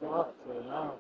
Fucking hell.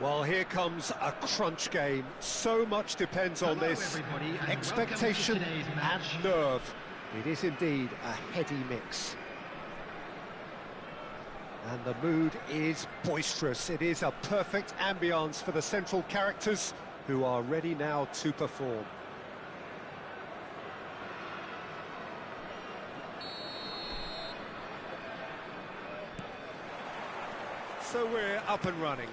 Well, here comes a crunch game. So much depends on this. Expectation and nerve. It is indeed a heady mix. And the mood is boisterous. It is a perfect ambience for the central characters who are ready now to perform. So we're up and running.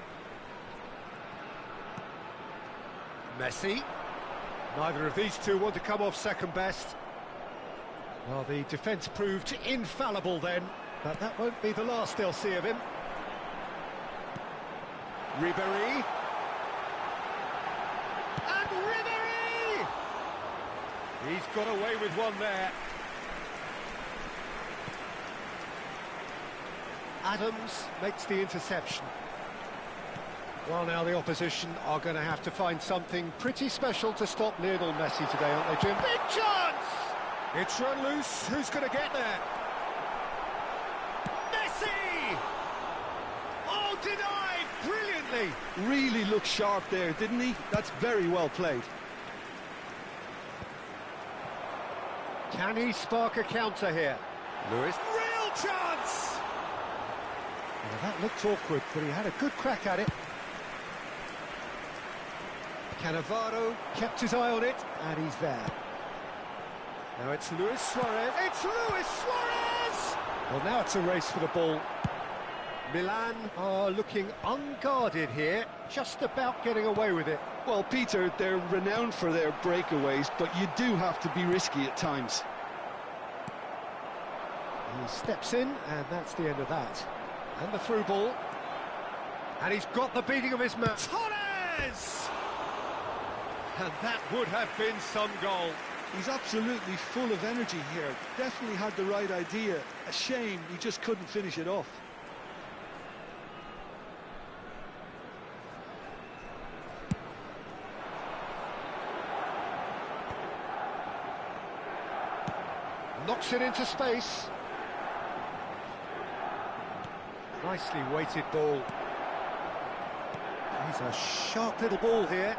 Messi. Neither of these two want to come off second best. Well, the defence proved infallible then, but that won't be the last they'll see of him. Ribéry. And Ribéry! He's got away with one there. Adams makes the interception. Well, now the opposition are going to have to find something pretty special to stop Lionel Messi today, aren't they, Jim? Big chance! It's run loose. Who's going to get there? Messi! Oh, denied! Brilliantly! Really looked sharp there, didn't he? That's very well played. Can he spark a counter here? Lewis. Real chance! Well, that looked awkward, but he had a good crack at it. Cannavaro kept his eye on it, and he's there. Now it's Luis Suarez. It's Luis Suarez! Well, now it's a race for the ball. Milan are looking unguarded here, just about getting away with it. Well, Peter, they're renowned for their breakaways, but you do have to be risky at times. He steps in, and that's the end of that. And the through ball. And he's got the beating of his man. Torres! And that would have been some goal. He's absolutely full of energy here. Definitely had the right idea. A shame he just couldn't finish it off. Knocks it into space. Nicely weighted ball. He's a sharp little ball here.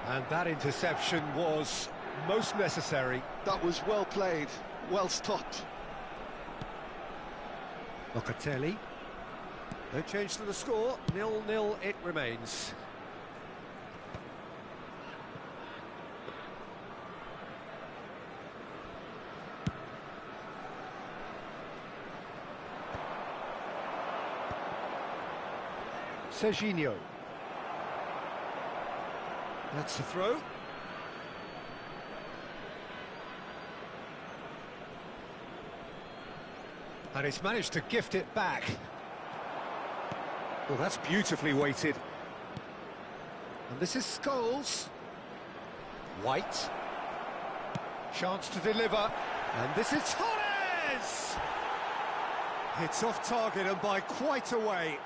And that interception was most necessary. That was well played, well stopped. Locatelli. No change to the score, 0-0 it remains. Serginho. That's the throw. And he's managed to gift it back. Well, that's beautifully weighted. And this is Scholes. White. Chance to deliver. And this is Torres! It's off target and by quite a way.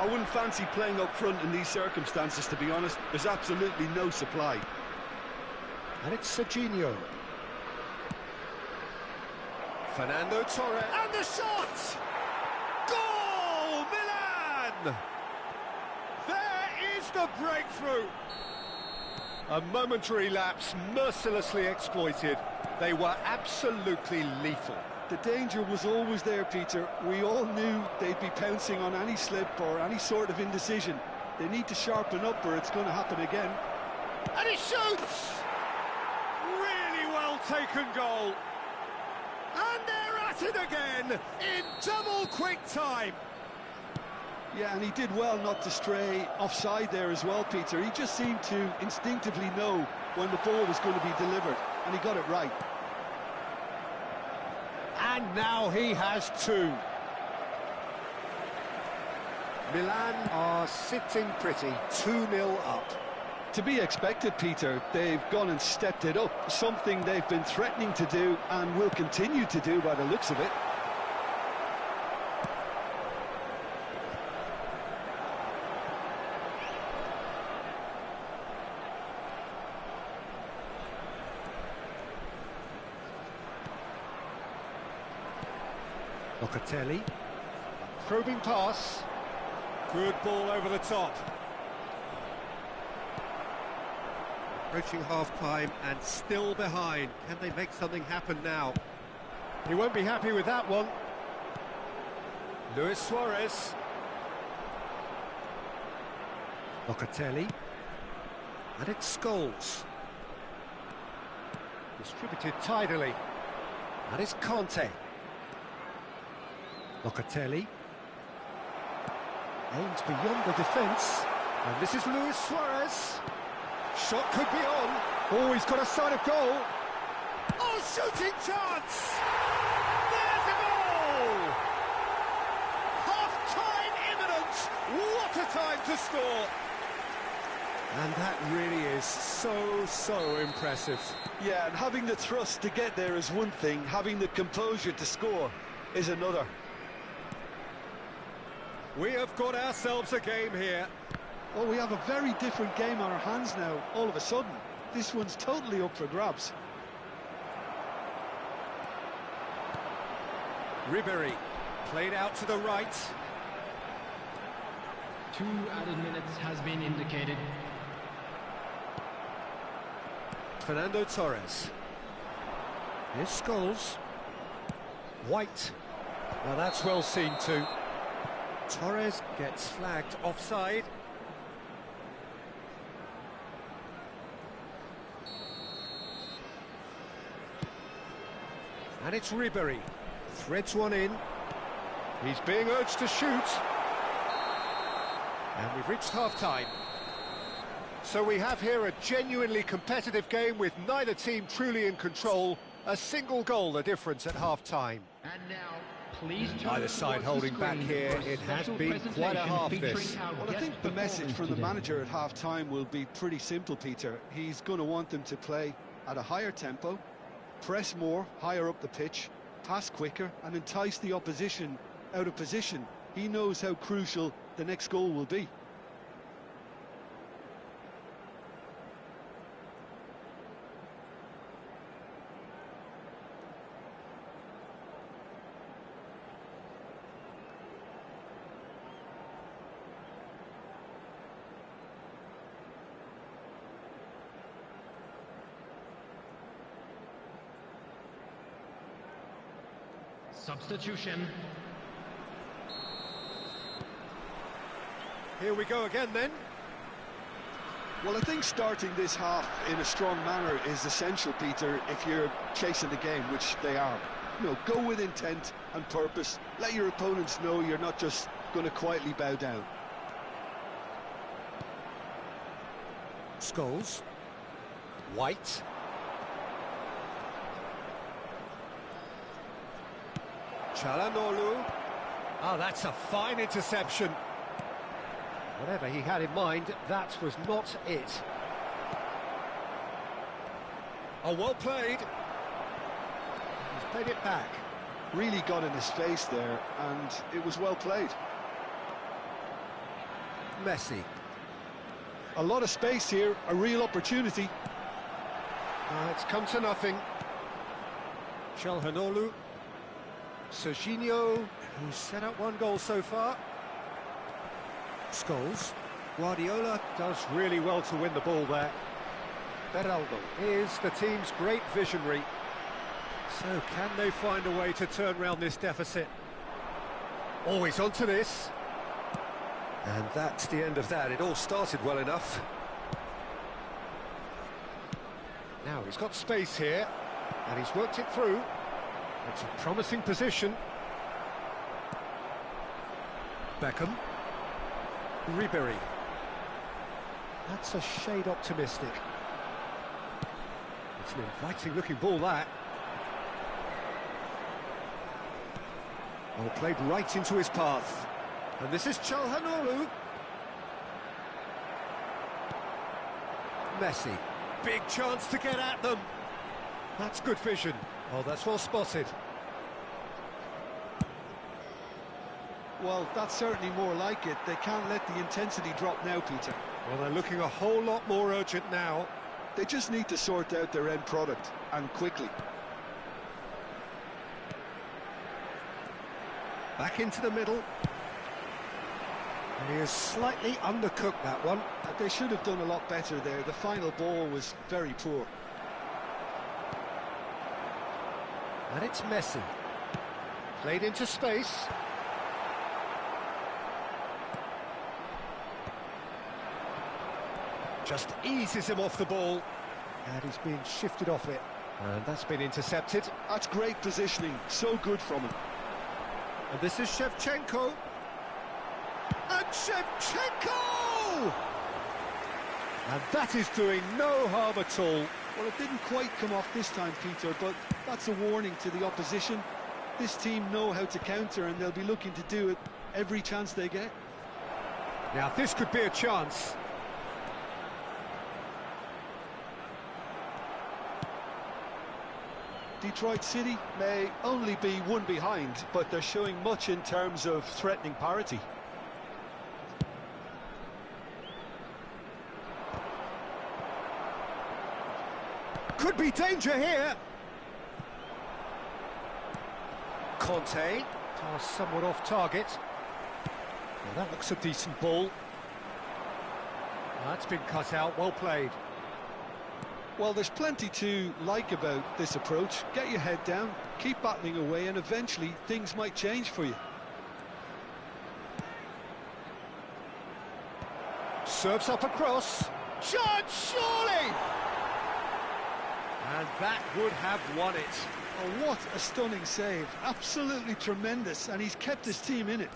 I wouldn't fancy playing up front in these circumstances, to be honest. There's absolutely no supply. And it's Serginho. Fernando Torres. And the shot! Goal! Milan! There is the breakthrough! A momentary lapse mercilessly exploited. They were absolutely lethal. The danger was always there, Peter. We all knew they'd be pouncing on any slip or any sort of indecision. They need to sharpen up or it's going to happen again. And he shoots! Really well taken goal. And they're at it again in double quick time. Yeah, and he did well not to stray offside there as well, Peter. He just seemed to instinctively know when the ball was going to be delivered, and he got it right. And now he has two. Milan are sitting pretty, 2-0 up. To be expected, Peter. They've gone and stepped it up, something they've been threatening to do and will continue to do by the looks of it. Locatelli, probing pass, good ball over the top. Approaching half-time and still behind. Can they make something happen now? He won't be happy with that one. Luis Suarez. Locatelli. And it's Scholes. Distributed tidily. And it's Conte. Locatelli. Aims beyond the defence. And this is Luis Suarez. Shot could be on. Oh, he's got a sight of goal. Oh, shooting chance! There's a goal! Half-time imminent. What a time to score! And that really is so impressive. Yeah, and having the thrust to get there is one thing. Having the composure to score is another. We have got ourselves a game here. Oh, we have a very different game on our hands now, all of a sudden. This one's totally up for grabs. Ribéry, played out to the right. 2 added minutes has been indicated. Fernando Torres. Here's Scholes. White. Now that's well seen too. Torres gets flagged offside. And it's Ribéry. Threads one in. He's being urged to shoot. And we've reached half-time. So we have here a genuinely competitive game with neither team truly in control. A single goal the difference at half-time. And now, please Either side holding back here. It has been quite a half this. Well, I think the message from the manager at half-time will be pretty simple, Peter. He's going to want them to play at a higher tempo, press more, higher up the pitch, pass quicker and entice the opposition out of position. He knows how crucial the next goal will be. Substitution. Here we go again then. Well, I think starting this half in a strong manner is essential, Peter, if you're chasing the game, which they are. You know, go with intent and purpose. Let your opponents know you're not just going to quietly bow down. Scholes. White. Çalhanoğlu. Oh, that's a fine interception. Whatever he had in mind, that was not it. Oh, well played. He's played it back. Really got in his face there, and it was well played. Messi. A lot of space here, a real opportunity. It's come to nothing. Çalhanoğlu. Serginho, who's set up one goal so far. Scholes. Guardiola does really well to win the ball there. Beraldo is the team's great visionary. So can they find a way to turn round this deficit? Always onto this. And that's the end of that. It all started well enough. Now he's got space here, and he's worked it through. It's a promising position. Beckham. Ribery. That's a shade optimistic. It's an inviting-looking ball, that. Well, played right into his path. And this is Çalhanoğlu. Messi. Big chance to get at them. That's good vision. Oh, that's well spotted. Well, that's certainly more like it. They can't let the intensity drop now, Peter. Well, they're looking a whole lot more urgent now. They just need to sort out their end product, and quickly. Back into the middle. And he has slightly undercooked that one. They should have done a lot better there. The final ball was very poor. And it's Messi. Played into space. Just eases him off the ball. And he's being shifted off it. And that's been intercepted. That's great positioning. So good from him. And this is Shevchenko. And Shevchenko! And that is doing no harm at all. Well, it didn't quite come off this time, Peter, but that's a warning to the opposition. This team know how to counter, and they'll be looking to do it every chance they get. Now, this could be a chance. Detroit City may only be one behind, but they're showing much in terms of threatening parity. Could be danger here. Conte. Pass somewhat off target. Well, that looks a decent ball. That's been cut out, well played. Well, there's plenty to like about this approach. Get your head down, keep battling away, and eventually things might change for you. Serves up across. Chance, surely! And that would have won it. Oh, what a stunning save. Absolutely tremendous, and he's kept his team in it.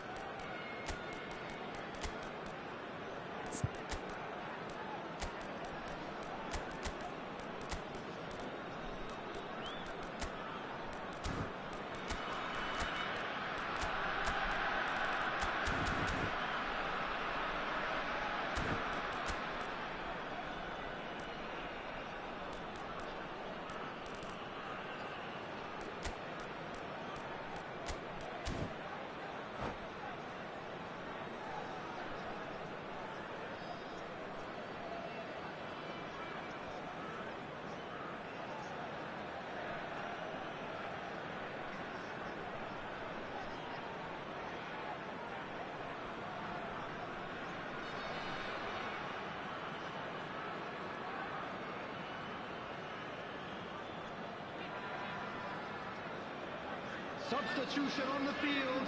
Substitution on the field.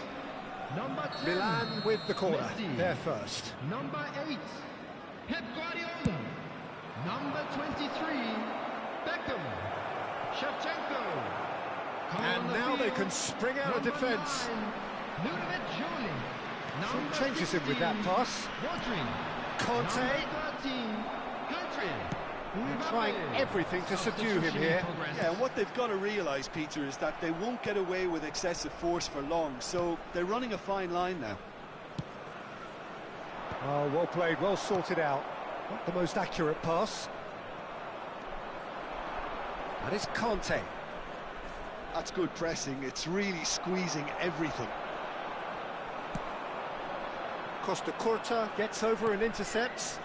Number 10. Milan with the corner. Messi. They're first. Number 8. Pep Guardiola. Number 23. Beckham. Shevchenko. And now they can spring out of defence. Some changes in with that pass. Conte. They're trying everything to subdue him here. Yeah, and what they've got to realise, Peter, is that they won't get away with excessive force for long, so they're running a fine line now. Oh, well played, well sorted out. Not the most accurate pass. That is Conte. That's good pressing, it's really squeezing everything. Costa Curta gets over and intercepts.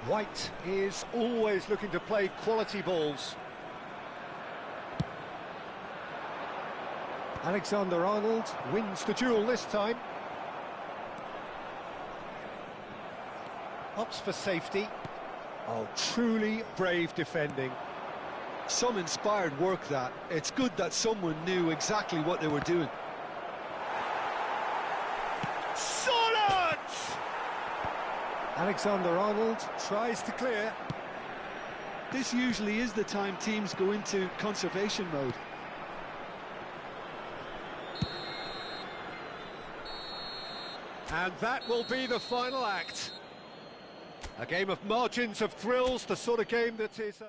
White is always looking to play quality balls. Alexander-Arnold wins the duel this time. Opts for safety. Oh, truly brave defending. Some inspired work that. It's good that someone knew exactly what they were doing. Solid! Alexander-Arnold tries to clear. This usually is the time teams go into conservation mode. And that will be the final act. A game of margins of thrills, the sort of game that is...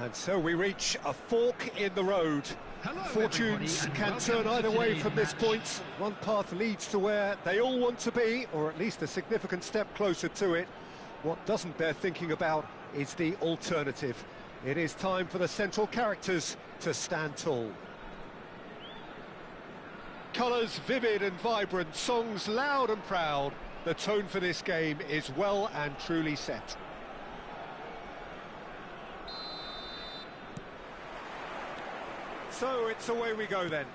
And so we reach a fork in the road. Hello, Fortunes everybody, can and turn welcome to either way today's from this match. point. One path leads to where they all want to be, or at least a significant step closer to it. What doesn't bear thinking about is the alternative. It is time for the central characters to stand tall. Colours vivid and vibrant, songs loud and proud. The tone for this game is well and truly set. So it's away we go then.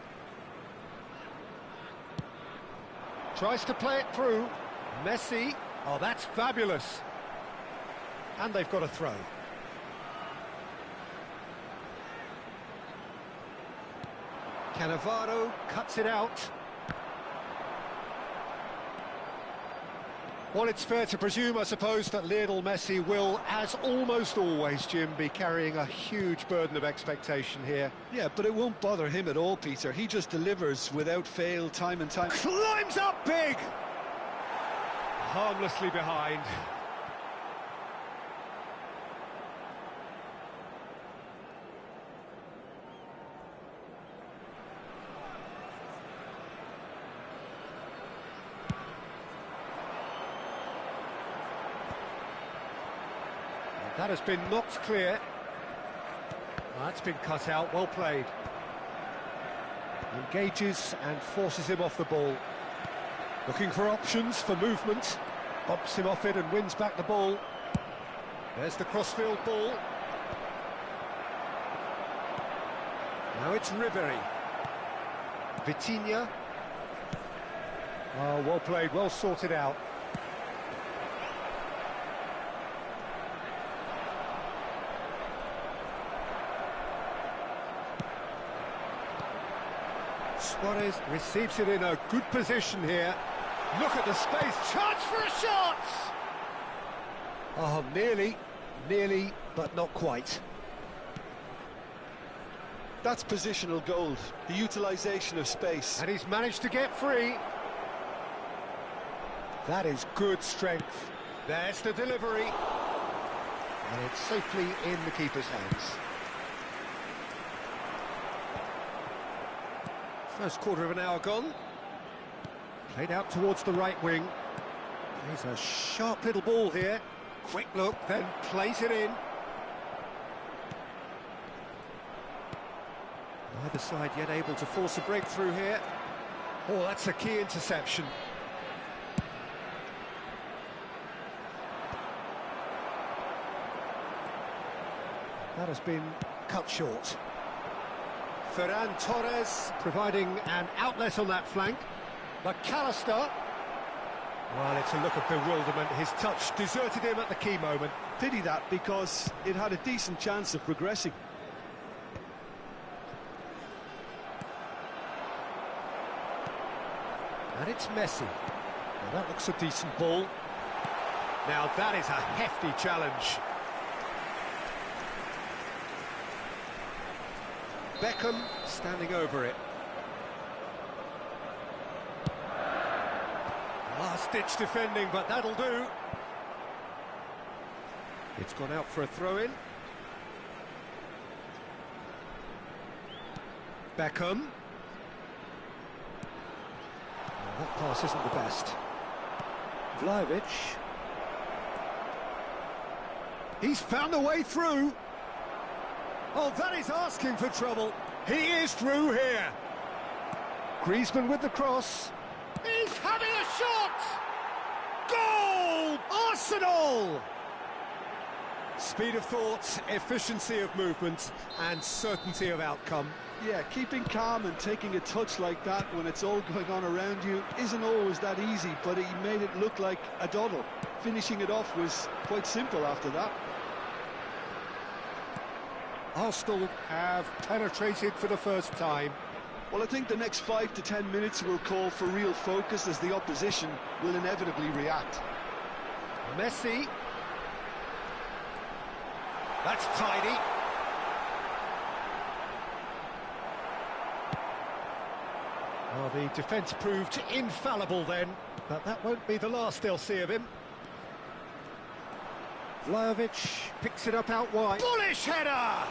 Tries to play it through. Messi. Oh, that's fabulous. And they've got a throw. Cannavaro cuts it out. Well, it's fair to presume, I suppose, that Lionel Messi will, as almost always, Jim, be carrying a huge burden of expectation here. Yeah, but it won't bother him at all, Peter. He just delivers without fail, time and time. Climbs up big! Harmlessly behind. That has been knocked clear. That's been cut out, well played. Engages and forces him off the ball. Looking for options for movement. Bumps him off it and wins back the ball. There's the crossfield ball. Now it's Ribery. Vitinha. Oh, well played, well sorted out. Suarez receives it in a good position here. Look at the space, chance for a shot! Oh, nearly, but not quite. That's positional gold, the utilisation of space. And he's managed to get free. That is good strength. There's the delivery. And it's safely in the keeper's hands. First quarter of an hour gone. Played out towards the right wing. There's a sharp little ball here. Quick look, then plays it in. Neither side yet able to force a breakthrough here. Oh, that's a key interception. That has been cut short. Ferran Torres providing an outlet on that flank. McAllister. Well, it's a look of bewilderment. His touch deserted him at the key moment. Pity that, because it had a decent chance of progressing. And it's Messi. Well, that looks a decent ball. Now that is a hefty challenge. Beckham standing over it. Last-ditch defending, but that'll do. It's gone out for a throw-in. Beckham. Oh, that pass isn't the best. Vlahovic. He's found a way through. Oh, that is asking for trouble. He is through here. Griezmann with the cross. He's having a shot! Goal! Arsenal! Speed of thought, efficiency of movement, and certainty of outcome. Yeah, keeping calm and taking a touch like that when it's all going on around you isn't always that easy, but he made it look like a doddle. Finishing it off was quite simple after that. Arsenal have penetrated for the first time. Well, I think the next 5 to 10 minutes will call for real focus, as the opposition will inevitably react. Messi. That's tidy. Well, the defence proved infallible then, but that won't be the last they'll see of him. Vlahovic picks it up out wide. Bullish header!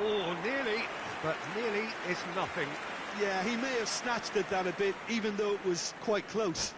Oh, nearly, but nearly is nothing. Yeah, he may have snatched at that a bit, even though it was quite close.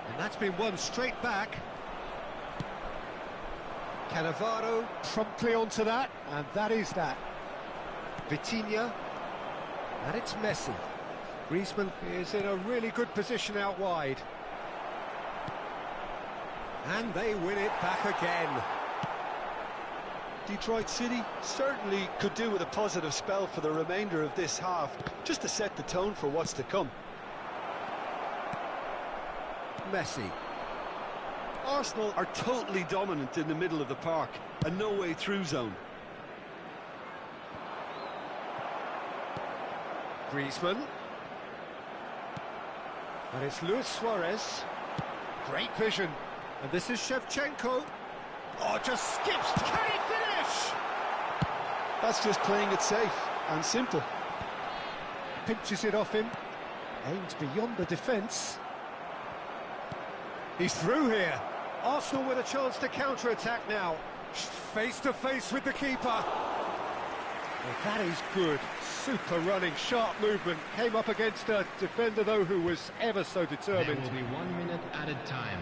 And that's been won straight back. Cannavaro promptly onto that, and that is that. Vitinha, and it's Messi. Griezmann is in a really good position out wide. And they win it back again. Detroit City certainly could do with a positive spell for the remainder of this half, just to set the tone for what's to come. Messi. Arsenal are totally dominant in the middle of the park, a no-way-through zone. Griezmann. And it's Luis Suarez. Great vision. And this is Shevchenko. Oh, just skips. Can he finish? That's just playing it safe and simple. Pinches it off him. Aims beyond the defence. He's through here. Arsenal with a chance to counter-attack now. Face to face with the keeper. Well, that is good. Super running, sharp movement. Came up against a defender, though, who was ever so determined. There will be 1 minute added time.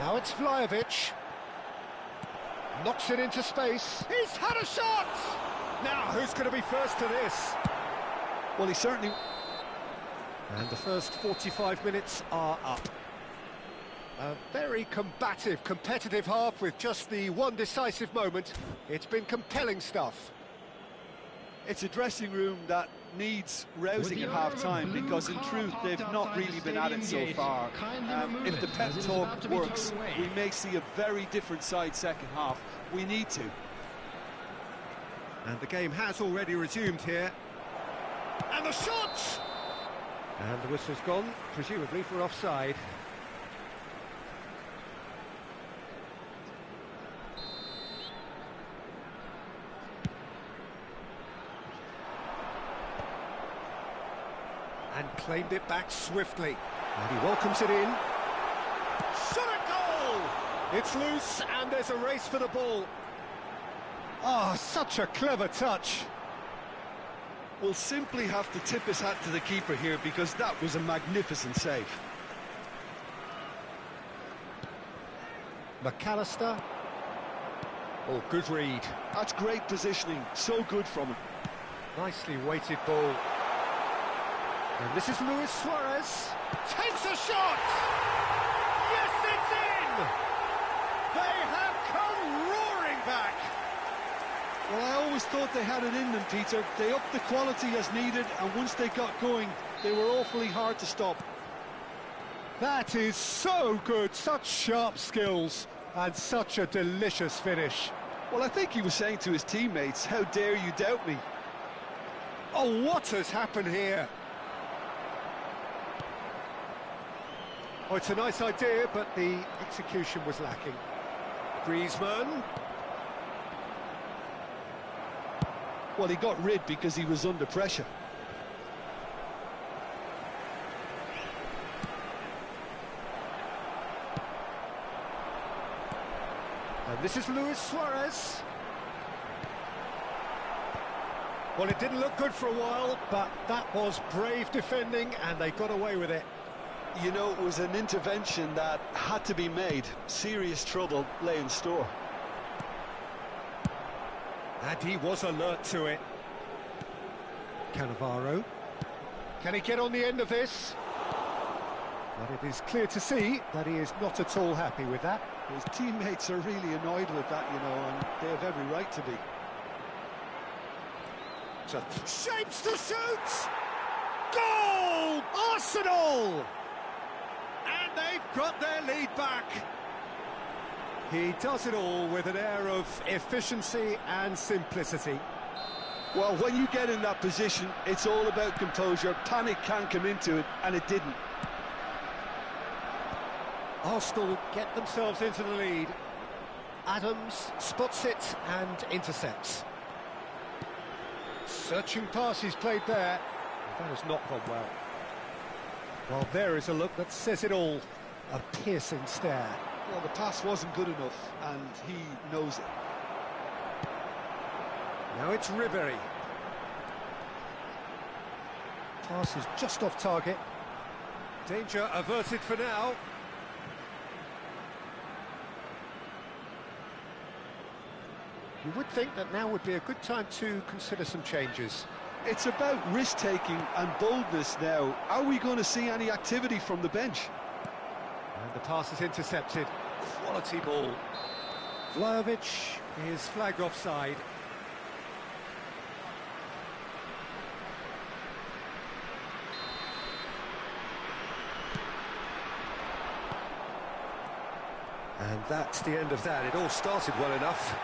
Now it's Vlahovic. Knocks it into space. He's had a shot! Now, who's going to be first to this? Well, he certainly... And the first 45 minutes are up. A very combative, competitive half with just the one decisive moment. It's been compelling stuff. It's a dressing room that needs rousing at half-time because, in truth, they've not really been at it so far. If the pep talk works, we may see a very different side second half. We need to. And the game has already resumed here. And the shot! And the whistle's gone, presumably for offside. And claimed it back swiftly. And he welcomes it in. Shot at goal! It's loose, and there's a race for the ball. Oh, such a clever touch. We'll simply have to tip his hat to the keeper here because that was a magnificent save. McAllister. Oh, good read. That's great positioning, so good from him. Nicely weighted ball. And this is Luis Suarez. Takes a shot! Yes, it's in! They have come roaring back! Well, I always thought they had it in them, Peter. They upped the quality as needed, and once they got going, they were awfully hard to stop. That is so good, such sharp skills, and such a delicious finish. Well, I think he was saying to his teammates, how dare you doubt me? Oh, what has happened here? Oh, it's a nice idea, but the execution was lacking. Griezmann. Well, he got rid because he was under pressure. And this is Luis Suarez. Well, it didn't look good for a while, but that was brave defending, and they got away with it. You know, it was an intervention that had to be made. Serious trouble lay in store. And he was alert to it. Cannavaro. Can he get on the end of this? But it is clear to see that he is not at all happy with that. His teammates are really annoyed with that, you know, and they have every right to be. Shapes to shoot! Goal! Arsenal! And they've got their lead back. He does it all with an air of efficiency and simplicity. Well, when you get in that position, it's all about composure. Panic can come into it, and it didn't. Arsenal get themselves into the lead. Adams spots it and intercepts. Searching passes played there. That has not gone well. Well, there is a look that says it all. A piercing stare. Well, the pass wasn't good enough, and he knows it. Now it's Ribery. Pass is just off target. Danger averted for now. You would think that now would be a good time to consider some changes. It's about risk-taking and boldness now. Are we going to see any activity from the bench? And the pass is intercepted. Quality ball. Vlahovic is flagged offside. And that's the end of that. It all started well enough.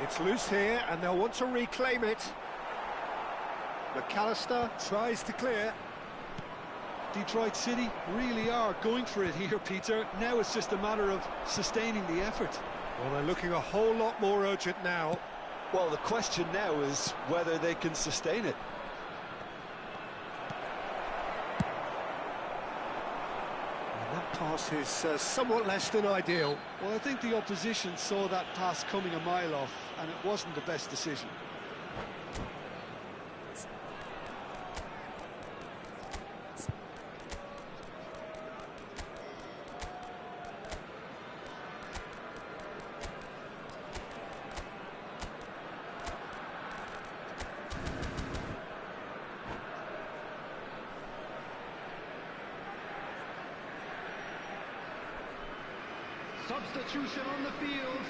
It's loose here, and they'll want to reclaim it. McAllister tries to clear. Detroit City really are going for it here, Peter. Now it's just a matter of sustaining the effort. Well, they're looking a whole lot more urgent now. Well, the question now is whether they can sustain it. And that pass is somewhat less than ideal. Well, I think the opposition saw that pass coming a mile off, and it wasn't the best decision. Substitution on the field.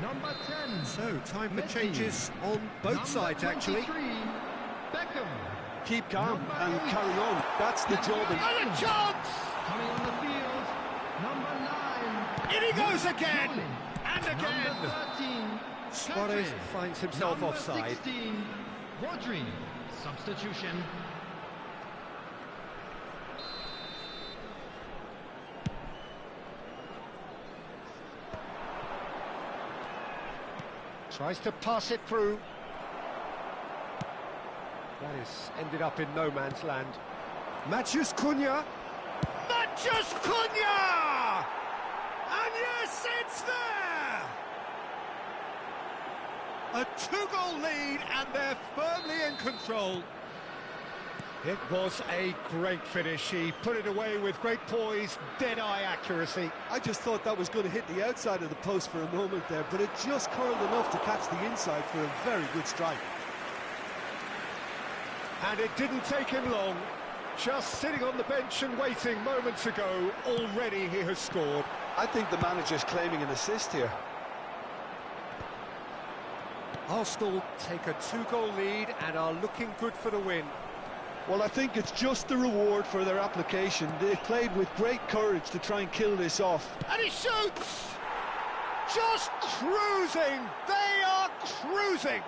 Number 10. So, time for Messi. changes on both Number sides, actually. 23, Beckham. Keep calm Number and 8. carry on. That's the job. And a chance! Coming on the field. Number 9. In he goes again! Johnny. And again! Number 13. Suarez Pedri. finds himself Number offside. 16. Rodri. Substitution. Tries to pass it through. That is ended up in no man's land. Matheus Cunha. Matheus Cunha! And yes, it's there! A two-goal lead, and they're firmly in control. It was a great finish. He put it away with great poise, dead-eye accuracy. I just thought that was going to hit the outside of the post for a moment there, but it just curled enough to catch the inside for a very good strike. And it didn't take him long. Just sitting on the bench and waiting moments ago, already he has scored. I think the manager's claiming an assist here. Arsenal take a two-goal lead and are looking good for the win. Well, I think it's just the reward for their application. They've played with great courage to try and kill this off. And he shoots! Just cruising! They are cruising!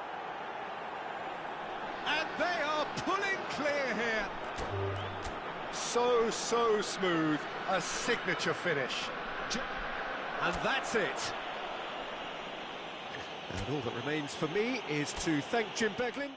And they are pulling clear here. So smooth. A signature finish. And that's it. And all that remains for me is to thank Jim Beglin.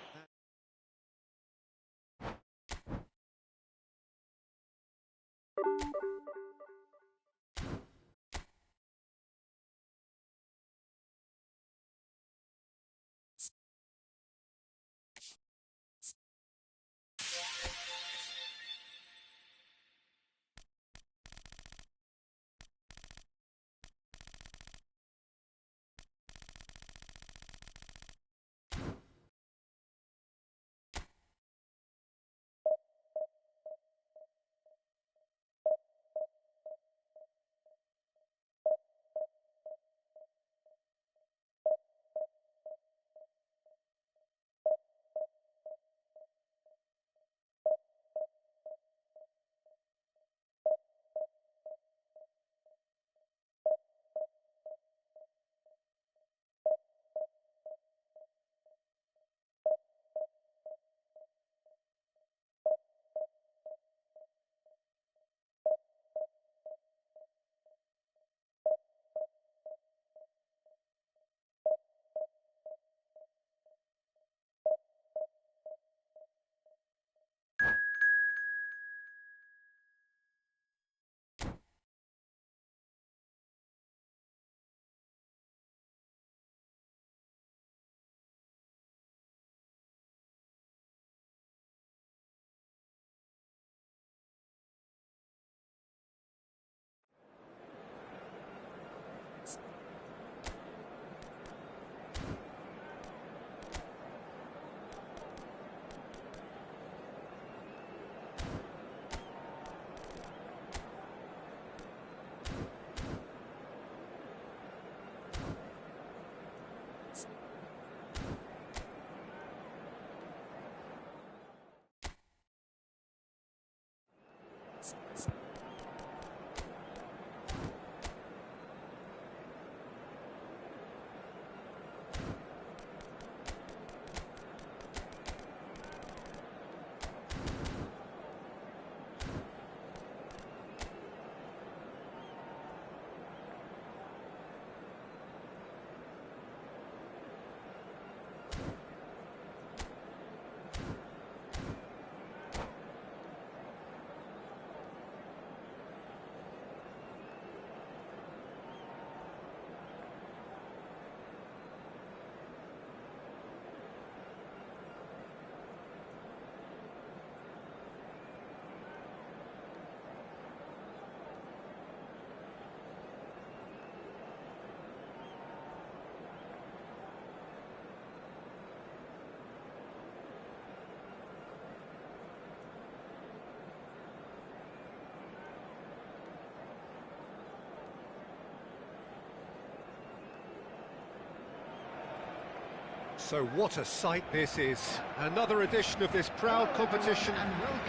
So what a sight this is. Another edition of this proud competition,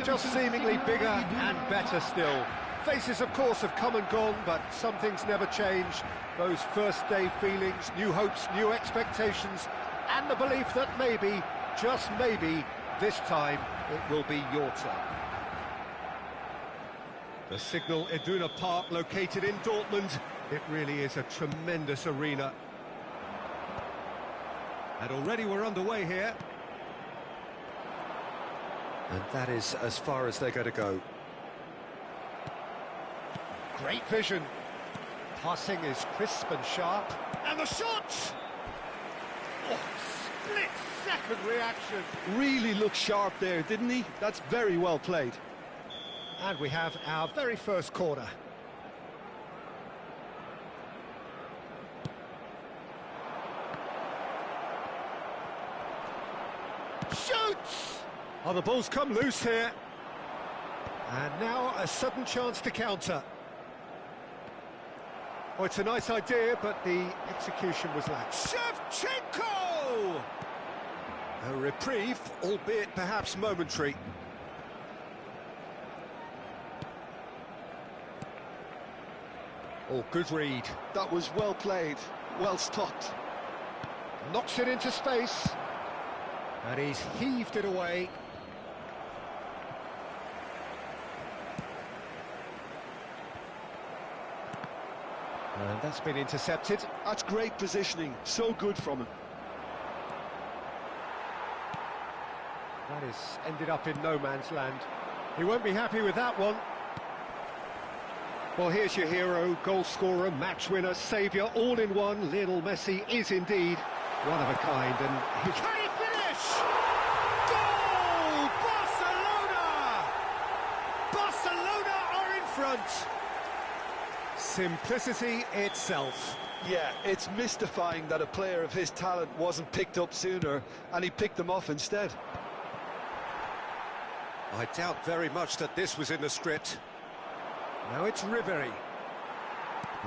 just seemingly bigger and better still. Faces, of course, have come and gone, but some things never change. Those first-day feelings, new hopes, new expectations, and the belief that maybe, just maybe, this time it will be your turn. The Signal Iduna Park, located in Dortmund. It really is a tremendous arena. And already we're underway here. And that is as far as they're going to go. Great vision. Passing is crisp and sharp. And the shot! Oh, split-second reaction. Really looked sharp there, didn't he? That's very well played. And we have our very first corner. Shoots! Oh, the ball's come loose here. And now a sudden chance to counter. Oh, it's a nice idea, but the execution was lax. Shevchenko! A reprieve, albeit perhaps momentary. Oh, good read. That was well played, well stopped. Knocks it into space. And he's heaved it away. And that's been intercepted. That's great positioning, so good from him. That has ended up in no man's land. He won't be happy with that one. Well, here's your hero, goal scorer, match winner, saviour, all in one. Lionel Messi is indeed one of a kind, and can he finish? Goal! Barcelona! Barcelona are in front. Simplicity itself. Yeah, it's mystifying that a player of his talent wasn't picked up sooner, and he picked them off instead. I doubt very much that this was in the script. Now it's Ribery.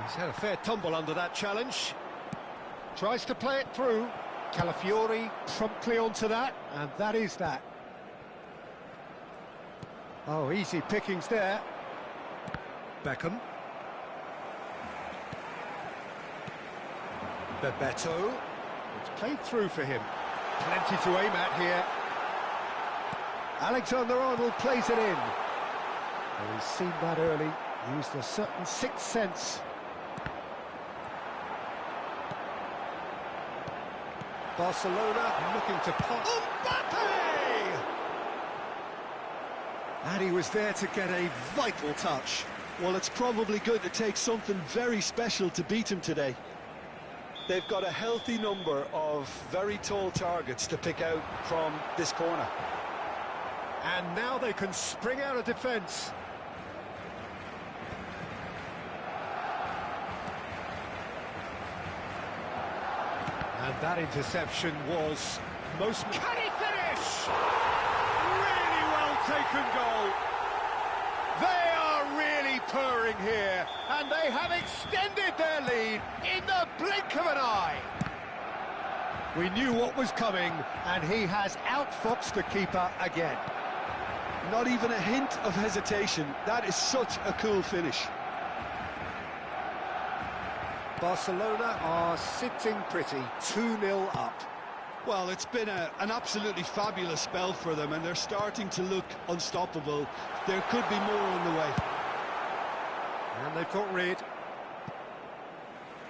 He's had a fair tumble under that challenge. Tries to play it through. Calafiori promptly onto that, and that is that. Oh, easy pickings there. Beckham. Bebeto. It's played through for him. Plenty to aim at here. Alexander-Arnold plays it in. Well, he's seen that early. Used a certain sixth sense. Barcelona looking to pop. Mbappe! And he was there to get a vital touch. Well, it's probably going to take something very special to beat him today. They've got a healthy number of very tall targets to pick out from this corner. And now they can spring out of defence. And that interception was most... Can he finish? Really well taken goal. They are really purring here, and they have extended their lead in the blink of an eye. We knew what was coming, and he has outfoxed the keeper again. Not even a hint of hesitation. That is such a cool finish. Barcelona are sitting pretty, 2-0 up. Well, it's been an absolutely fabulous spell for them, and they're starting to look unstoppable. There could be more on the way. And they've got rid.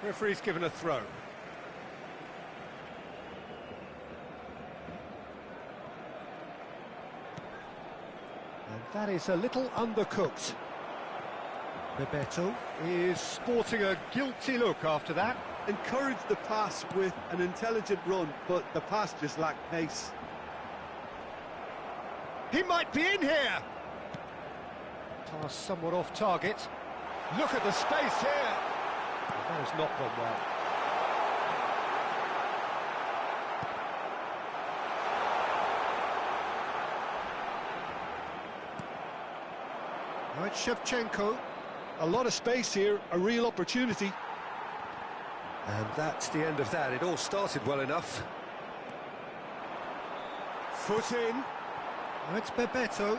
Referee's given a throw. And that is a little undercooked. Bebeto is sporting a guilty look after that. Encouraged the pass with an intelligent run, but the pass just lacked pace. He might be in here! Pass somewhat off target. Look at the space here! Well, that has not gone well. Now it's Shevchenko. A lot of space here, a real opportunity. And that's the end of that. It all started well enough. Foot in. Now it's Bebeto.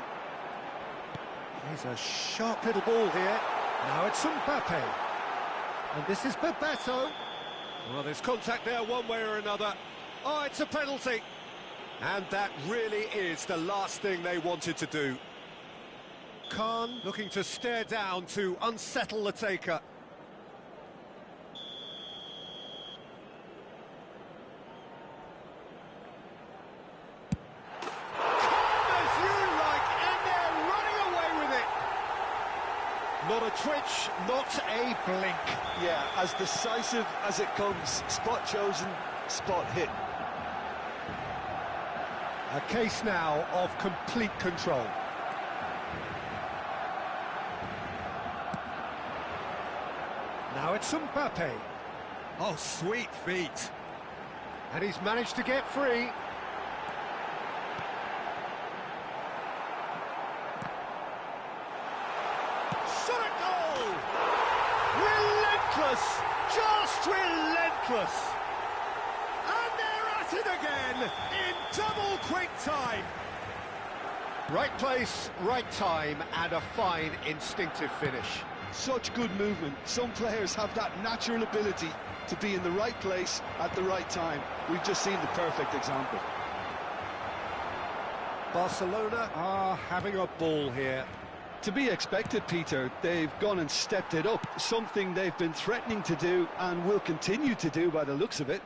He's a sharp little ball here. Now it's Mbappe. And this is Bebeto. Well, there's contact there one way or another. Oh, it's a penalty. And that really is the last thing they wanted to do. Khan looking to stare down to unsettle the taker. Not a twitch, not a blink. Yeah, as decisive as it comes. Spot chosen, spot hit. A case now of complete control. Now it's Mbappe. Oh, sweet feet. And he's managed to get free. Relentless, just relentless. And they're at it again in double quick time. Right place, right time, and a fine instinctive finish. Such good movement. Some players have that natural ability to be in the right place at the right time. We've just seen the perfect example. Barcelona are having a ball here. To be expected, Peter. They've gone and stepped it up, something they've been threatening to do and will continue to do by the looks of it.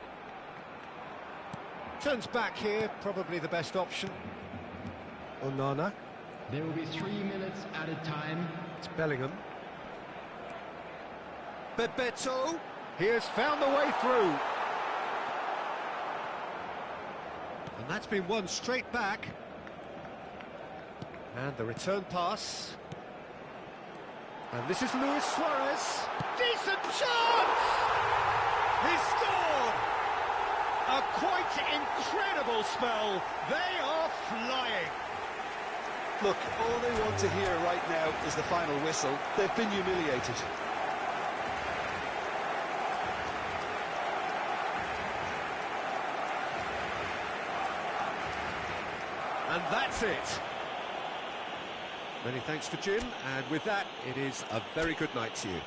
Turns back here, probably the best option. Onana. There will be 3 minutes at a time. It's Bellingham. Bebeto. He has found the way through. And that's been won straight back. And the return pass. And this is Luis Suarez. Decent chance! He scored! A quite incredible spell. They are flying. Look, all they want to hear right now is the final whistle. They've been humiliated. And that's it. Many thanks to Jim, and with that, it is a very good night to you.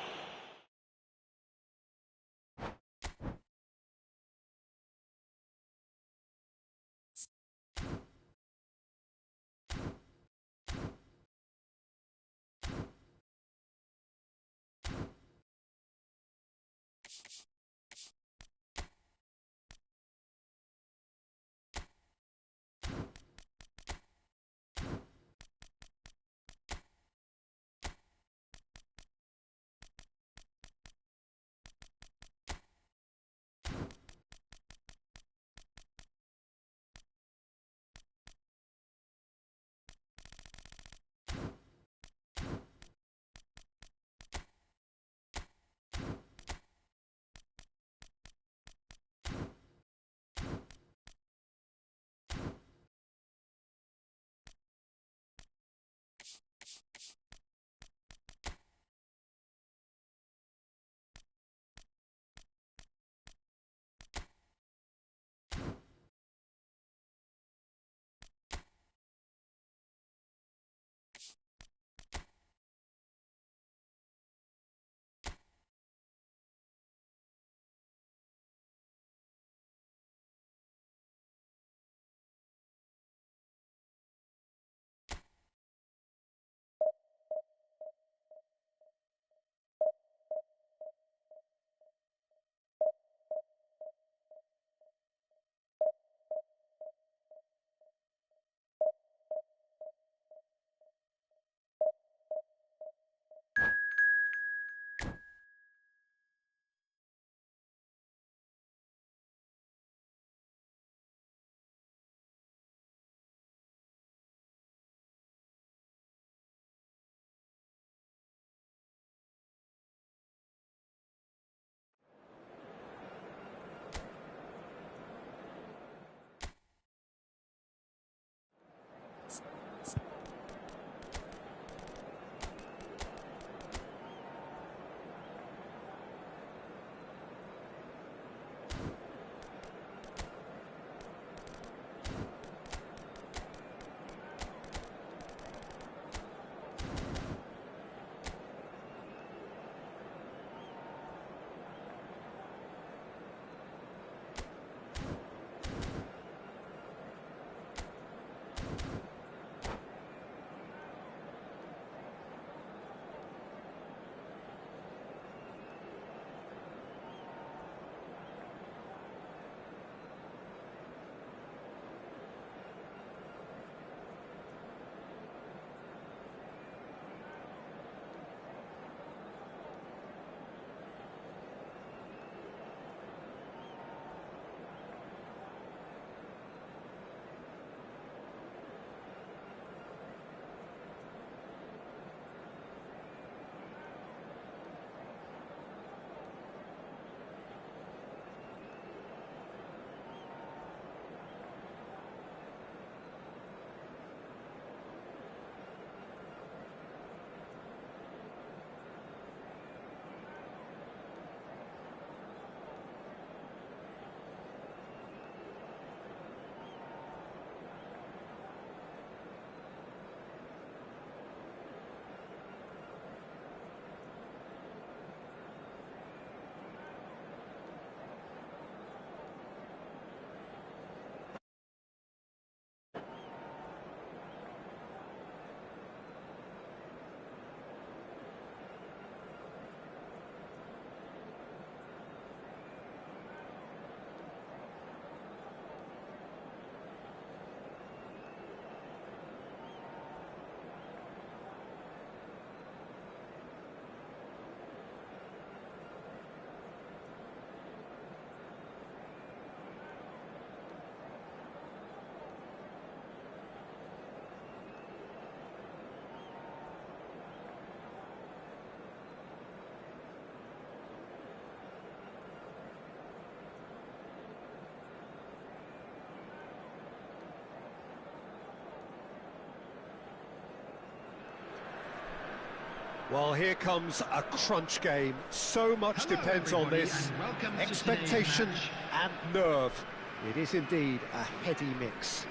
Well, here comes a crunch game. So much Hello, depends on everybody, this. and welcome to Expectation today's match. and nerve. It is indeed a heady mix.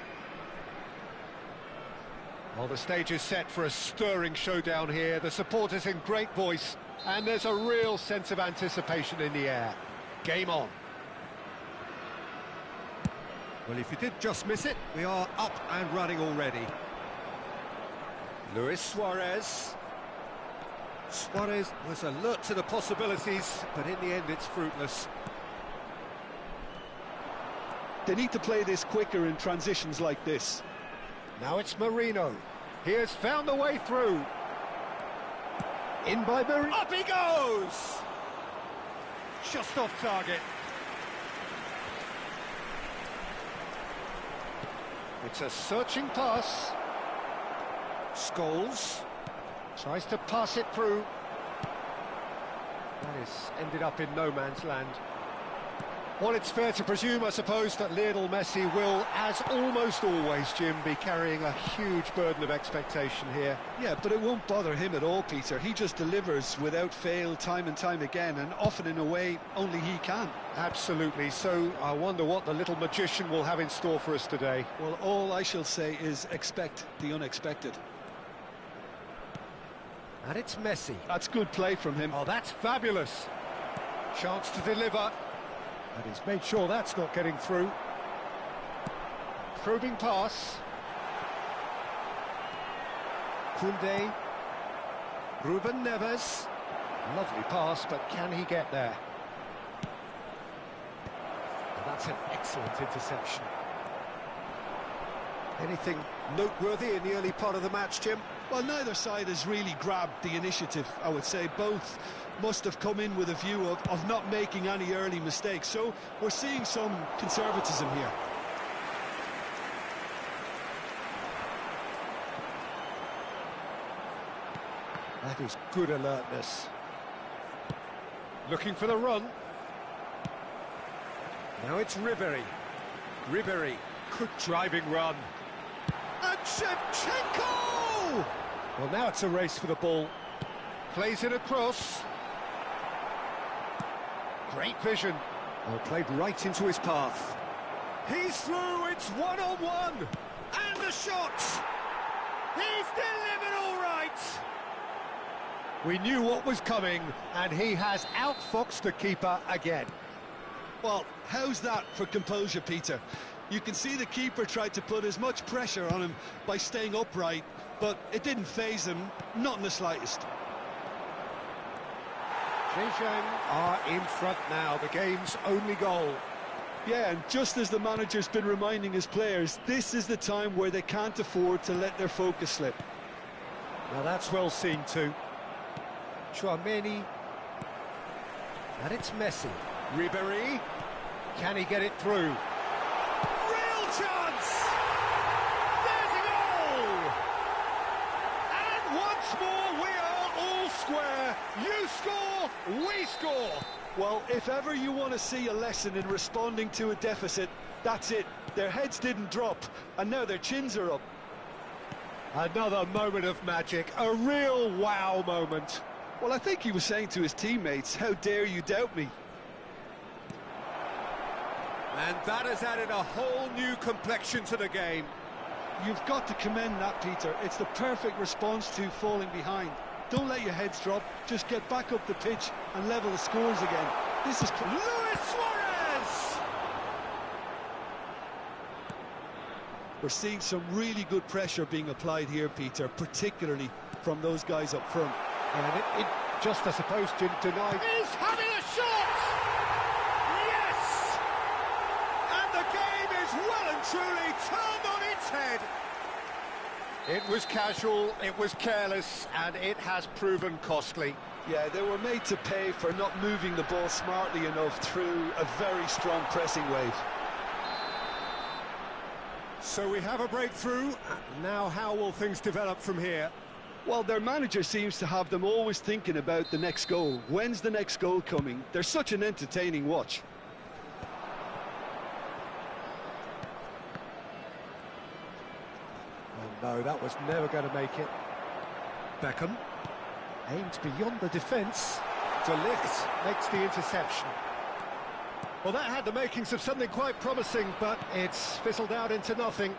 Well, the stage is set for a stirring showdown here. The supporters in great voice, and there's a real sense of anticipation in the air. Game on. Well, if you did just miss it, we are up and running already. Luis Suarez. Suarez was alert to the possibilities, but in the end it's fruitless. They need to play this quicker in transitions like this. Now it's Marino. He has found a way through. In by Marino. Up he goes! Just off target. It's a searching pass. Scholes tries to pass it through. That is ended up in no man's land. Well, it's fair to presume, I suppose, that Lionel Messi will, as almost always, Jim, be carrying a huge burden of expectation here. Yeah, but it won't bother him at all, Peter. He just delivers without fail time and time again, and often in a way only he can. Absolutely. So I wonder what the little magician will have in store for us today. Well, all I shall say is expect the unexpected. And it's Messi. That's good play from him. Oh, that's fabulous. Chance to deliver. And he's made sure that's not getting through. Probing pass. Koundé. Ruben Neves. Lovely pass, but can he get there? And that's an excellent interception. Anything noteworthy in the early part of the match, Jim? Well, neither side has really grabbed the initiative, I would say. Both must have come in with a view of not making any early mistakes. So we're seeing some conservatism here. That is good alertness. Looking for the run. Now it's Ribéry. Ribéry, good driving run. And Shevchenko! Well, now it's a race for the ball. Plays it across. Great vision. Well, played right into his path. He's through, it's one-on-one. And the shot! He's delivered all right! We knew what was coming, and he has outfoxed the keeper again. Well, how's that for composure, Peter? You can see the keeper tried to put as much pressure on him by staying upright, but it didn't faze him, not in the slightest. Zhejiang are in front now, the game's only goal. Yeah, and just as the manager's been reminding his players, this is the time where they can't afford to let their focus slip. Now that's well seen too. Chouameni. And it's Messi. Ribéry. Can he get it through? Real chance! There's a goal! And once more we are all square. You score, we score. Well, if ever you want to see a lesson in responding to a deficit, that's it. Their heads didn't drop, and now their chins are up. Another moment of magic, a real wow moment. Well, I think he was saying to his teammates, how dare you doubt me? And that has added a whole new complexion to the game. You've got to commend that, Peter. It's the perfect response to falling behind. Don't let your heads drop, just get back up the pitch and level the scores again. This is... Luis Suarez! We're seeing some really good pressure being applied here, Peter, particularly from those guys up front. And it just, I suppose, Jim, denied... He's having a shot! Yes! And the game is well and truly turned on its head. It was casual, it was careless, and it has proven costly. Yeah, they were made to pay for not moving the ball smartly enough through a very strong pressing wave. So we have a breakthrough. Now how will things develop from here? Well, their manager seems to have them always thinking about the next goal. When's the next goal coming? They're such an entertaining watch. Oh no, that was never going to make it. Beckham. Aimed beyond the defence. De Ligt makes the interception. Well, that had the makings of something quite promising, but it's fizzled out into nothing.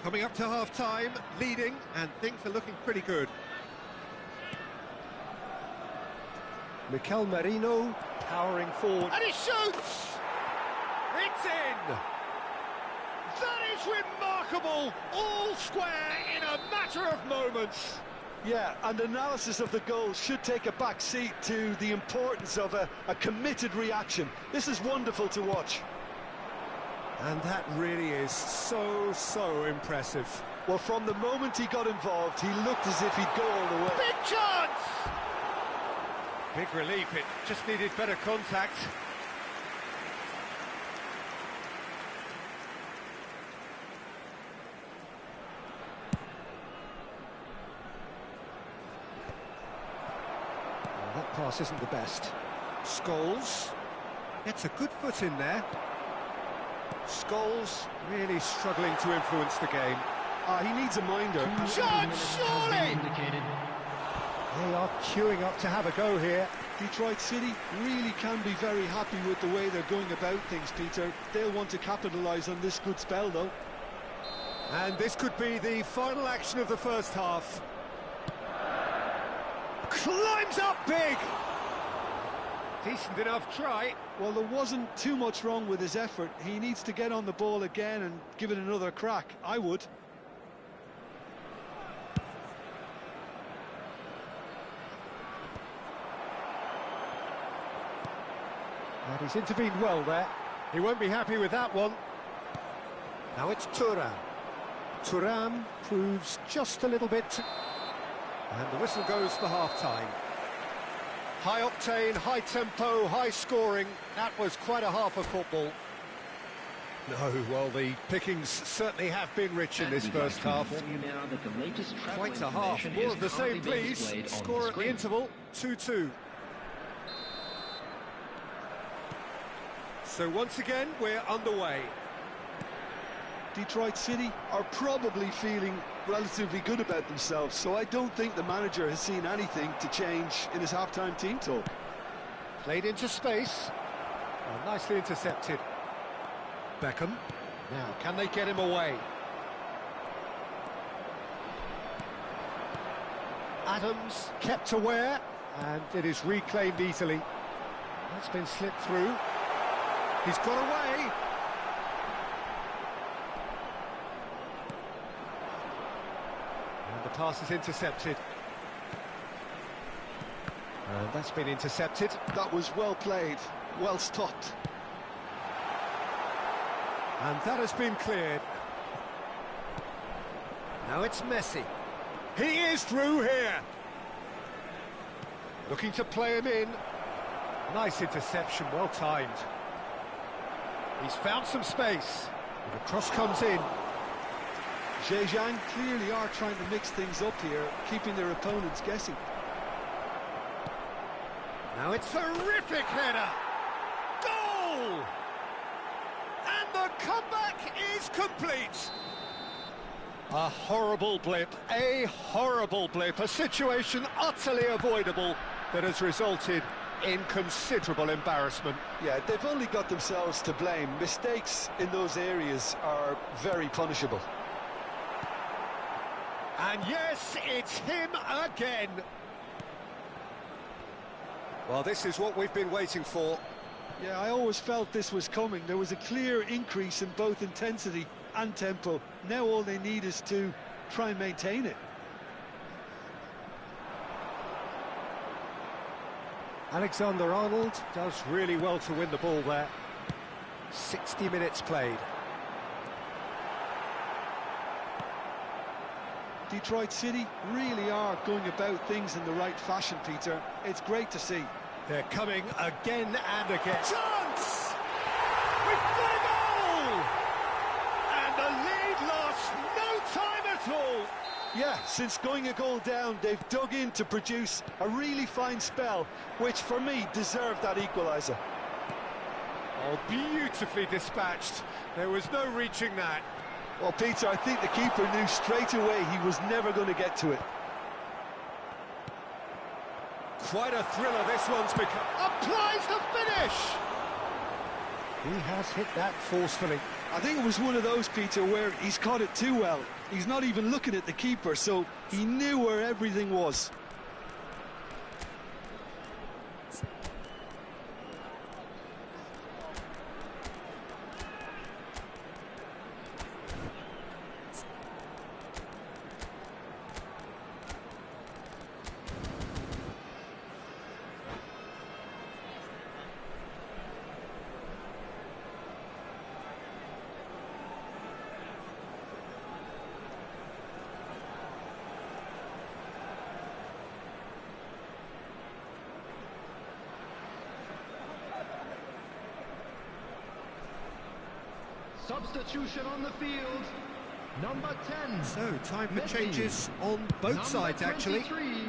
Coming up to half-time, leading, and things are looking pretty good. Mikel Merino powering forward. And he shoots! It's in! That is remarkable! All square in a matter of moments. Yeah, and analysis of the goal should take a back seat to the importance of a committed reaction. This is wonderful to watch. And that really is so impressive. Well, from the moment he got involved, he looked as if he'd go all the way. Big chance! Big relief, it just needed better contact. Well, that pass isn't the best. Scholes gets a good foot in there. Scholes really struggling to influence the game. He needs a minder. Chance, surely! They are queuing up to have a go here. Detroit City really can be very happy with the way they're going about things, Peter. They'll want to capitalise on this good spell, though. And this could be the final action of the first half. Climbs up big! Decent enough try. Well, there wasn't too much wrong with his effort. He needs to get on the ball again and give it another crack. I would. And he's intervened well there. He won't be happy with that one. Now it's Thuram. Thuram proves just a little bit. And the whistle goes for half-time. High octane, high tempo, high scoring. That was quite a half of football. No, well, the pickings certainly have been rich in this first half. Quite a half. More of the same, please. Score at the interval, 2-2. So once again, we're underway. Detroit City are probably feeling relatively good about themselves, so I don't think the manager has seen anything to change in his half-time team talk. Played into space. Oh, nicely intercepted. Beckham. Now, can they get him away? Adams kept aware, and it is reclaimed easily. That's been slipped through. He's got away. And the pass is intercepted. And that's been intercepted. That was well played, well stopped. And that has been cleared. Now it's Messi. He is through here. Looking to play him in. Nice interception, well timed. He's found some space. And the cross comes in. Zhejiang clearly are trying to mix things up here, keeping their opponents guessing. Now it's a terrific header. Goal! And the comeback is complete. A horrible blip, a situation utterly avoidable that has resulted in considerable embarrassment. Yeah, they've only got themselves to blame. Mistakes in those areas are very punishable. And yes, it's him again. Well, this is what we've been waiting for. Yeah, I always felt this was coming. There was a clear increase in both intensity and tempo. Now all they need is to try and maintain it. Alexander-Arnold does really well to win the ball there. 60 minutes played. Detroit City really are going about things in the right fashion, Peter. It's great to see. They're coming again and again. Chance! We've got a goal! And the lead lost no time at all. Yeah, since going a goal down, they've dug in to produce a really fine spell, which for me deserved that equaliser. Oh, beautifully dispatched. There was no reaching that. Well, Peter, I think the keeper knew straight away he was never going to get to it. Quite a thriller this one's become. Applies the finish! He has hit that forcefully. I think it was one of those, Peter, where he's caught it too well. He's not even looking at the keeper, so he knew where everything was. Substitution on the field. Number 10. So, time for Messi. changes on both Number sides, actually. 23,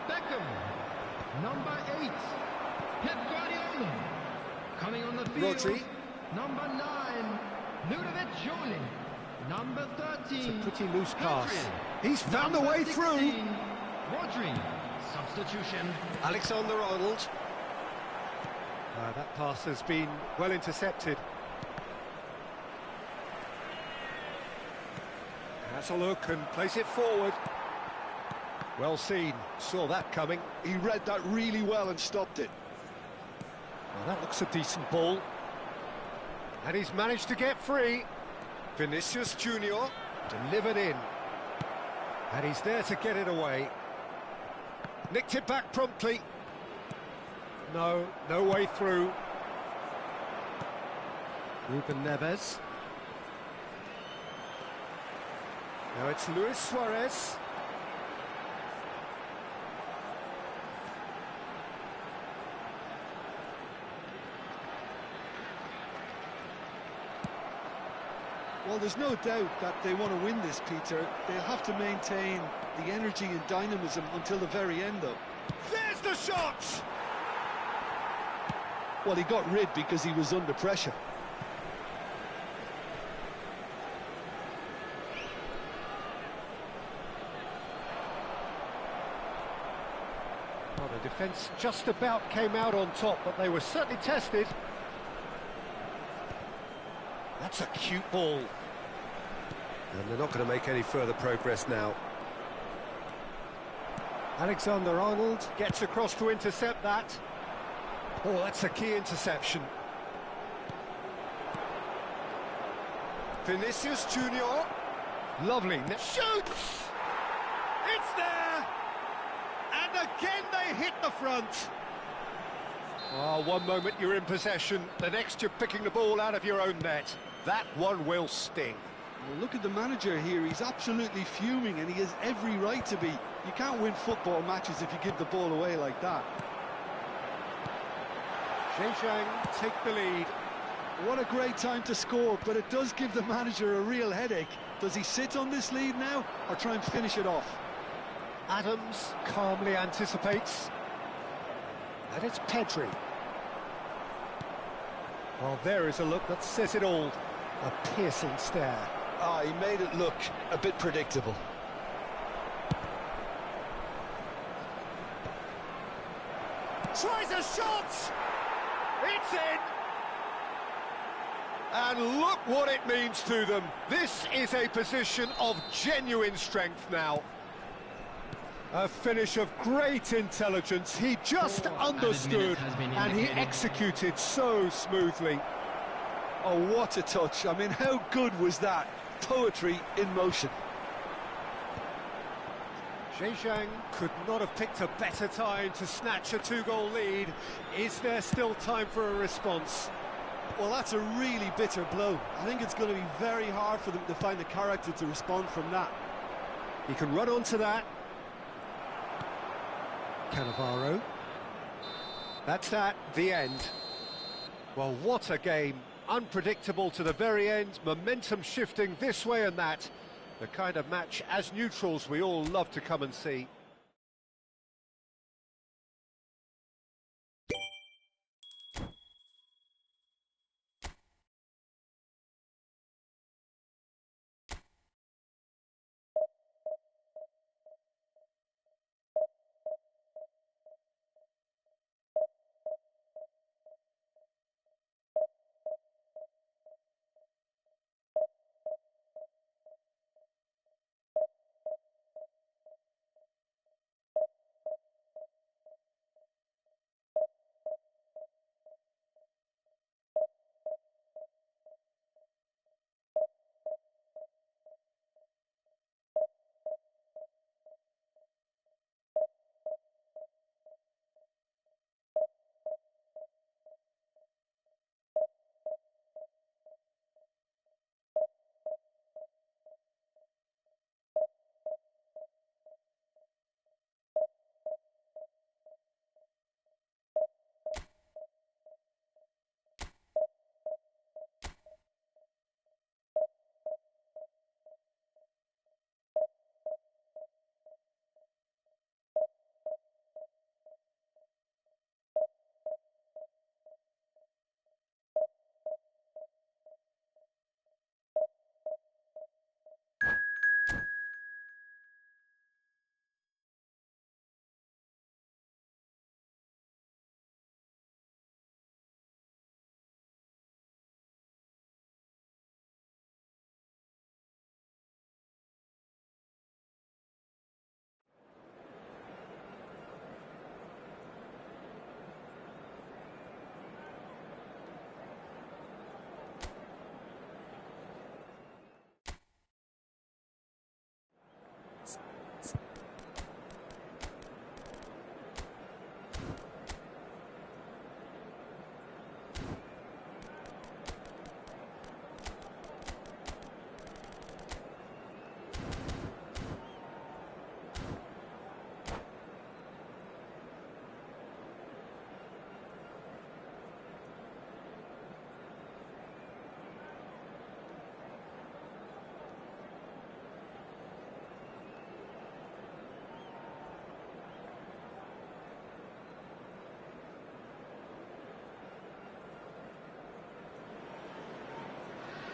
Beckham. Number 8, Pep Guardiola. Coming on the field. Rodri. Number 9, Ludovic Jolie. Number 13. It's a pretty loose pass. Pedri. He's found a Number way 16, through. Rodri. Substitution. Alexander-Arnold. That pass has been well intercepted. Has a look and plays it forward. Well seen, saw that coming. He read that really well and stopped it. Well, that looks a decent ball. And he's managed to get free. Vinicius Junior delivered in. And he's there to get it away. Nicked it back promptly. No way through. Ruben Neves. Now it's Luis Suarez. Well, there's no doubt that they want to win this, Peter. They'll have to maintain the energy and dynamism until the very end, though. There's the shot! Well, he got rid because he was under pressure. Well, the defence just about came out on top, but they were certainly tested. That's a cute ball. And they're not going to make any further progress now. Alexander-Arnold gets across to intercept that. Oh, that's a key interception. Vinicius Junior. Lovely. Shoots! It's there! And again they hit the front. Oh, one moment you're in possession, the next you're picking the ball out of your own net. That one will sting. Well, look at the manager here. He's absolutely fuming, and he has every right to be. You can't win football matches if you give the ball away like that. Zhang take the lead. What a great time to score, but it does give the manager a real headache. Does he sit on this lead now, or try and finish it off? Adams calmly anticipates. And it's Pedri. Well, there is a look that says it all. A piercing stare. Ah, he made it look a bit predictable. Tries a shot! It's in! And look what it means to them. This is a position of genuine strength now. A finish of great intelligence. He just understood and he executed so smoothly. Oh, what a touch. I mean, how good was that? Poetry in motion. Zhang could not have picked a better time to snatch a two-goal lead. Is there still time for a response? Well, that's a really bitter blow. I think it's going to be very hard for them to find the character to respond from that. He can run onto that. Cannavaro. That's that, the end. Well, what a game. Unpredictable to the very end, momentum shifting this way and that. The kind of match, as neutrals, we all love to come and see.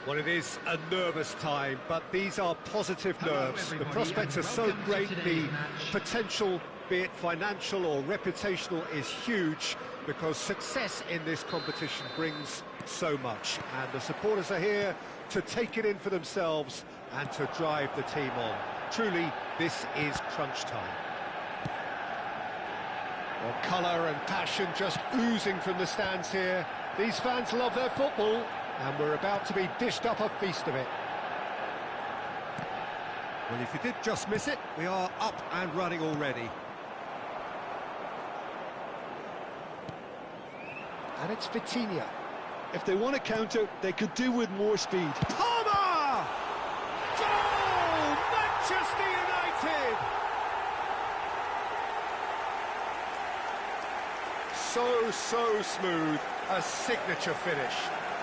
Well, it is a nervous time, but these are positive nerves. The prospects are so great, the potential, be it financial or reputational, is huge, because success in this competition brings so much. And the supporters are here to take it in for themselves and to drive the team on. Truly, this is crunch time. Well, colour and passion just oozing from the stands here. These fans love their football, and we're about to be dished up a feast of it. Well, if you did just miss it, we are up and running already. And it's Vitinha. If they want to counter, they could do with more speed. Palmer! Goal! Manchester United! So smooth, a signature finish.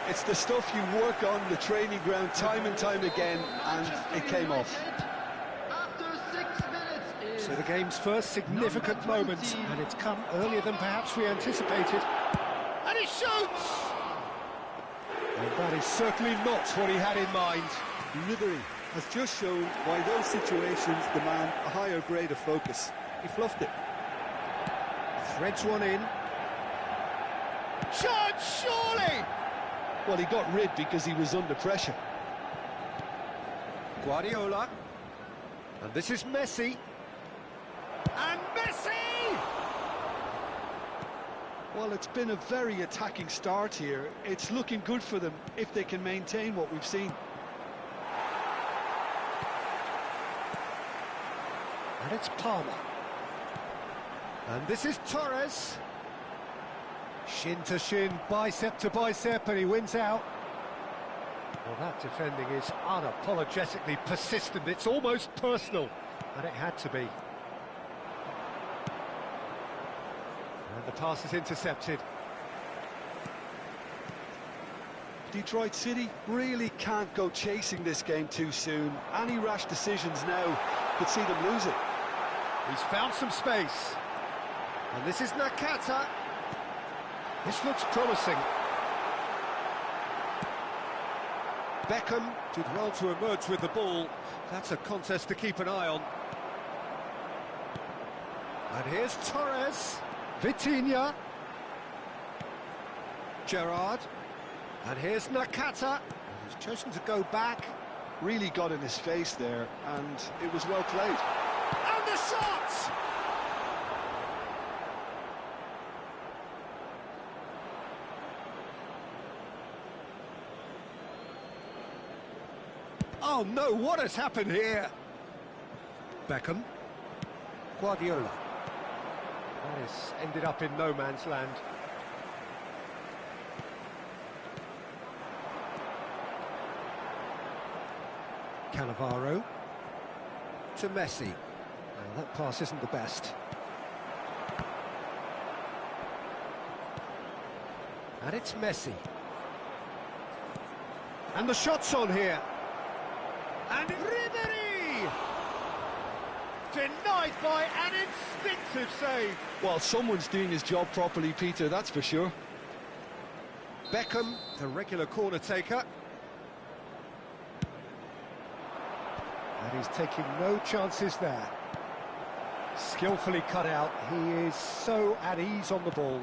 It's the stuff you work on the training ground time and time again, and it came off. After 6 minutes. So the game's first significant moment, and it's come earlier than perhaps we anticipated. And he shoots! And that is certainly not what he had in mind. Ribery has just shown why those situations demand a higher grade of focus. He fluffed it. Threads one in. Shot, surely! Well, he got rid because he was under pressure. Guardiola. And this is Messi. And Messi! Well, it's been a very attacking start here. It's looking good for them if they can maintain what we've seen. And it's Palmer. And this is Torres. Shin to shin, bicep to bicep, and he wins out. Well, that defending is unapologetically persistent. It's almost personal, and it had to be. And the pass is intercepted. Detroit City really can't go chasing this game too soon. Any rash decisions now could see them lose it. He's found some space. And this is Nakata. This looks promising. Beckham did well to emerge with the ball. That's a contest to keep an eye on. And here's Torres. Vitinha. Gerrard. And here's Nakata. He's chosen to go back. Really got in his face there, and it was well played. And the shot! Oh no, what has happened here? Beckham. Guardiola. That has ended up in no man's land. Cannavaro. To Messi. Well, that pass isn't the best. And it's Messi. And the shot's on here. And Ribery! Denied by an instinctive save. Well, someone's doing his job properly, Peter, that's for sure. Beckham, the regular corner taker. And he's taking no chances there. Skillfully cut out. He is so at ease on the ball.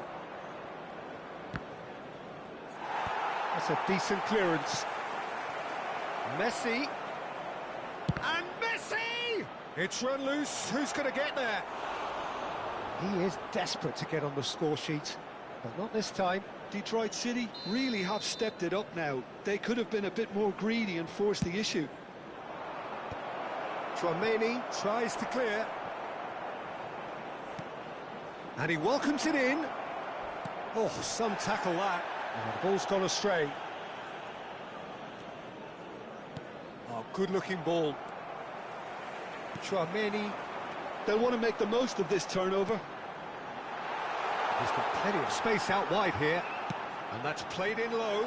That's a decent clearance. Messi. And Messi! It's run loose. Who's going to get there? He is desperate to get on the score sheet, but not this time. Detroit City really have stepped it up now. They could have been a bit more greedy and forced the issue. Tchouaméni tries to clear. And he welcomes it in. Oh, some tackle that. Oh, the ball's gone astray. Oh, good-looking ball. Tchouaméni. They'll want to make the most of this turnover. He's got plenty of space out wide here. And that's played in low.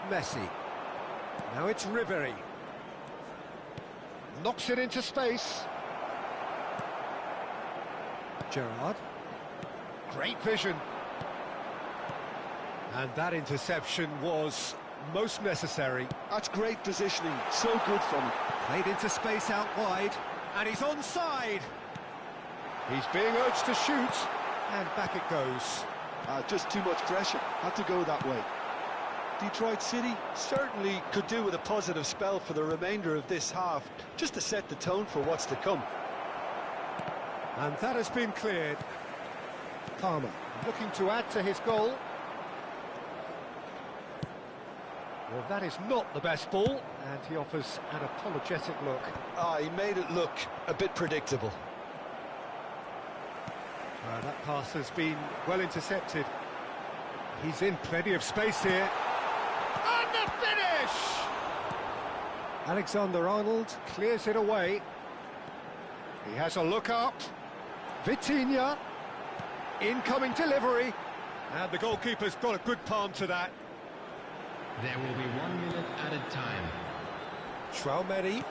Messi. Now it's Ribery. Knocks it into space. Gerrard. Great vision. And that interception was most necessary. That's great positioning, so good from him. Played into space out wide, and he's onside. He's being urged to shoot, and back it goes. Just too much pressure, had to go that way. Detroit City certainly could do with a positive spell for the remainder of this half, just to set the tone for what's to come. And that has been cleared. Palmer looking to add to his goal. Well, that is not the best ball, and he offers an apologetic look. He made it look a bit predictable. That pass has been well intercepted. He's in plenty of space here. And the finish! Alexander-Arnold clears it away. He has a look up. Vitinha. Incoming delivery. And the goalkeeper's got a good palm to that. There will be 1 minute added time. Traumeri.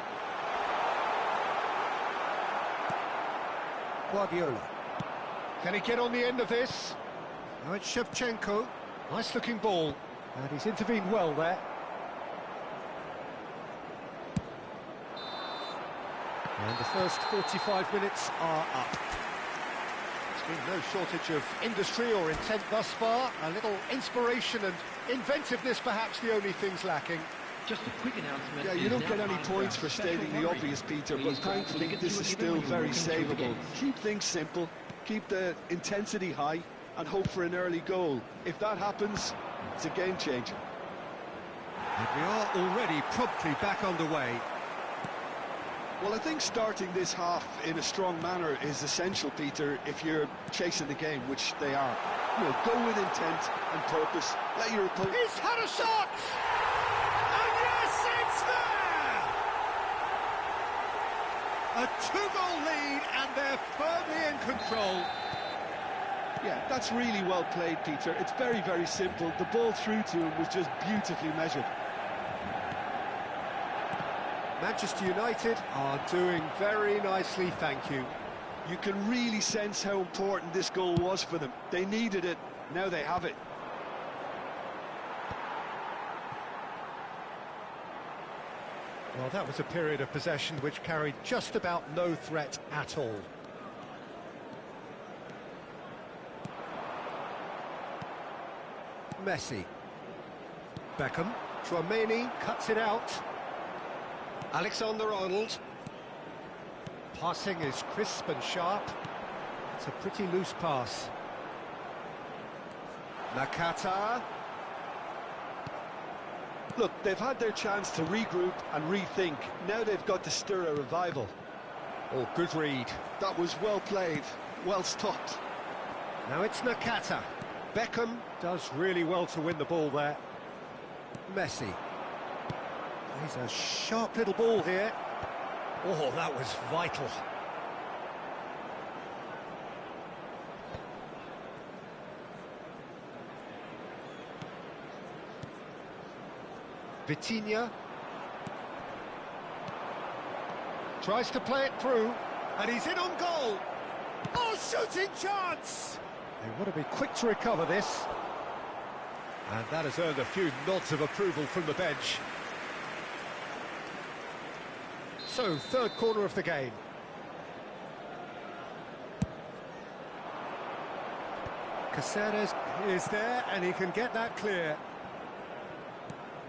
Guardiola. Can he get on the end of this? Now it's Shevchenko. Nice-looking ball. And he's intervened well there. And the first 45 minutes are up. There's been no shortage of industry or intent thus far. A little inspiration and inventiveness, perhaps the only things lacking. Just a quick announcement. Yeah, you don't get any points for stating the obvious, Peter, but thankfully this is still very savable. Keep things simple, keep the intensity high, and hope for an early goal. If that happens, it's a game changer. And we are already promptly back underway. Well, I think starting this half in a strong manner is essential, Peter, if you're chasing the game, which they are. You know, go with intent and purpose. Let your opponent... He's had a shot! And yes, it's there! A two-goal lead, and they're firmly in control. Yeah, that's really well played, Peter. It's very, very simple. The ball through to him was just beautifully measured. Manchester United are doing very nicely, thank you. You can really sense how important this goal was for them. They needed it, now they have it. Well, that was a period of possession which carried just about no threat at all. Messi. Beckham. Traumeri cuts it out. Alexander-Arnold. Passing is crisp and sharp. It's a pretty loose pass. Nakata. Look, they've had their chance to regroup and rethink. Now they've got to stir a revival. Oh, good read. That was well played, well stopped. Now it's Nakata. Beckham does really well to win the ball there. Messi. He's a sharp little ball here. Oh, that was vital. Vitinha. Tries to play it through, and he's in on goal. Oh, shooting chance! They want to be quick to recover this. And that has earned a few nods of approval from the bench. So, third corner of the game. Caceres is there, and he can get that clear.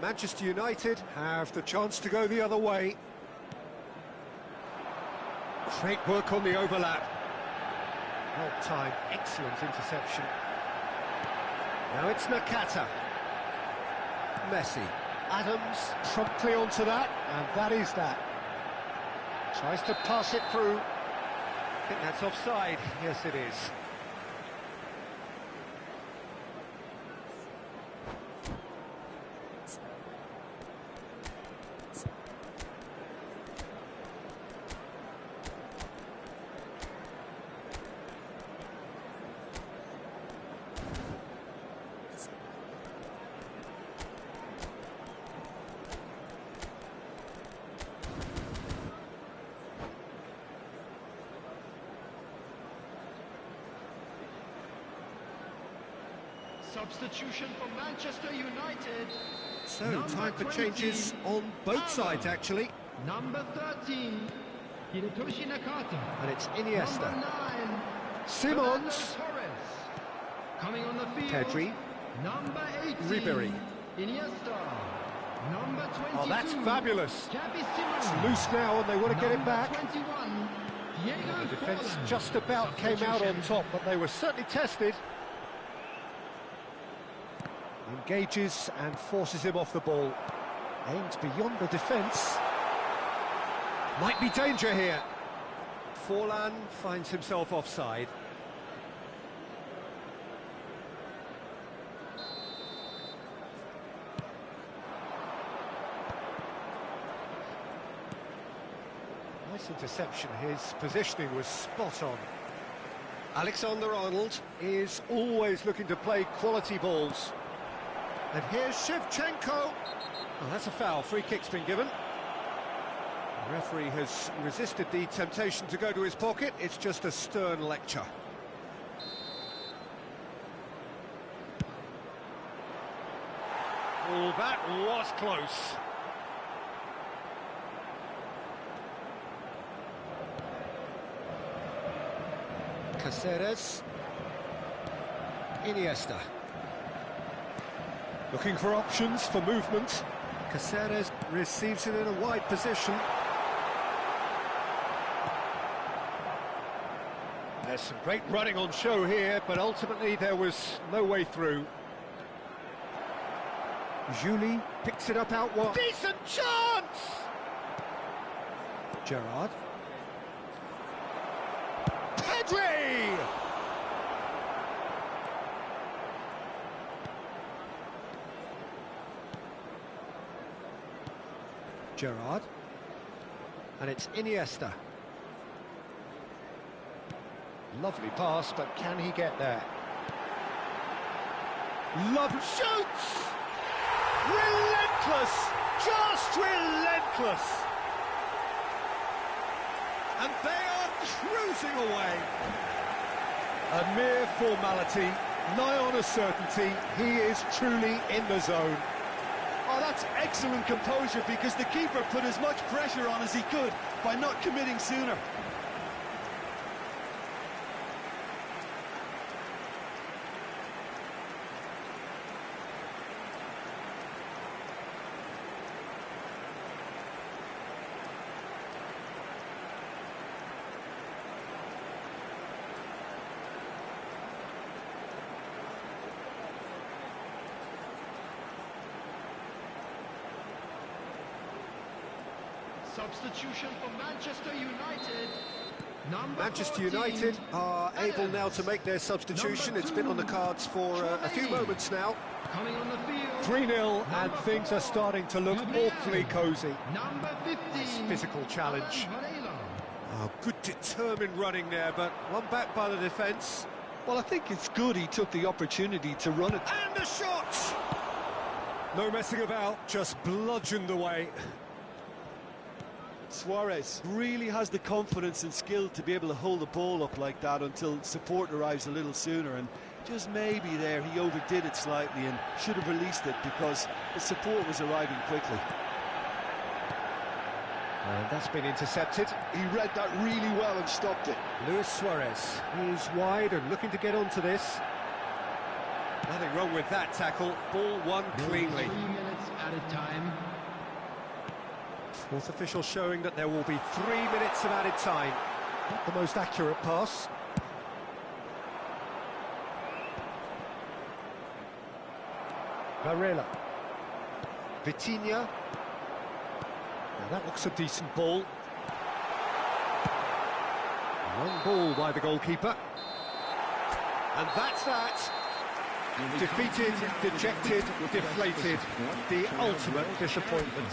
Manchester United have the chance to go the other way. Great work on the overlap. Well timed, excellent interception. Now it's Nakata. Messi. Adams promptly onto that, and that is that. Tries to pass it through. I think that's offside. Yes, it is. Substitution for Manchester United. So, Number time for 20, changes on both sides, actually. Number 13, Hirotoshi Nakata. And it's Iniesta. Number 9, Simons. Fernando Torres. Coming on the field, Pedri. Number 18, Ribéry. Iniesta. Number 22, Oh, that's fabulous. Xavi It's Simons. loose now and they want to get it Number back. 21, Diego The defence Forlan. just about came out on top, but they were certainly tested. Engages and forces him off the ball. Aims beyond the defence. Might be danger here. Forlan finds himself offside. Nice interception. His positioning was spot on. Alexander-Arnold. Is always looking to play quality balls. And here's Shevchenko. Oh, that's a foul. Free kick's been given. The referee has resisted the temptation to go to his pocket. It's just a stern lecture. Oh, that was close. Caceres. Iniesta. Looking for options for movement. Caceres receives it in a wide position. There's some great running on show here, but ultimately there was no way through. Julie picks it up out wide. Decent chance! Gerrard. Pedri! Gerrard. And it's Iniesta. Lovely pass, but can he get there? Lovely shoots! Relentless! Just relentless! And they are cruising away. A mere formality, nigh on a certainty. He is truly in the zone. Oh, that's excellent composure because the keeper put as much pressure on as he could by not committing sooner. Substitution for Manchester United. Manchester 14, United are able Adams. now to make their substitution. Number It's been on the 2, cards for a few Chouameni. moments now. Coming on the field, 3-0 and Number things 4, are starting to look Gabriel. awfully cosy. Number 15, Physical challenge. Alan Varela. Oh, good determined running there, but one back by the defence. Well, I think it's good he took the opportunity to run it. And the shot! No messing about, just bludgeoned away. Suarez really has the confidence and skill to be able to hold the ball up like that until support arrives a little sooner, and just maybe there he overdid it slightly and should have released it because the support was arriving quickly. And that's been intercepted. He read that really well and stopped it. Luis Suarez is wide and looking to get onto this. Nothing wrong with that tackle. Ball won cleanly. 3 minutes added time. Fourth official showing that there will be 3 minutes of added time. Not the most accurate pass. Varela. Vitinha. Now that looks a decent ball. Long ball by the goalkeeper. And that's that. Defeated, dejected, deflated. The ultimate disappointment.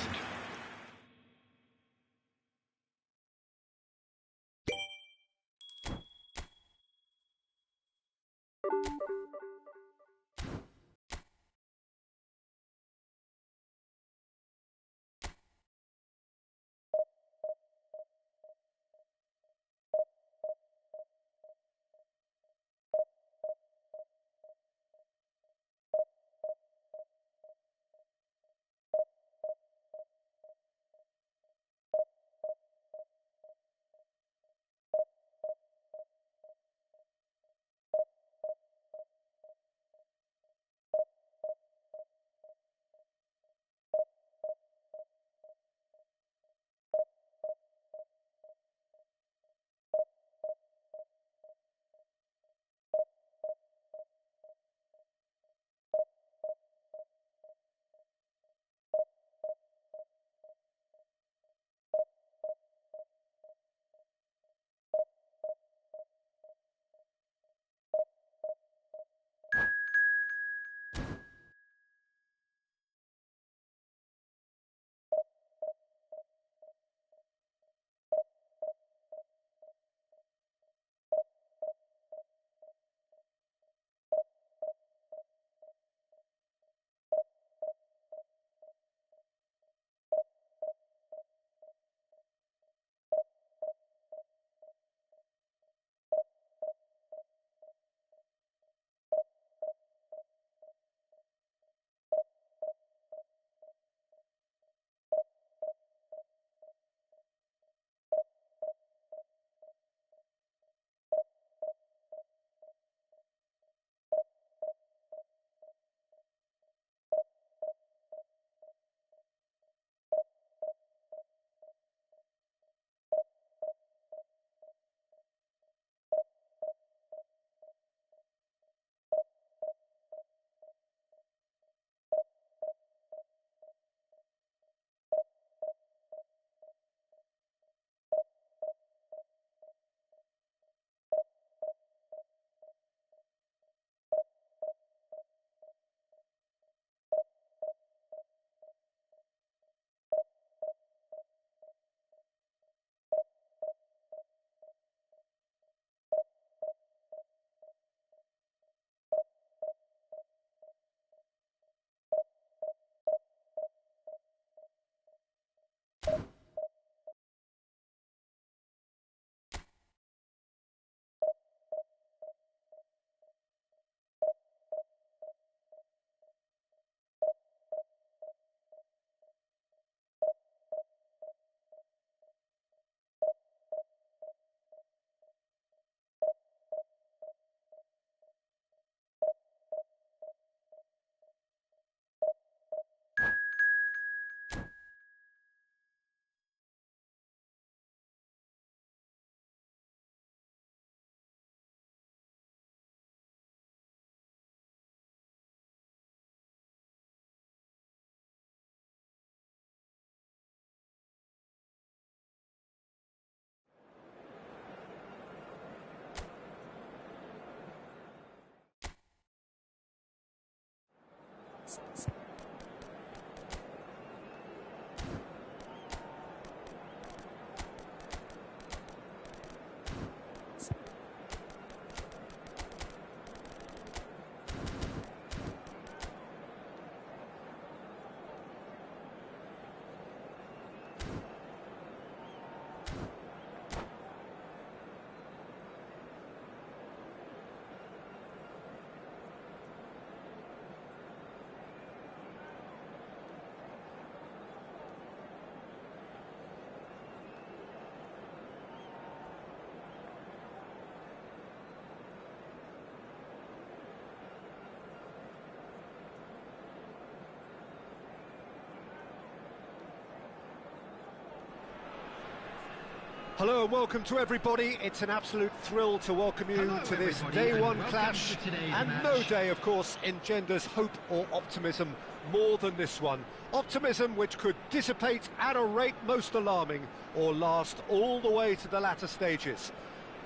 Hello and welcome to everybody. It's an absolute thrill to welcome you to this day one clash, and no day, of course, engenders hope or optimism more than this one. Optimism which could dissipate at a rate most alarming or last all the way to the latter stages.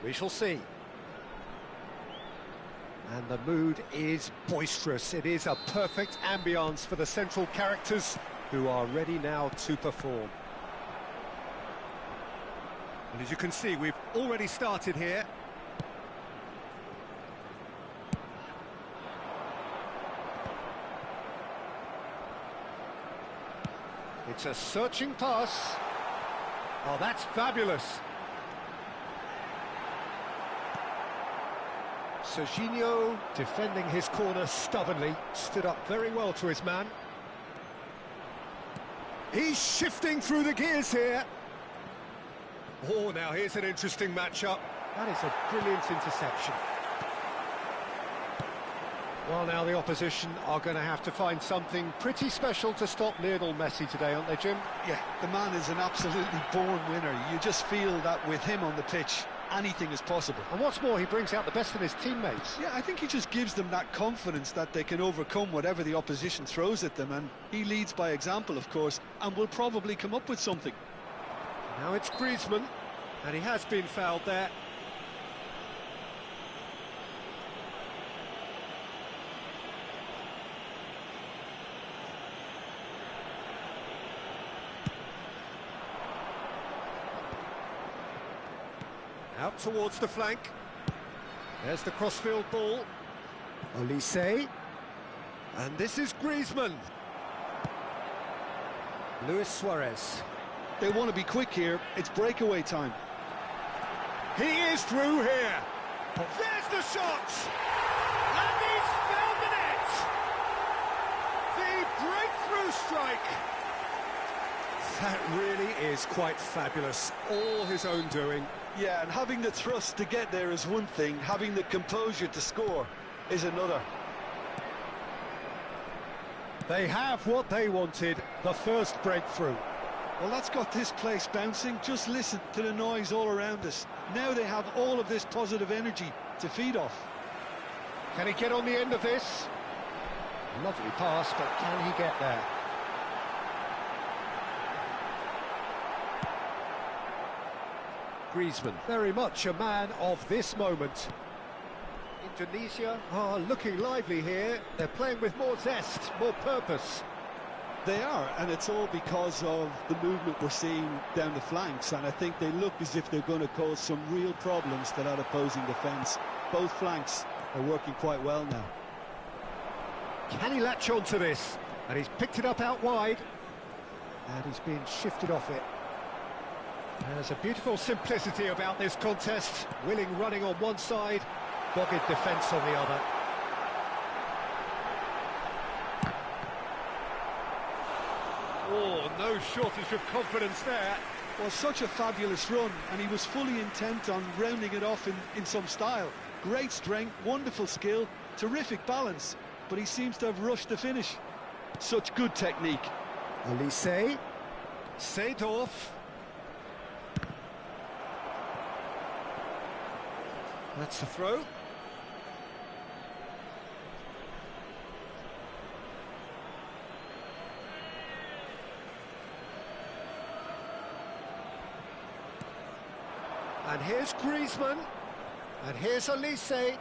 We shall see. And the mood is boisterous. It is a perfect ambience for the central characters who are ready now to perform. And as you can see, we've already started here. It's a searching pass. Oh, that's fabulous. Serginho, defending his corner stubbornly, stood up very well to his man. He's shifting through the gears here. Oh, now here's an interesting matchup. That is a brilliant interception. Well, now the opposition are going to have to find something pretty special to stop Lionel Messi today, aren't they, Jim? Yeah, the man is an absolutely born winner. You just feel that with him on the pitch, anything is possible. And what's more, he brings out the best in his teammates. Yeah, I think he just gives them that confidence that they can overcome whatever the opposition throws at them, and he leads by example, of course, and will probably come up with something. Now it's Griezmann, and he has been fouled there. Out towards the flank. There's the crossfield ball. Olise. And this is Griezmann. Luis Suarez. They want to be quick here. It's breakaway time. He is through here. There's the shot. And he's found the net. The breakthrough strike. That really is quite fabulous. All his own doing. Yeah, and having the thrust to get there is one thing. Having the composure to score is another. They have what they wanted, the first breakthrough. Well, that's got this place bouncing. Just listen to the noise all around us. Now they have all of this positive energy to feed off. Can he get on the end of this? Lovely pass, but can he get there? Griezmann, very much a man of this moment. Indonesia are looking lively here. They're playing with more zest, more purpose. They are, and it's all because of the movement we're seeing down the flanks, and I think they look as if they're going to cause some real problems to that opposing defence. Both flanks are working quite well now. Can he latch on to this? And he's picked it up out wide, and he's being shifted off it. There's a beautiful simplicity about this contest. Willing running on one side, dogged defence on the other. Oh, no shortage of confidence there. Well, such a fabulous run, and he was fully intent on rounding it off in some style. Great strength, wonderful skill, terrific balance, but he seems to have rushed the finish. Such good technique. Olise. Seedorf. That's the throw. And here's Griezmann. And here's Olise.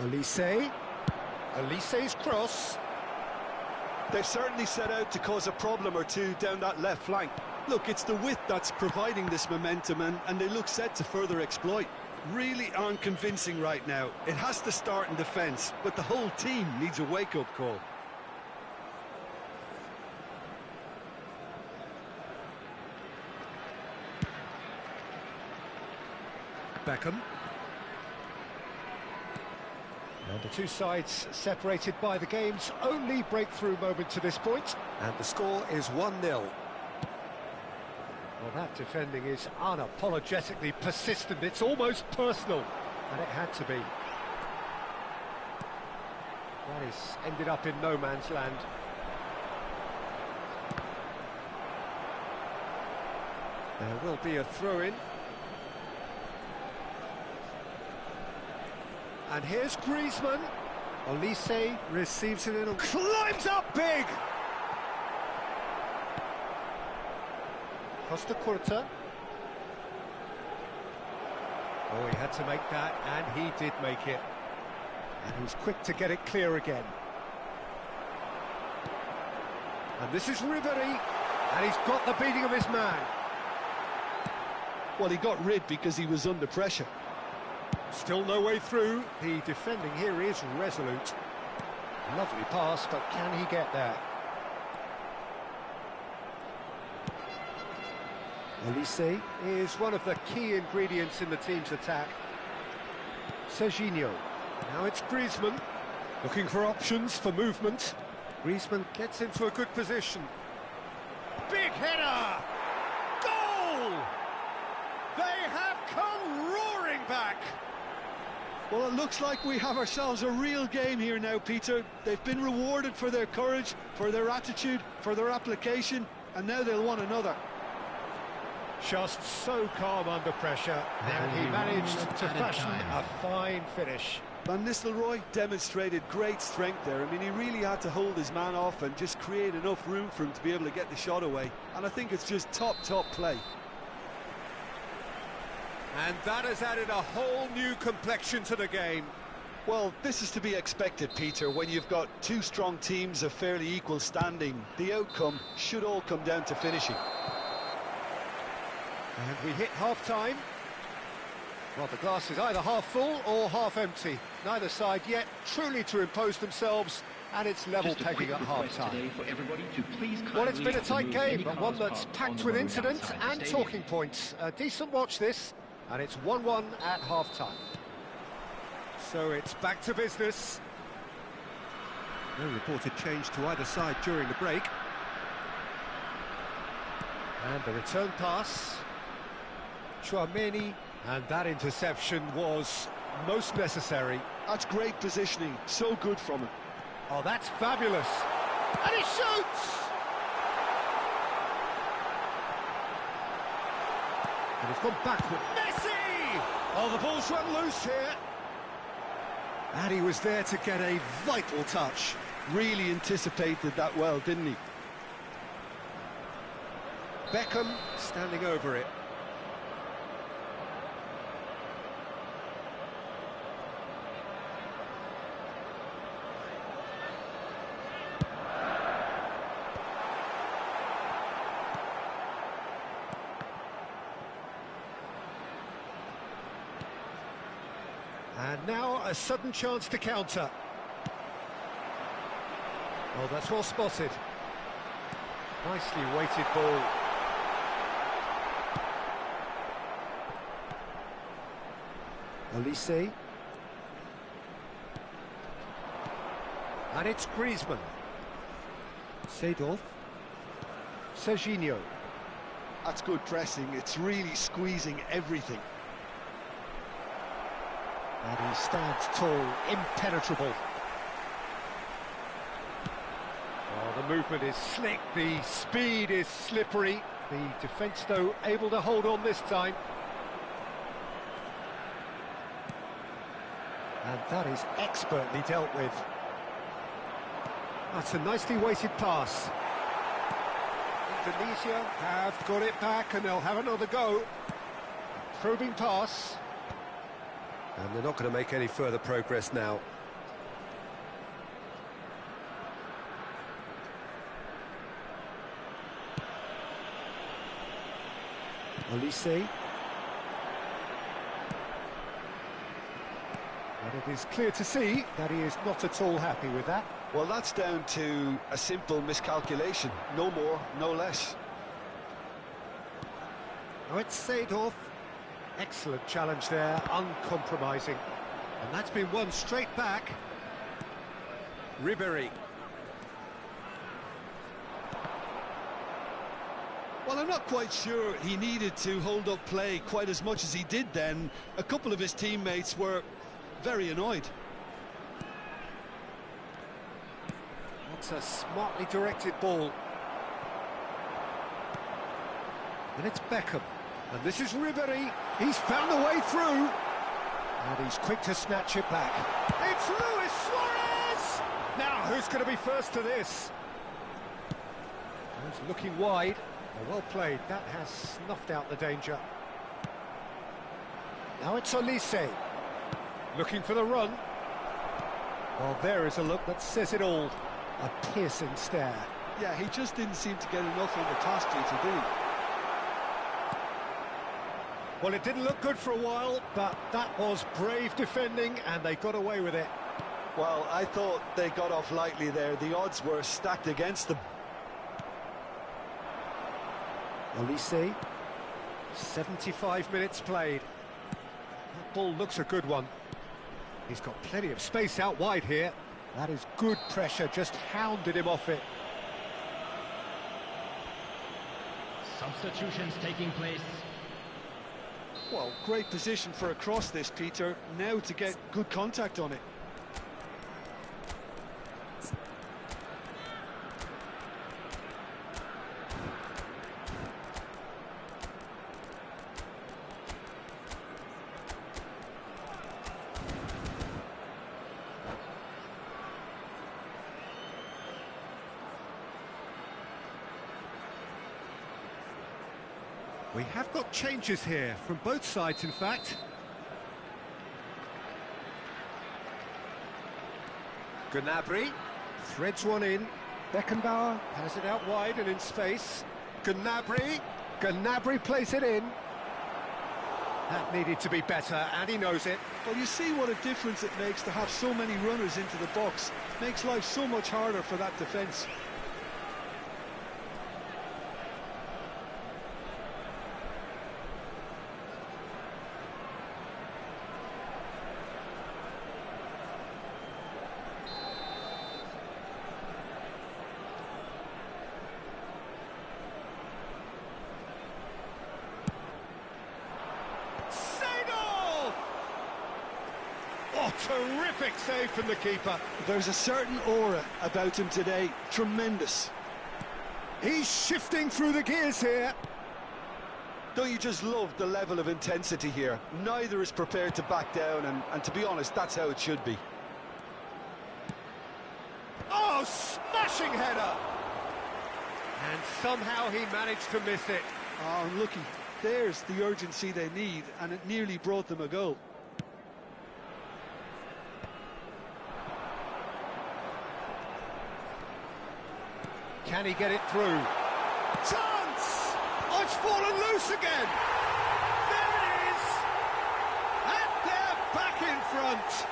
Olise's cross. They've certainly set out to cause a problem or two down that left flank. Look, it's the width that's providing this momentum, and they look set to further exploit. Really aren't convincing right now. It has to start in defence, but the whole team needs a wake-up call. Beckham. And the two sides separated by the game's only breakthrough moment to this point. And the score is 1-0. Well, that defending is unapologetically persistent. It's almost personal. And it had to be. That is ended up in no man's land. There will be a throw-in. And here's Griezmann. Olise receives it in and climbs up big! Costa Curta. Oh, he had to make that, and he did make it. And he's quick to get it clear again. And this is Ribery, and he's got the beating of his man. Well, he got rid because he was under pressure. Still no way through. The defending here is resolute. Lovely pass, but can he get there? Olise is one of the key ingredients in the team's attack. Serginho. Now it's Griezmann. Looking for options for movement. Griezmann gets into a good position. Big header! Goal! They have come roaring back! Well, it looks like we have ourselves a real game here now, Peter. They've been rewarded for their courage, for their attitude, for their application, and now they'll want another. Just so calm under pressure, and he managed to fashion a fine finish. Van Nistelrooy demonstrated great strength there. I mean, he really had to hold his man off and just create enough room for him to be able to get the shot away. And I think it's just top play. And that has added a whole new complexion to the game. Well, this is to be expected, Peter, when you've got two strong teams of fairly equal standing. The outcome should all come down to finishing. And we hit half-time. Well, the glass is either half full or half empty. Neither side yet truly to impose themselves, and it's level pegging at half-time. Well, it's been a tight game, but one that's packed with incidents and talking points. A decent watch this, and it's 1-1 at half-time. So it's back to business. No reported change to either side during the break. And the return pass. Chouameni, and that interception was most necessary. That's great positioning, so good from him. Oh, that's fabulous. And he shoots! And he's gone backward. Messi! Oh, the ball's run loose here. And he was there to get a vital touch. Really anticipated that well, didn't he? Beckham standing over it. And now a sudden chance to counter. Oh, that's well spotted. Nicely weighted ball. Olise. And it's Griezmann. Seedorf. Serginho. That's good pressing. It's really squeezing everything. And he stands tall, impenetrable. Oh, the movement is slick, the speed is slippery. The defence, though, able to hold on this time. And that is expertly dealt with. That's a nicely weighted pass. Indonesia have got it back, and they'll have another go. Probing pass. And they're not going to make any further progress now. Olise. And it is clear to see that he is not at all happy with that. Well, that's down to a simple miscalculation. No more, no less. Oh, it's Seedorf. Excellent challenge there, uncompromising. And that's been won straight back. Ribéry. Well, I'm not quite sure he needed to hold up play quite as much as he did then. A couple of his teammates were very annoyed. That's a smartly directed ball. And it's Beckham. And this is Ribéry. He's found a way through. And he's quick to snatch it back. It's Luis Suarez! Now, who's going to be first to this? He's looking wide. Well played. That has snuffed out the danger. Now it's Olise. Looking for the run. Well, there is a look that says it all. A piercing stare. Yeah, he just didn't seem to get enough on the task to do. Well, it didn't look good for a while, but that was brave defending, and they got away with it. Well, I thought they got off lightly there. The odds were stacked against them. Olise, 75 minutes played. That ball looks a good one. He's got plenty of space out wide here. That is good pressure, just hounded him off it. Substitutions taking place. Well, great position for a cross this, Peter. Now to get good contact on it. We have got changes here, from both sides in fact. Gnabry threads one in. Beckenbauer has it out wide and in space. Gnabry plays it in. That needed to be better, and he knows it. Well, you see what a difference it makes to have so many runners into the box. Makes life so much harder for that defence. Oh, terrific save from the keeper. There's a certain aura about him today. Tremendous. He's shifting through the gears here. Don't you just love the level of intensity here? Neither is prepared to back down, and to be honest, that's how it should be. Oh, smashing header! And somehow he managed to miss it. Oh, unlucky. There's the urgency they need, and it nearly brought them a goal. Can he get it through? Chance! Oh, it's fallen loose again! There it is! And they're back in front!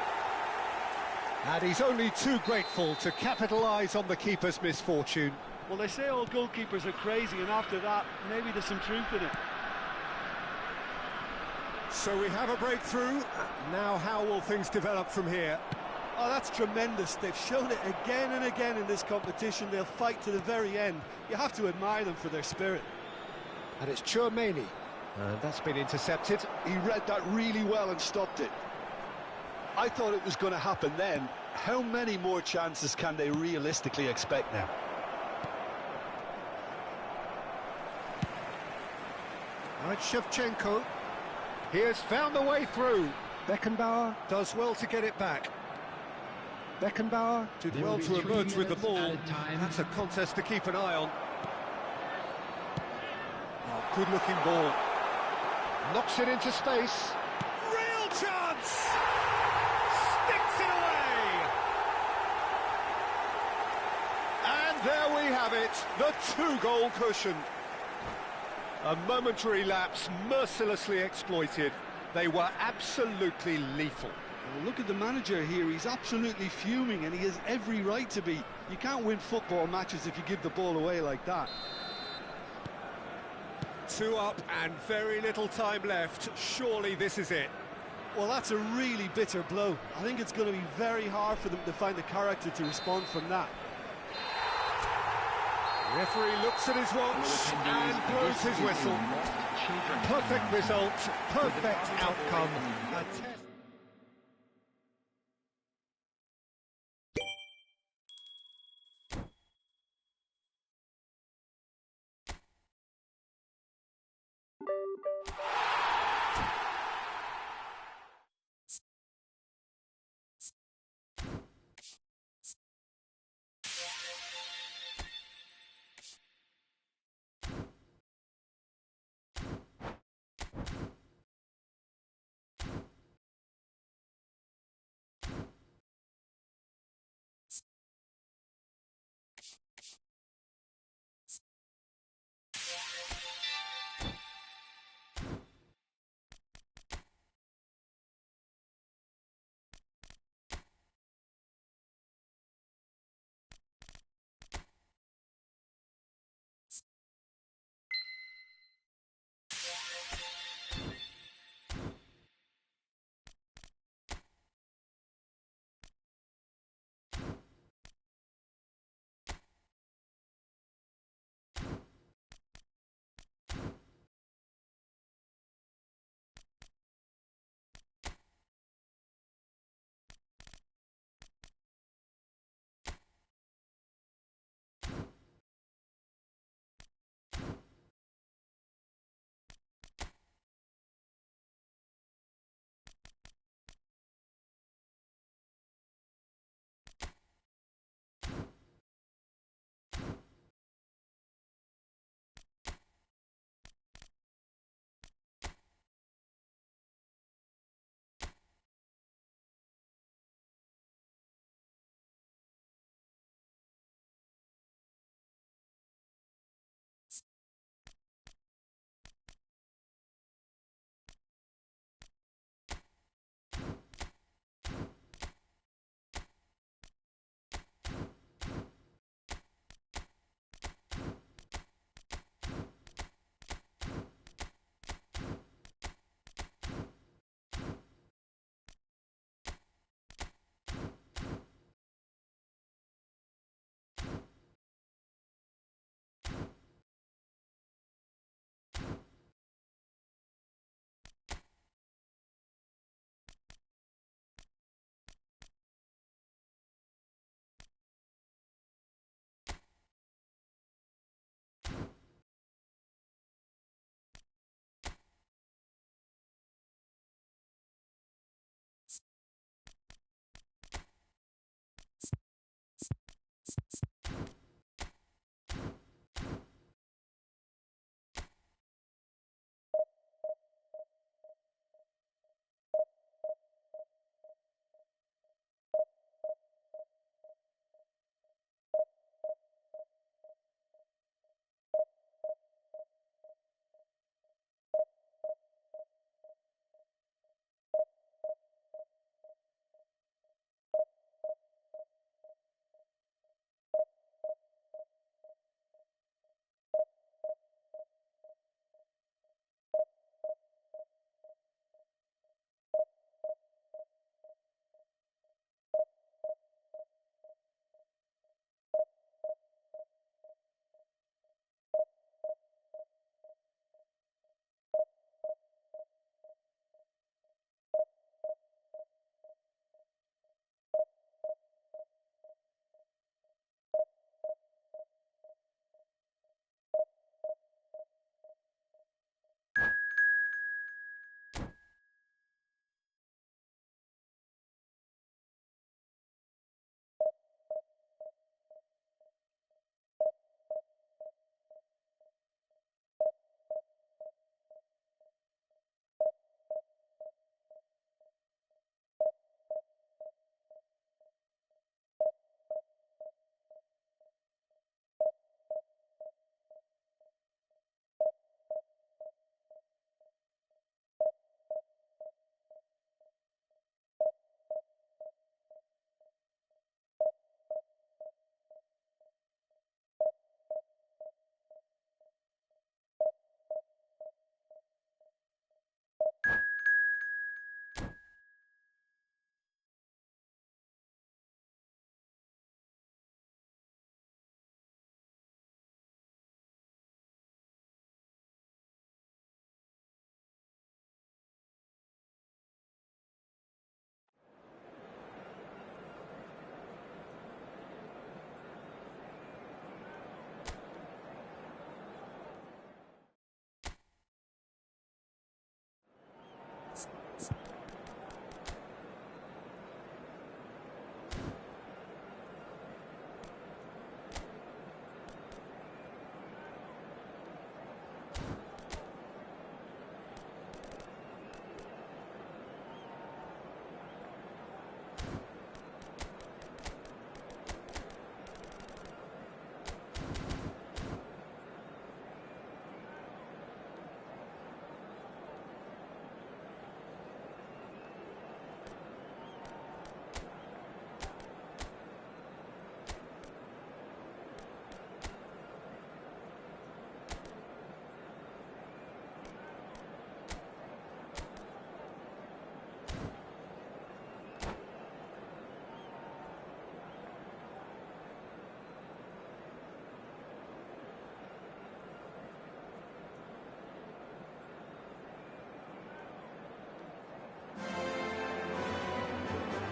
And he's only too grateful to capitalise on the keeper's misfortune. Well, they say all goalkeepers are crazy, and after that, maybe there's some truth in it. So we have a breakthrough. Now how will things develop from here? Oh, that's tremendous. They've shown it again and again in this competition. They'll fight to the very end. You have to admire them for their spirit. And it's Tchouaméni. And that's been intercepted. He read that really well and stopped it. I thought it was going to happen then. How many more chances can they realistically expect now? Now it's Shevchenko. He has found a way through. Beckenbauer does well to get it back. Beckenbauer did well to emerge with the ball. That's a contest to keep an eye on. Oh, good-looking ball. Knocks it into space. Real chance! Sticks it away! And there we have it, the two-goal cushion. A momentary lapse, mercilessly exploited. They were absolutely lethal. Well, look at the manager here, he's absolutely fuming and he has every right to be. You can't win football matches if you give the ball away like that. 2 up and very little time left. Surely this is it. Well, that's a really bitter blow. I think it's going to be very hard for them to find the character to respond from that. The referee looks at his watch and blows his whistle. Perfect result, perfect outcome. A test.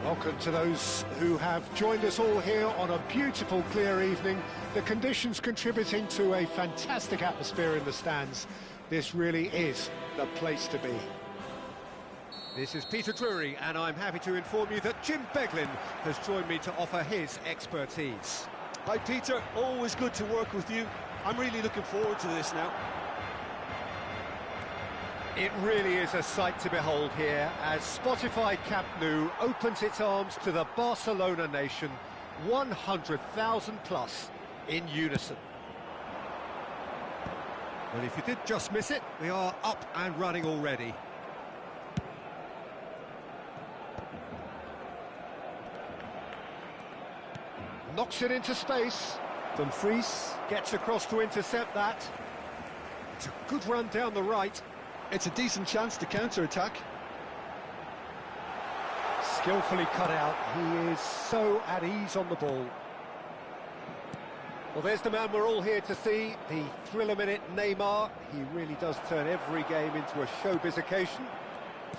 Welcome to those who have joined us all here on a beautiful, clear evening. The conditions contributing to a fantastic atmosphere in the stands. This really is the place to be. This is Peter Drury, and I'm happy to inform you that Jim Beglin has joined me to offer his expertise. Hi Peter, always good to work with you. I'm really looking forward to this now. It really is a sight to behold here as Spotify Camp Nou opens its arms to the Barcelona nation, 100,000 plus in unison. Well, if you did just miss it, we are up and running already. Knocks it into space. Dumfries gets across to intercept that. It's a good run down the right. It's a decent chance to counter-attack. Skillfully cut out. He is so at ease on the ball. Well, there's the man we're all here to see, the thriller-minute Neymar. He really does turn every game into a showbiz occasion.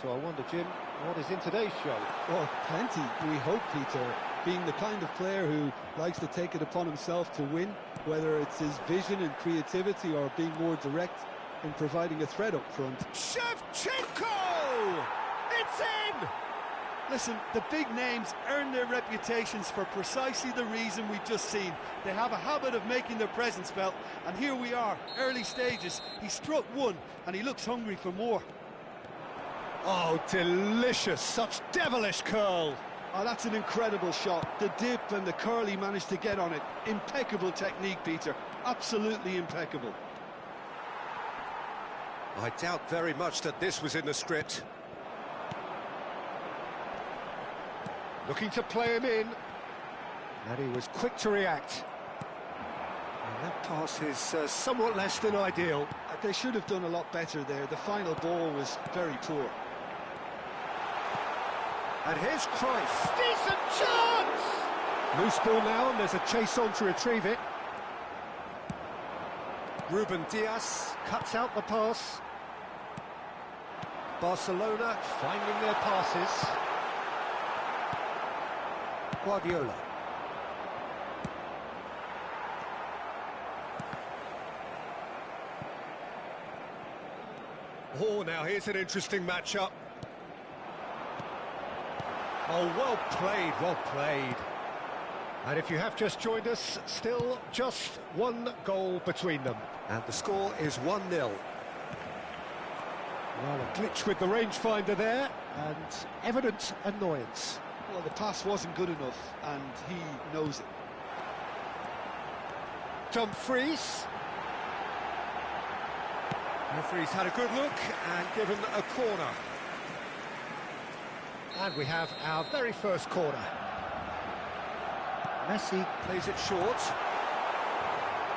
So I wonder, Jim, what is in today's show? Well, plenty, we hope, Peter. Being the kind of player who likes to take it upon himself to win, whether it's his vision and creativity or being more direct in providing a threat up front. Shevchenko! It's in! Listen, the big names earn their reputations for precisely the reason we've just seen. They have a habit of making their presence felt, and here we are, early stages. He struck one, and he looks hungry for more. Oh, delicious, such devilish curl. Oh, that's an incredible shot. The dip and the curl he managed to get on it. Impeccable technique, Peter. Absolutely impeccable. I doubt very much that this was in the script. Looking to play him in. And he was quick to react. And that pass is somewhat less than ideal. They should have done a lot better there. The final ball was very poor. And here's Cruyff. Decent chance! Loose ball now, and there's a chase on to retrieve it. Ruben Dias cuts out the pass. Barcelona finding their passes. Guardiola. Oh, now here's an interesting matchup. Oh, well played, well played. And if you have just joined us, still just one goal between them. And the score is 1-0. Well, a glitch with the rangefinder there, and evident annoyance. Well, the pass wasn't good enough, and he knows it. Dumfries. Referee's had a good look and given a corner. And we have our very first corner. Messi plays it short.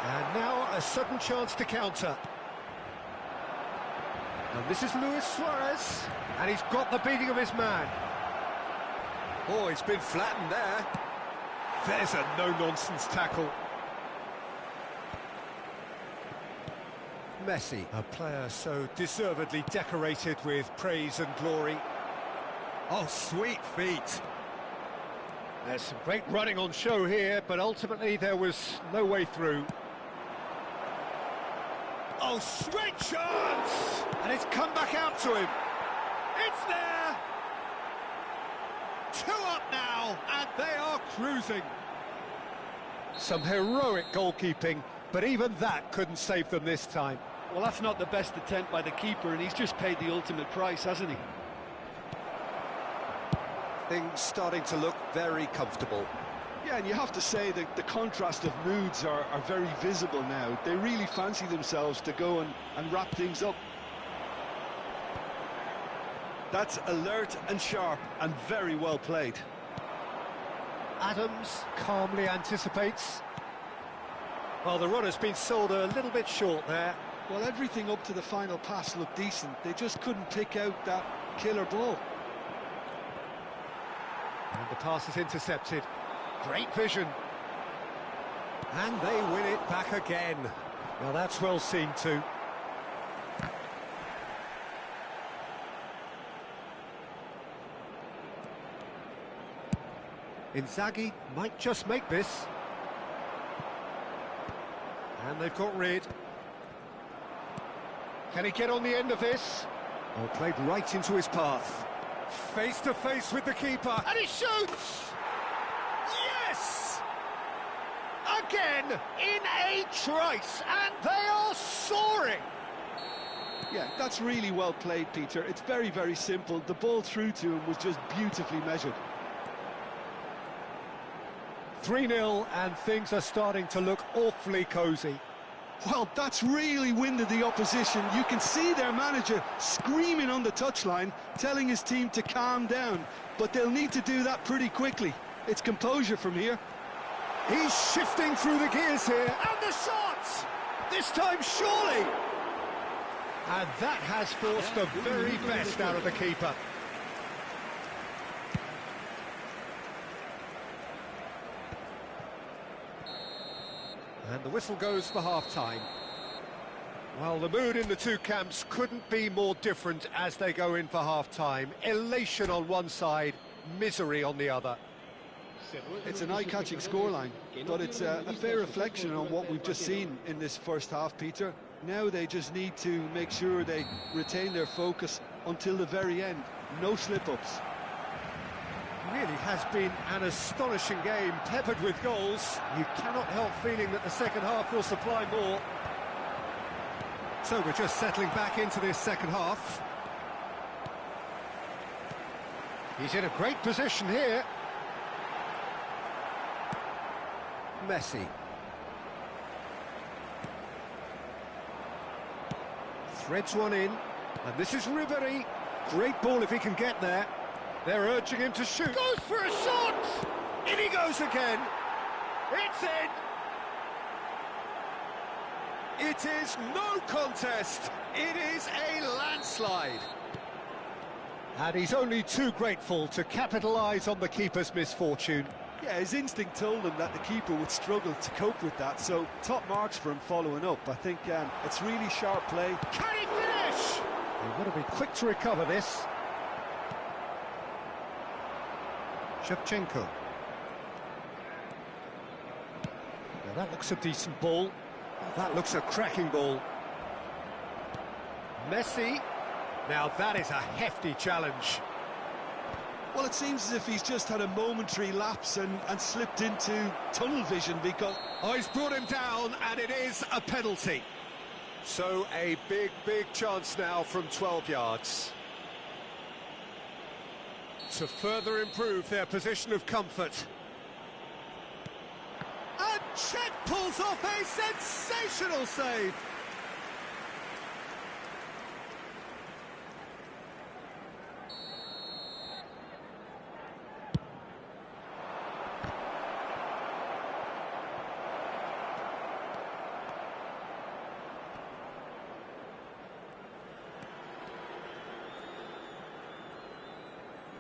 And now a sudden chance to counter. And this is Luis Suarez. And he's got the beating of his man. Oh, he's been flattened there. There's a no-nonsense tackle. Messi, a player so deservedly decorated with praise and glory. Oh, sweet feet. There's some great running on show here, but ultimately there was no way through. Oh, great chance! And it's come back out to him. It's there! 2 up now, and they are cruising. Some heroic goalkeeping, but even that couldn't save them this time. Well, that's not the best attempt by the keeper, and he's just paid the ultimate price, hasn't he? Things starting to look very comfortable. Yeah, and you have to say that the contrast of moods are very visible now. They really fancy themselves to go and wrap things up. That's alert and sharp and very well played. Adams calmly anticipates. Well, the run has been sold a little bit short there. Well, everything up to the final pass looked decent. They just couldn't pick out that killer ball. And the pass is intercepted. Great vision. And they win it back again. Now that's well seen too. Inzaghi might just make this. And they've got rid. Can he get on the end of this? Oh, played right into his path. Face to face with the keeper. And he shoots! Yes! Again, in a trice, and they are soaring! Yeah, that's really well played, Peter. It's very, very simple. The ball through to him was just beautifully measured. 3-0, and things are starting to look awfully cosy. Well, that's really winded the opposition. You can see their manager screaming on the touchline, telling his team to calm down. But they'll need to do that pretty quickly. It's composure from here. He's shifting through the gears here, and the shot! This time, surely! And that has forced the very best out of the keeper. And the whistle goes for half-time. Well, the mood in the two camps couldn't be more different as they go in for half-time. Elation on one side, misery on the other. It's an eye-catching scoreline, but it's a fair reflection on what we've just seen in this first half, Peter. Now they just need to make sure they retain their focus until the very end. No slip-ups. Really has been an astonishing game, peppered with goals. You cannot help feeling that the second half will supply more. So we're just settling back into this second half. He's in a great position here. Messi. Threads one in, and this is Ribery. Great ball if he can get there. They're urging him to shoot. Goes for a shot! In he goes again. It's in. It is no contest. It is a landslide. And he's only too grateful to capitalise on the keeper's misfortune. Yeah, his instinct told him that the keeper would struggle to cope with that, so top marks for him following up. I think it's really sharp play. Can he finish? They've got to be quick to recover this. Shevchenko. Now that looks a decent ball. Now that looks a cracking ball. Messi. Now that is a hefty challenge. Well, it seems as if he's just had a momentary lapse and slipped into tunnel vision because... Oh, he's brought him down, and it is a penalty. So a big, big chance now from 12 yards. To further improve their position of comfort. And Cech pulls off a sensational save.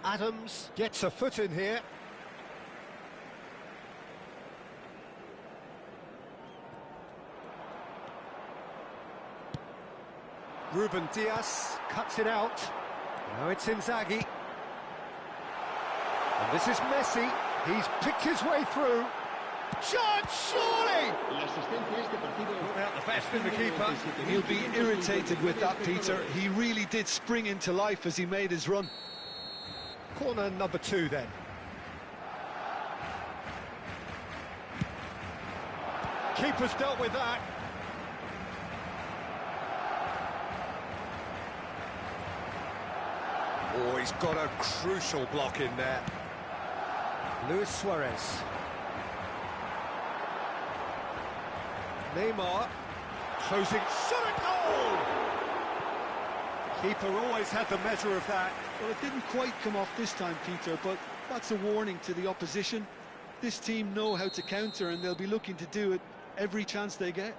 Adams gets a foot in here. Ruben Dias cuts it out. Now it's Inzaghi. And this is Messi. He's picked his way through. Chance, surely! Out the best in the keeper. He'll be irritated with that, Peter. He really did spring into life as he made his run. Corner number 2 then. Keeper's dealt with that. Oh, he's got a crucial block in there. Luis Suarez. Neymar. Closing. Shot a goal! Keeper always had the measure of that. Well, it didn't quite come off this time, Peter, but that's a warning to the opposition. This team know how to counter, and they'll be looking to do it every chance they get.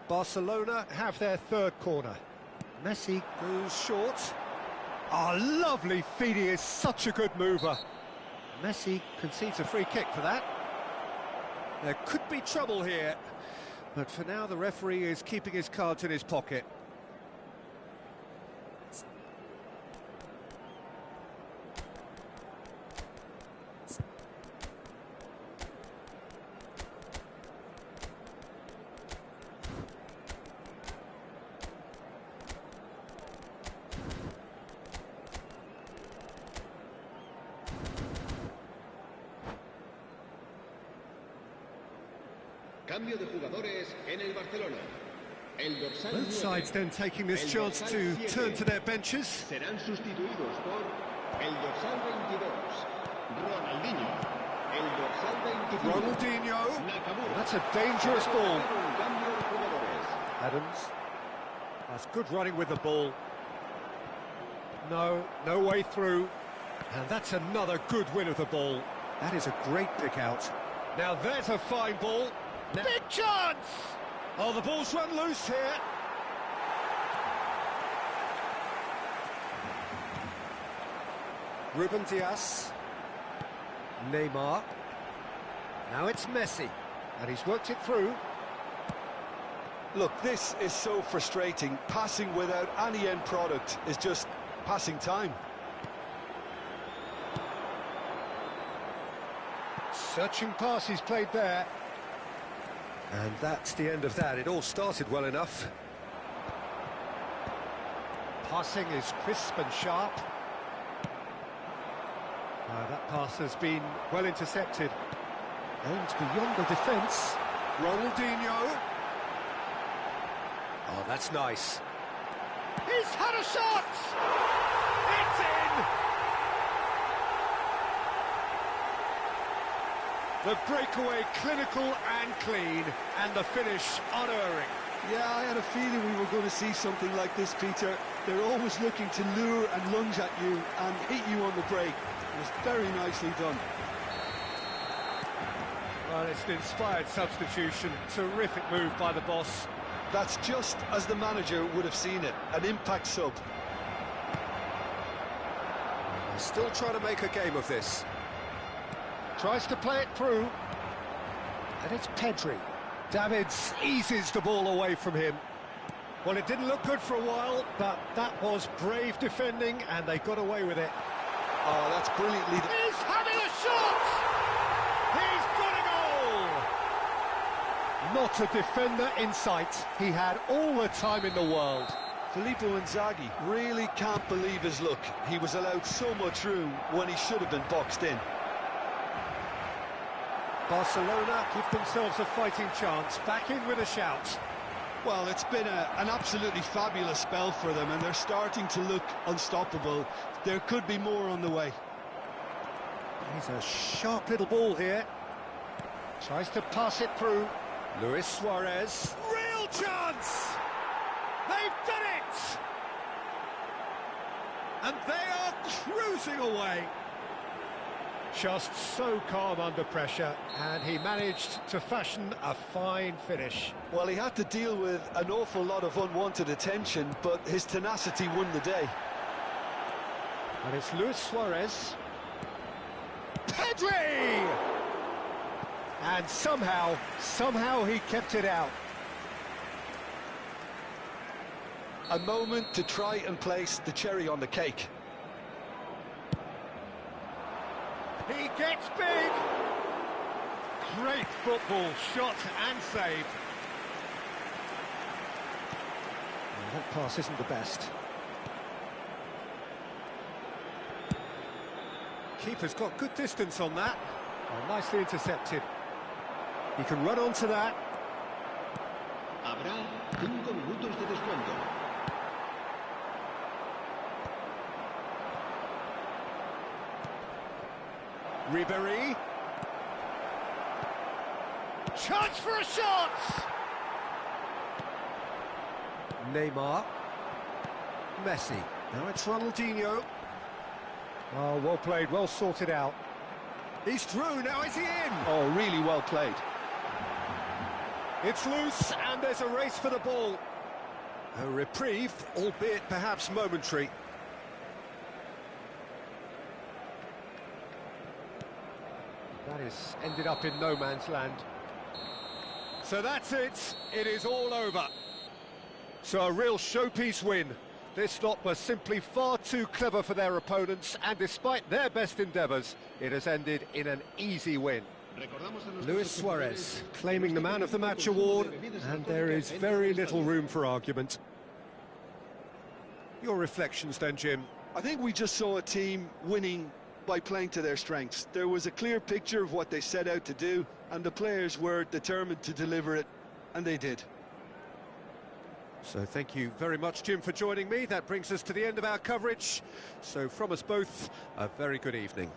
Barcelona have their 3rd corner. Messi goes short. Oh, lovely feed. He is such a good mover. Messi concedes a free kick for that. There could be trouble here, but for now the referee is keeping his cards in his pocket. Cambio de jugadores en el Barcelona. El dorsal Both sides then taking this chance to turn to their benches. Serán sustituidos por el dorsal 22, Ronaldinho. El dorsal 25, Ronaldinho. Nakamura. That's a dangerous ball. Cambio de jugadores. Adams. That's good running with the ball. No way through. And that's another good win of the ball. That is a great pick out. Now there's a fine ball. Big chance! Oh, the ball's run loose here. Ruben Dias. Neymar. Now it's Messi. And he's worked it through. Look, this is so frustrating. Passing without any end product is just passing time. Searching pass he's played there. And that's the end of that. It all started well enough. Passing is crisp and sharp. That pass has been well intercepted. Aims beyond the defence. Ronaldinho. Oh, that's nice. He's had a shot! It's in! The breakaway clinical and clean, and the finish unerring. Yeah, I had a feeling we were going to see something like this, Peter. They're always looking to lure and lunge at you and hit you on the break. It was very nicely done. Well, it's an inspired substitution. Terrific move by the boss. That's just as the manager would have seen it, an impact sub. They're still trying to make a game of this. Tries to play it through. And it's Pedri. Davids eases the ball away from him. Well, it didn't look good for a while, but that was brave defending, and they got away with it. Oh, that's brilliantly... He's having a shot! He's got a goal! Not a defender in sight. He had all the time in the world. Filippo Inzaghi really can't believe his luck. He was allowed so much room when he should have been boxed in. Barcelona give themselves a fighting chance, back in with a shout. Well, it's been an absolutely fabulous spell for them, and they're starting to look unstoppable. There could be more on the way. He's a sharp little ball here. Tries to pass it through. Luis Suarez. Real chance! They've done it! And they are cruising away. Just so calm under pressure, and he managed to fashion a fine finish. Well, he had to deal with an awful lot of unwanted attention, but his tenacity won the day. And it's Luis Suarez. Pedri! And somehow he kept it out. A moment to try and place the cherry on the cake. He gets big. Great football, shot and save. Well, that pass isn't the best. Keeper's got good distance on that. Oh, nicely intercepted. He can run onto that. Habrá 5 minutos de descuento. Ribéry. Chance for a shot! Neymar. Messi. Now it's Ronaldinho. Oh, well played, well sorted out. He's through, now is he in? Oh, really well played. It's loose, and there's a race for the ball. A reprieve, albeit perhaps momentary. That is ended up in no man's land. So that's it. It is all over. So a real showpiece win. This lot was simply far too clever for their opponents, and despite their best endeavours, it has ended in an easy win. Luis Suarez claiming the Man of the Match award, and there is very little room for argument. Your reflections then, Jim? I think we just saw a team winning by playing to their strengths. There was a clear picture of what they set out to do, and the players were determined to deliver it, and they did. So thank you very much, Jim, for joining me. That brings us to the end of our coverage. So from us both, a very good evening.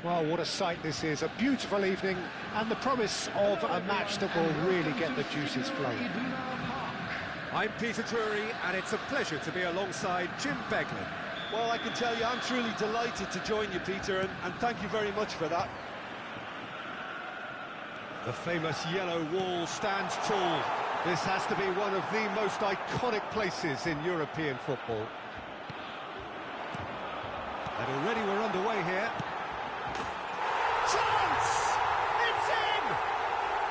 Well, what a sight this is, a beautiful evening, and the promise of a match that will really get the juices flowing. I'm Peter Drury, and it's a pleasure to be alongside Jim Beglin. Well, I can tell you, I'm truly delighted to join you, Peter, and thank you very much for that. The famous yellow wall stands tall. This has to be one of the most iconic places in European football. And already we're underway here. Chance! It's in!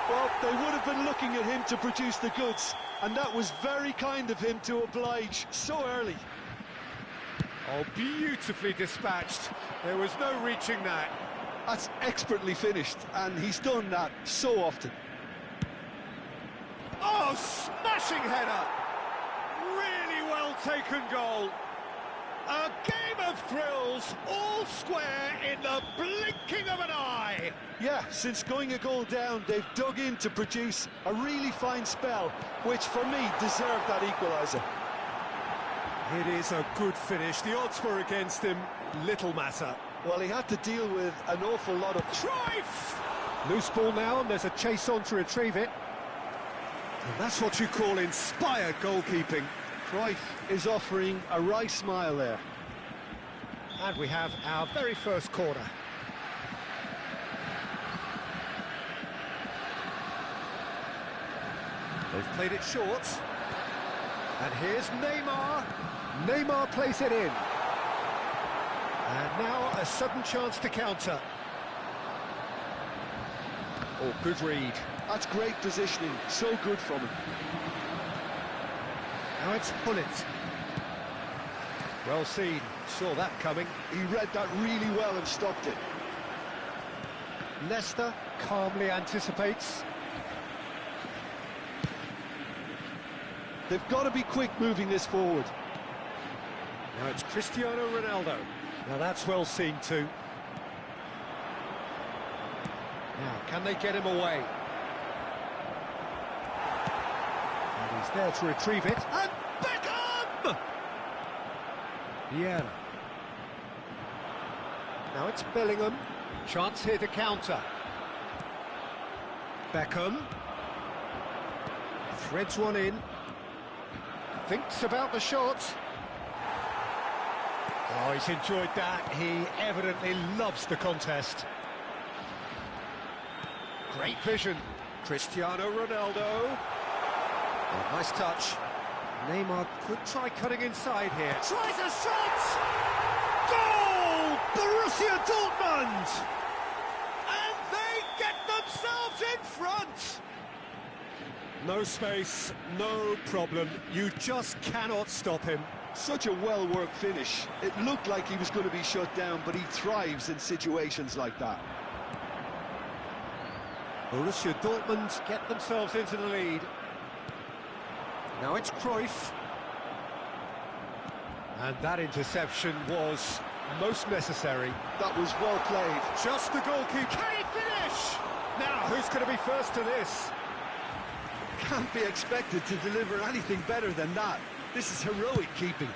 Well, they would have been looking at him to produce the goods, and that was very kind of him to oblige so early. Oh, beautifully dispatched. There was no reaching that. That's expertly finished, and he's done that so often. Oh, smashing header! Really well taken goal. A game of thrills, all square in the blinking of an eye. Yeah, since going a goal down, they've dug in to produce a really fine spell, which for me deserved that equaliser. It is a good finish. The odds were against him. Little matter. Well, he had to deal with an awful lot of... Cruyff! Loose ball now, and there's a chase on to retrieve it. And that's what you call inspired goalkeeping. Cruyff is offering a wry smile there. And we have our very first corner. They've played it short. And here's Neymar. Neymar plays it in. And now a sudden chance to counter. Oh, good read. That's great positioning, so good from him. Now it's Bullet. Well seen, saw that coming. He read that really well and stopped it. Leicester calmly anticipates. They've got to be quick moving this forward. Now it's Cristiano Ronaldo. Now that's well seen too. Now, can they get him away? And he's there to retrieve it. And Beckham! Vieira. Now it's Bellingham. Chance here to counter. Beckham. Threads one in. Thinks about the shot. Oh, he's enjoyed that. He evidently loves the contest. Great vision. Cristiano Ronaldo. Oh, nice touch. Neymar could try cutting inside here. Tries a shot! Goal! Borussia Dortmund! And they get themselves in front! No space, no problem. You just cannot stop him. Such a well-worked finish. It looked like he was going to be shut down, but he thrives in situations like that. Borussia Dortmund get themselves into the lead. Now it's Cruyff. And that interception was most necessary. That was well played. Just the goalkeeper. Can he finish? Now, who's going to be first to this? Can't be expected to deliver anything better than that. This is heroic keeping.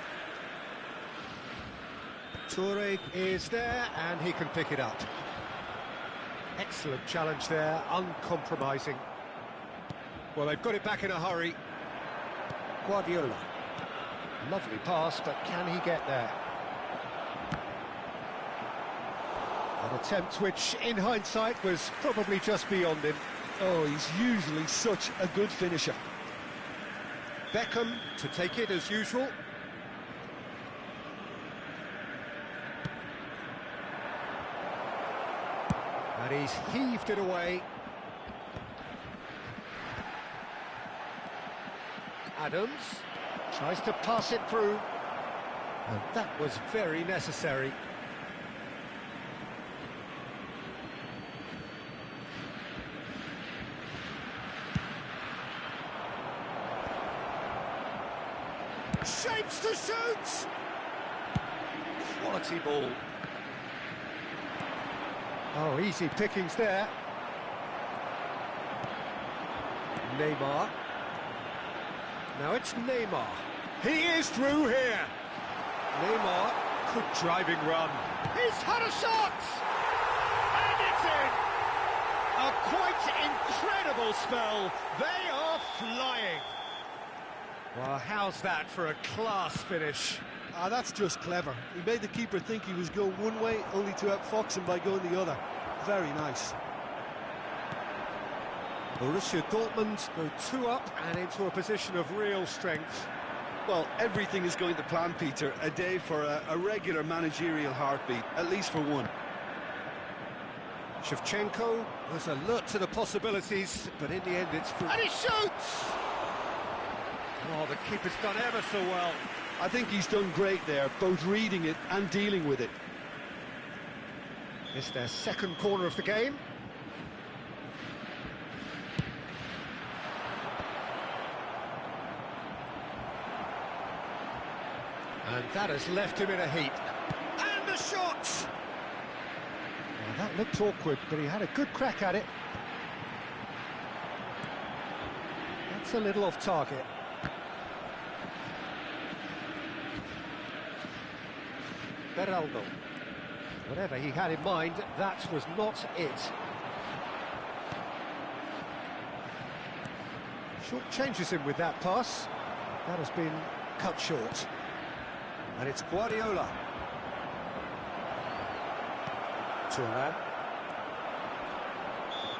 Toure is there, and he can pick it up. Excellent challenge there, uncompromising. Well, they've got it back in a hurry. Guardiola. Lovely pass, but can he get there? An attempt which, in hindsight, was probably just beyond him. Oh, he's usually such a good finisher. Beckham to take it as usual. And he's heaved it away. Adams tries to pass it through. And that was very necessary. Shapes to shoot! Quality ball. Oh, easy pickings there. Neymar. Now it's Neymar. He is through here. Neymar, good driving run. He's had a shot! A quite incredible spell. They are flying. Well, how's that for a class finish? Ah, that's just clever. He made the keeper think he was going one way, only to outfox him by going the other. Very nice. Borussia Dortmund go 2 up and into a position of real strength. Well, everything is going to plan, Peter. A day for a regular managerial heartbeat, at least for one. Shevchenko was alert to the possibilities, but in the end it's free. And he shoots! Oh, the keeper's done ever so well. I think he's done great there, both reading it and dealing with it. It's their second corner of the game. And that has left him in a heap. And the shot! Well, that looked awkward, but he had a good crack at it. That's a little off target. Beraldo. Whatever he had in mind, that was not it. Short changes him with that pass. That has been cut short. And it's Guardiola. Turan.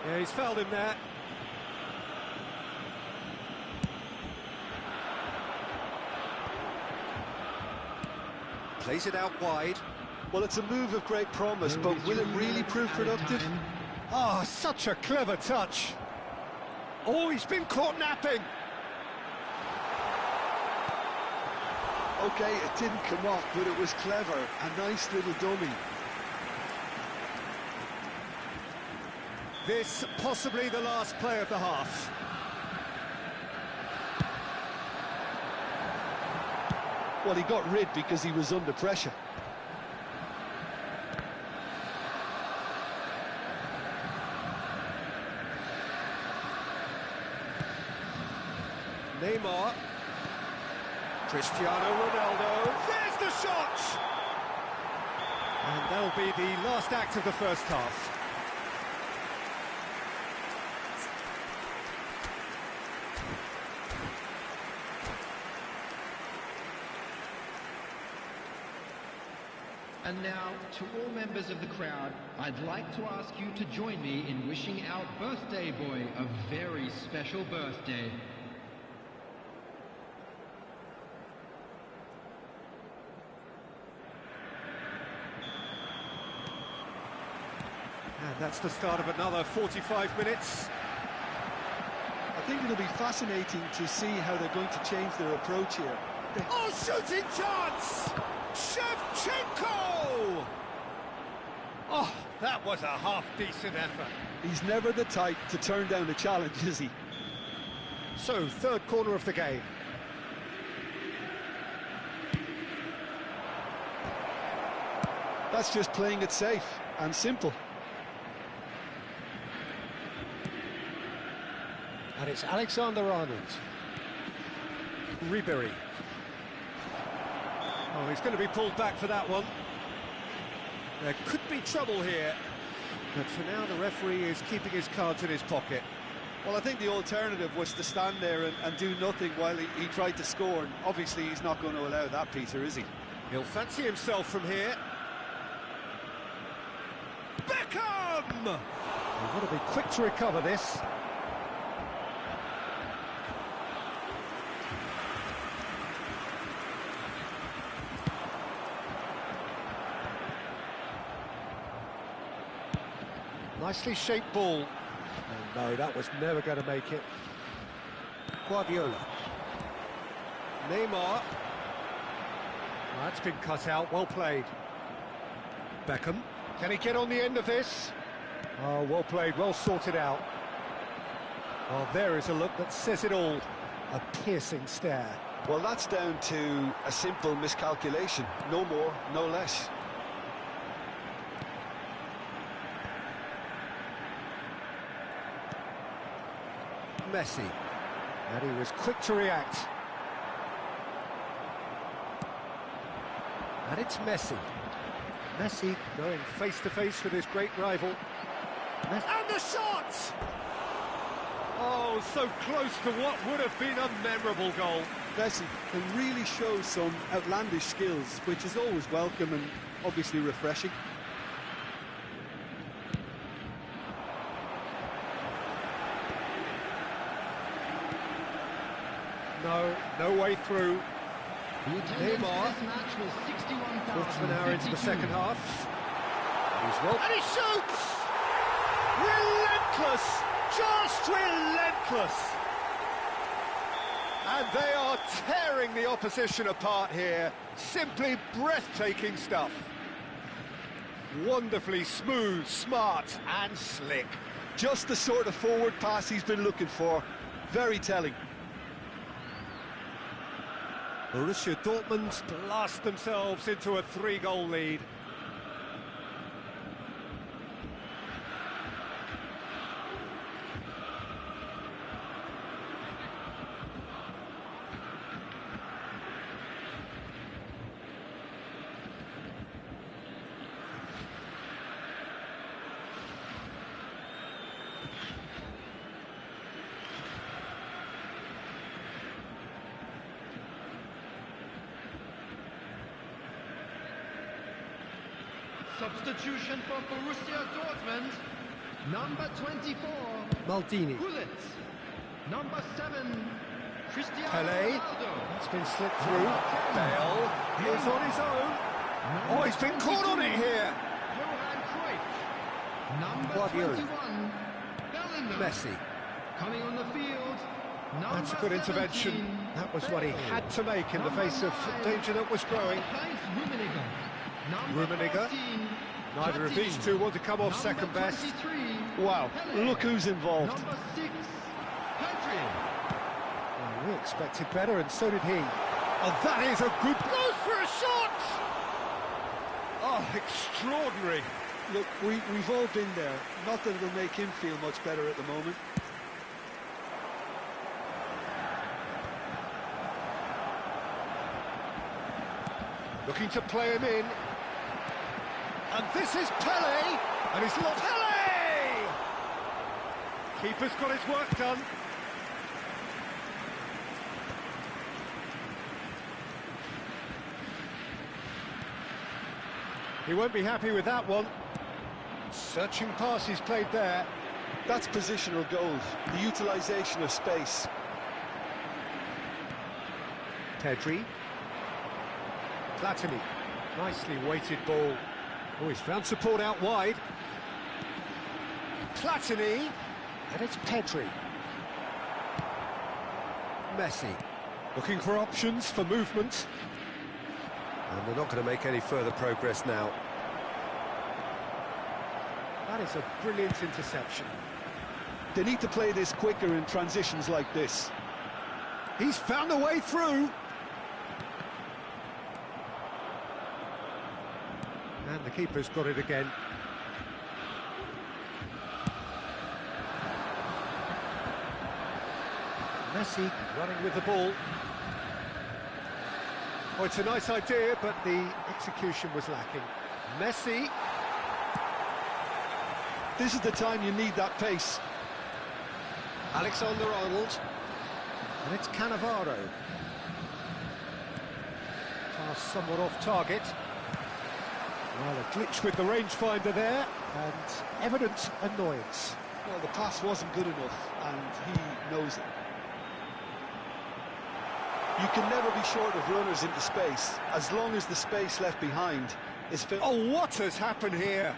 Yeah, he's fouled him there. Plays it out wide. Well, it's a move of great promise, but will it really prove productive? Oh, such a clever touch. Oh, he's been caught napping. OK, it didn't come off, but it was clever. A nice little dummy. This possibly the last play of the half. Well, he got rid because he was under pressure. Neymar. Cristiano Ronaldo. There's the shot! And that'll be the last act of the first half. And now, to all members of the crowd, I'd like to ask you to join me in wishing our birthday boy a very special birthday. And that's the start of another 45 minutes. I think it'll be fascinating to see how they're going to change their approach here. Oh, shooting chance! Shevchenko! Oh, that was a half-decent effort. He's never the type to turn down a challenge, is he? So, third corner of the game. That's just playing it safe and simple. And it's Alexander-Arnold. Ribéry. Oh, he's going to be pulled back for that one. There could be trouble here. But for now, the referee is keeping his cards in his pocket. Well, I think the alternative was to stand there and do nothing while he tried to score. And obviously, he's not going to allow that, Peter, is he? He'll fancy himself from here. Beckham! He's got to be quick to recover this. Nicely shaped ball. And no, that was never going to make it. Guardiola. Neymar. That's been cut out, well played. Beckham. Can he get on the end of this? Oh, well played, well sorted out. Oh, there is a look that says it all. A piercing stare. Well, that's down to a simple miscalculation. No more, no less. Messi. And he was quick to react. And it's Messi. Messi going face-to-face with his great rival. And the shot! Oh, so close to what would have been a memorable goal. Messi can really show some outlandish skills, which is always welcome and obviously refreshing. No way through. Neymar. Quarter of an hour into the second half. And he shoots! Relentless! Just relentless! And they are tearing the opposition apart here. Simply breathtaking stuff. Wonderfully smooth, smart and slick. Just the sort of forward pass he's been looking for. Very telling. Borussia Dortmund blast themselves into a 3-goal lead. Substitution for Borussia Dortmund. Number 24, Maldini. Gullit. Number 7, Cristiano Pelé. Ronaldo. It's been slipped through. Bale is on his own. Oh, he's been caught on it here. Johan Cruyff. Number Guardiola. 21, Bellingham. Messi. Coming on the field. Number That's a good intervention. 17, That was what he Bale. had to make in the face of Number 9, danger that was growing. Heinz Rummenigge. Number Rummenigge. 14, Neither of Platini. these two want to come off Number second best. 23, Wow, Pelé. look who's involved. Number 6, Pedri. Well, we expected better, and so did he. Oh, that is a good... Goes for a shot! Oh, extraordinary. Look, we've all been there. Not that it'll make him feel much better at the moment. Looking to play him in. And this is Pelé! And he's lost... Pelé! Keeper's got his work done. He won't be happy with that one. Searching pass he's played there. That's positional goals, the utilisation of space. Pedri. Platini. Nicely weighted ball. Oh, he's found support out wide. Platini. And it's Pedri. Messi. Looking for options for movement. And they're not going to make any further progress now. That is a brilliant interception. They need to play this quicker in transitions like this. He's found a way through. And the keeper's got it again. Messi running with the ball. Oh, it's a nice idea, but the execution was lacking. Messi. This is the time you need that pace. Alexander-Arnold. And it's Cannavaro. Pass somewhat off target. Well, a glitch with the rangefinder there, and evident annoyance. Well, the pass wasn't good enough, and he knows it. You can never be short of runners into space, as long as the space left behind is filled. Oh, what has happened here?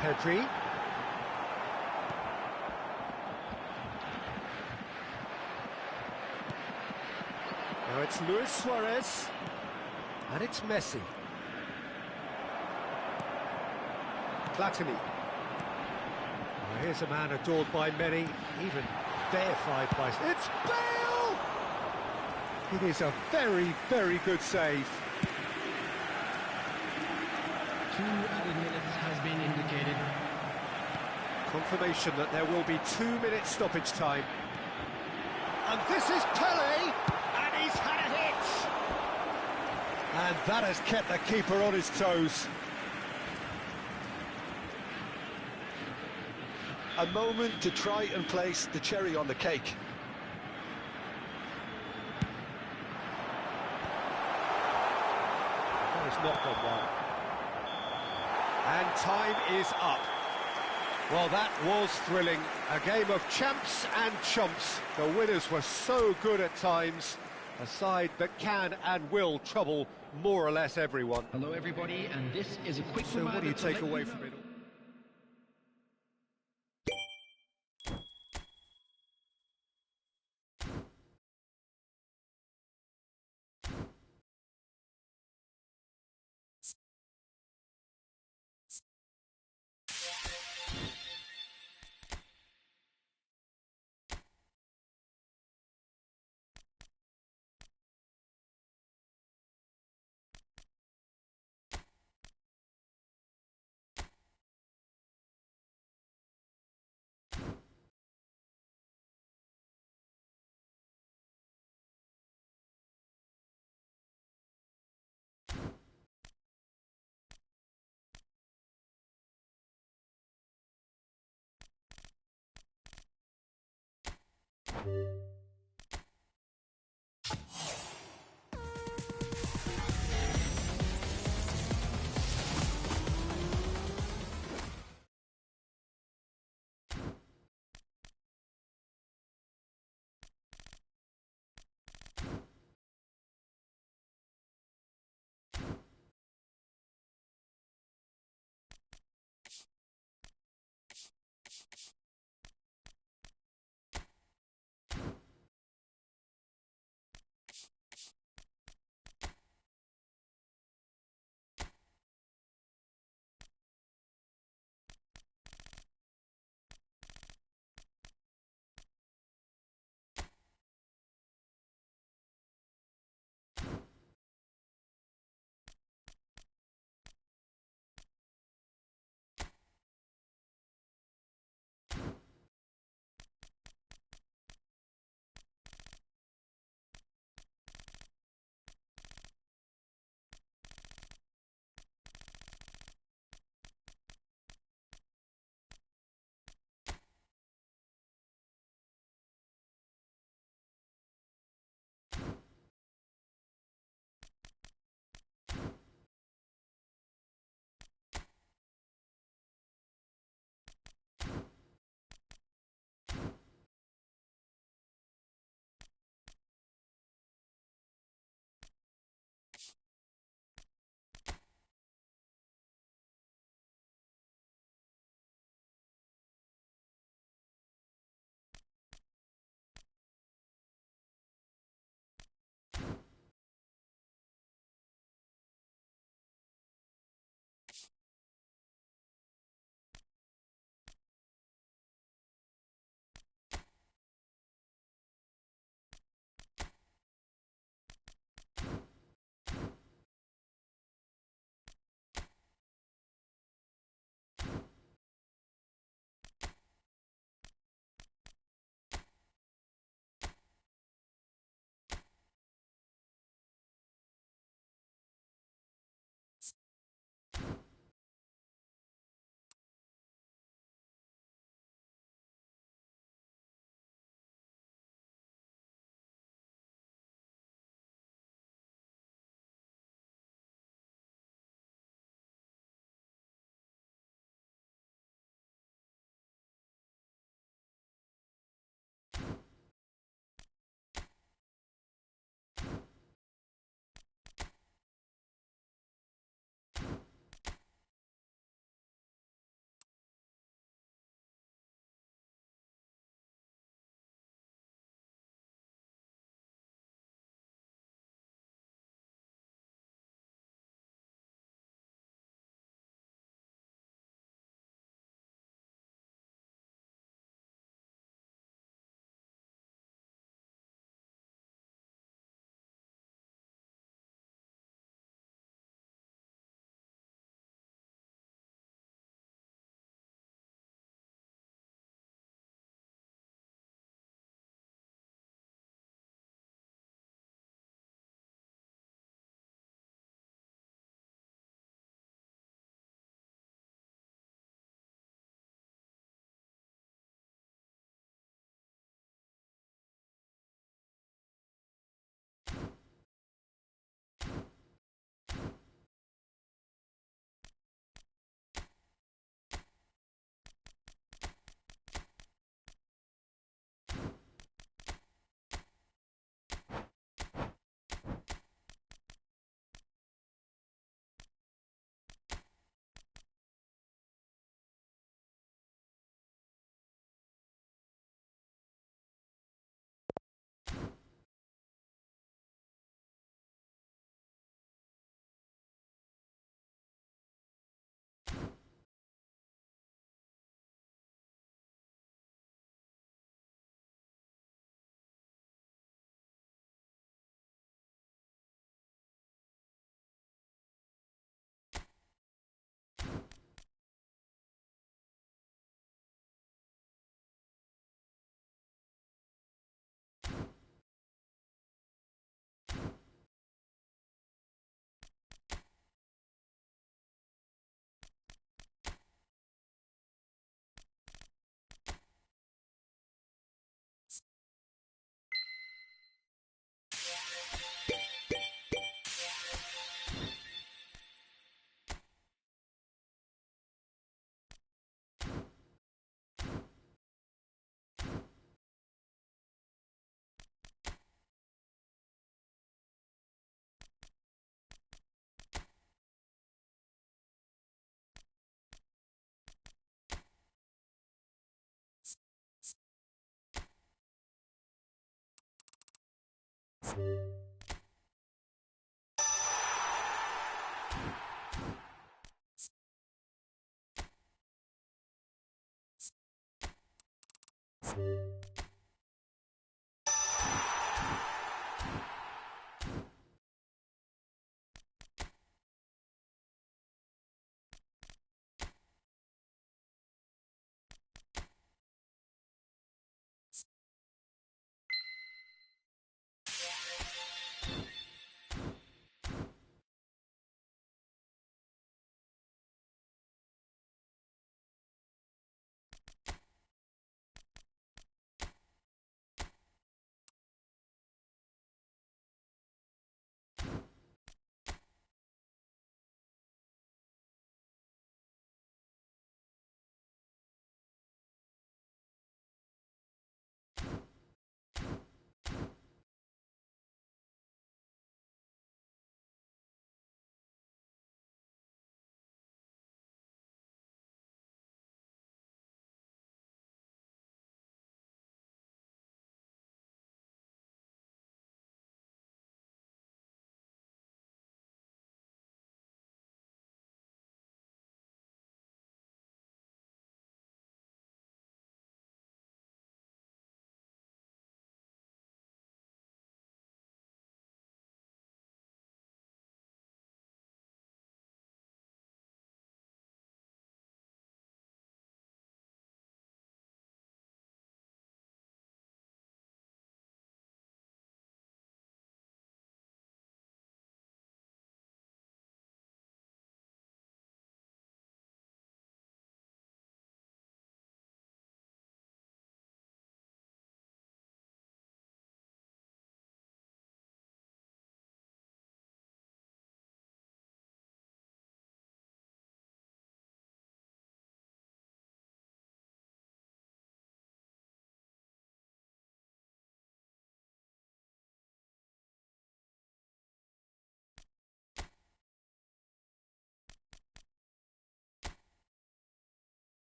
Pedri. Now it's Luis Suarez. And it's Messi. Platini. Well, here's a man adored by many, even deified by... It's Bale! It is a very, very good save. 2 added minutes has been indicated. Confirmation that there will be 2 minutes stoppage time. And this is Pelé, and he's had a hit! And that has kept the keeper on his toes. A moment to try and place the cherry on the cake. That has not gone well. And time is up. Well, that was thrilling. A game of champs and chumps. The winners were so good at times. A side that can and will trouble more or less everyone. Hello, everybody, and this is a quick So what do you take away from it all?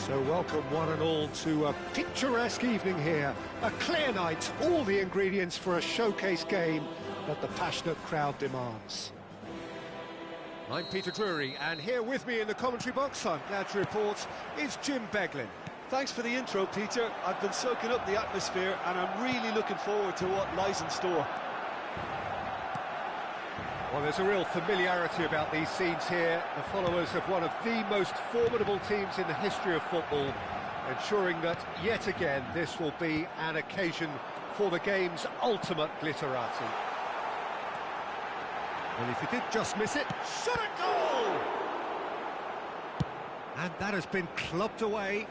So welcome one and all to a picturesque evening here. A clear night, all the ingredients for a showcase game that the passionate crowd demands. I'm Peter Drury, and here with me in the commentary box, I'm glad to report, is Jim Beglin. Thanks for the intro, Peter. I've been soaking up the atmosphere and I'm really looking forward to what lies in store. Well, there's a real familiarity about these scenes here. The followers of one of the most formidable teams in the history of football, ensuring that, yet again, this will be an occasion for the game's ultimate glitterati. And if he did just miss it, shot a goal! And that has been clubbed away.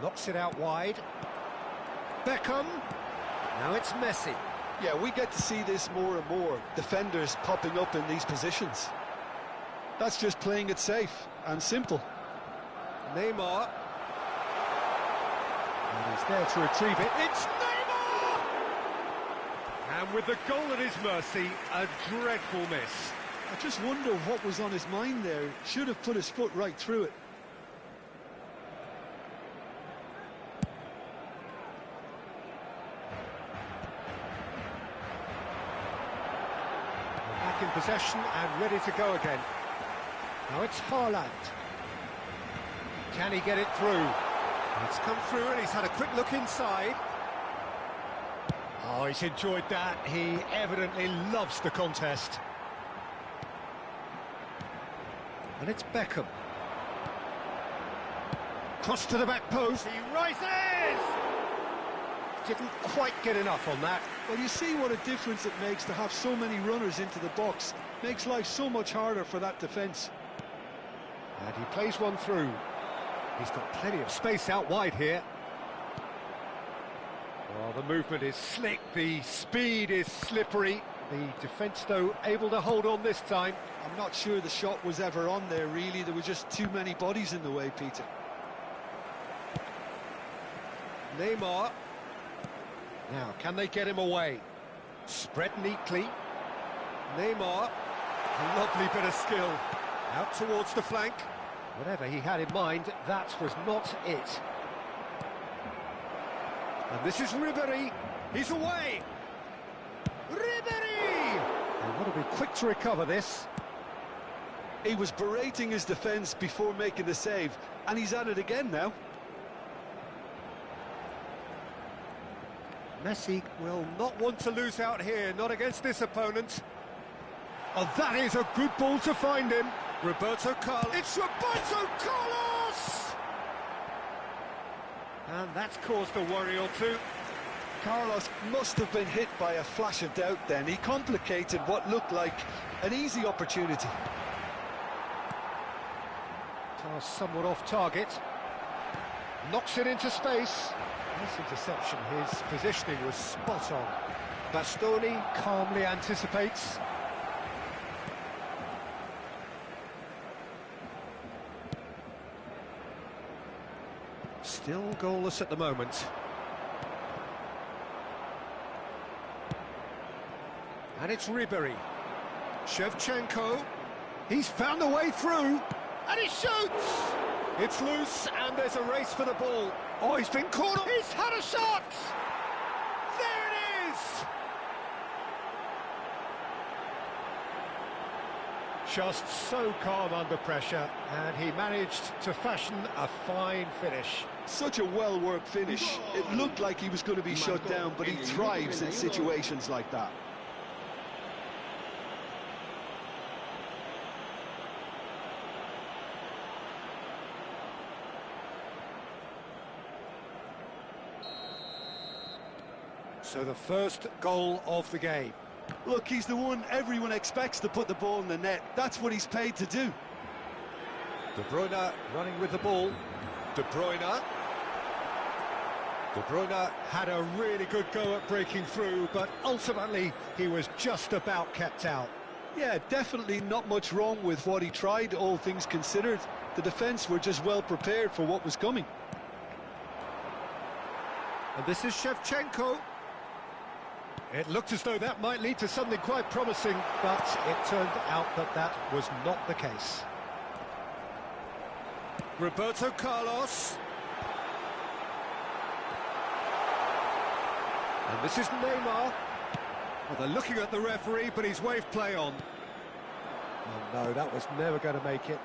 Knocks it out wide. Beckham. Now it's Messi. Yeah, we get to see this more and more. Defenders popping up in these positions. That's just playing it safe and simple. Neymar. And he's there to retrieve it. It's Neymar! And with the goal at his mercy, a dreadful miss. I just wonder what was on his mind there. Should have put his foot right through it. Back in possession and ready to go again. Now it's Haaland. Can he get it through? It's come through and he's had a quick look inside. Oh, he's enjoyed that. He evidently loves the contest. And it's Beckham. Cross to the back post. He rises! Didn't quite get enough on that. Well, you see what a difference it makes to have so many runners into the box. Makes life so much harder for that defence. And he plays one through. He's got plenty of space out wide here. Well, the movement is slick, the speed is slippery. The defence, though, able to hold on this time. I'm not sure the shot was ever on there, really. There were just too many bodies in the way, Peter. Neymar. Now, can they get him away? Spread neatly. Neymar. A lovely bit of skill. Out towards the flank. Whatever he had in mind, that was not it. And this is Ribéry. He's away. Ribéry! They want to be quick to recover this. He was berating his defence before making the save, and he's at it again now. Messi will not want to lose out here, not against this opponent. Oh, that is a good ball to find him. Roberto Carlos. It's Roberto Carlos! And that's caused a worry or two. Carlos must have been hit by a flash of doubt then. He complicated what looked like an easy opportunity. Pass somewhat off target. Knocks it into space. Nice interception. His positioning was spot on. Bastoni calmly anticipates. Still goalless at the moment. And it's Ribéry. Shevchenko. He's found a way through. And he shoots! It's loose, and there's a race for the ball. Oh, he's been caught up. He's had a shot! There it is! Just so calm under pressure, and he managed to fashion a fine finish. Such a well-worked finish. It looked like he was going to be shut down, but he thrives in situations like that. So the first goal of the game. Look, he's the one everyone expects to put the ball in the net. That's what he's paid to do. De Bruyne running with the ball. De Bruyne. De Bruyne had a really good go at breaking through, but ultimately he was just about kept out. Yeah, definitely not much wrong with what he tried, all things considered. The defence were just well prepared for what was coming. And this is Shevchenko. It looked as though that might lead to something quite promising, but it turned out that that was not the case. Roberto Carlos. And this is Neymar. Well, they're looking at the referee, but he's waved play on. Oh no, that was never going to make it.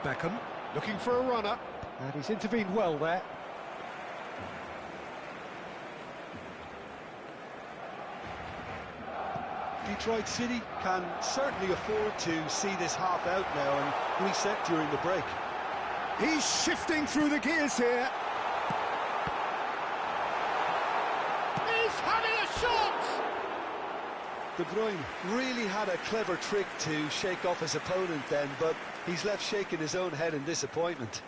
Beckham looking for a runner, and he's intervened well there. Detroit City can certainly afford to see this half out now and reset during the break. He's shifting through the gears here. He's having a shot! De Bruyne really had a clever trick to shake off his opponent then, but he's left shaking his own head in disappointment.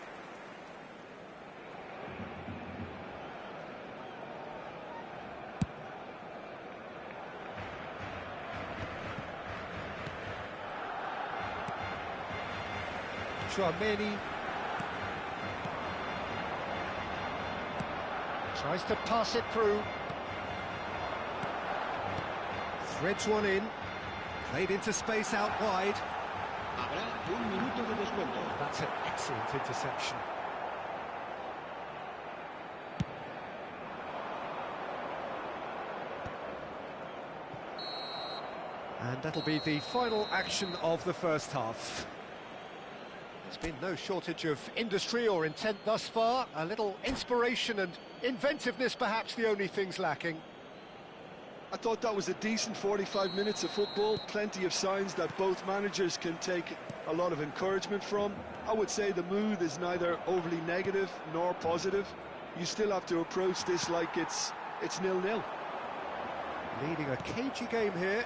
Tchouaméni tries to pass it through. Threads one in, played into space out wide. That's an excellent interception. And that'll be the final action of the first half. There's been no shortage of industry or intent thus far. A little inspiration and inventiveness, perhaps the only things lacking. I thought that was a decent 45 minutes of football. Plenty of signs that both managers can take a lot of encouragement from. I would say the mood is neither overly negative nor positive. You still have to approach this like it's 0-0. Leading a cagey game here.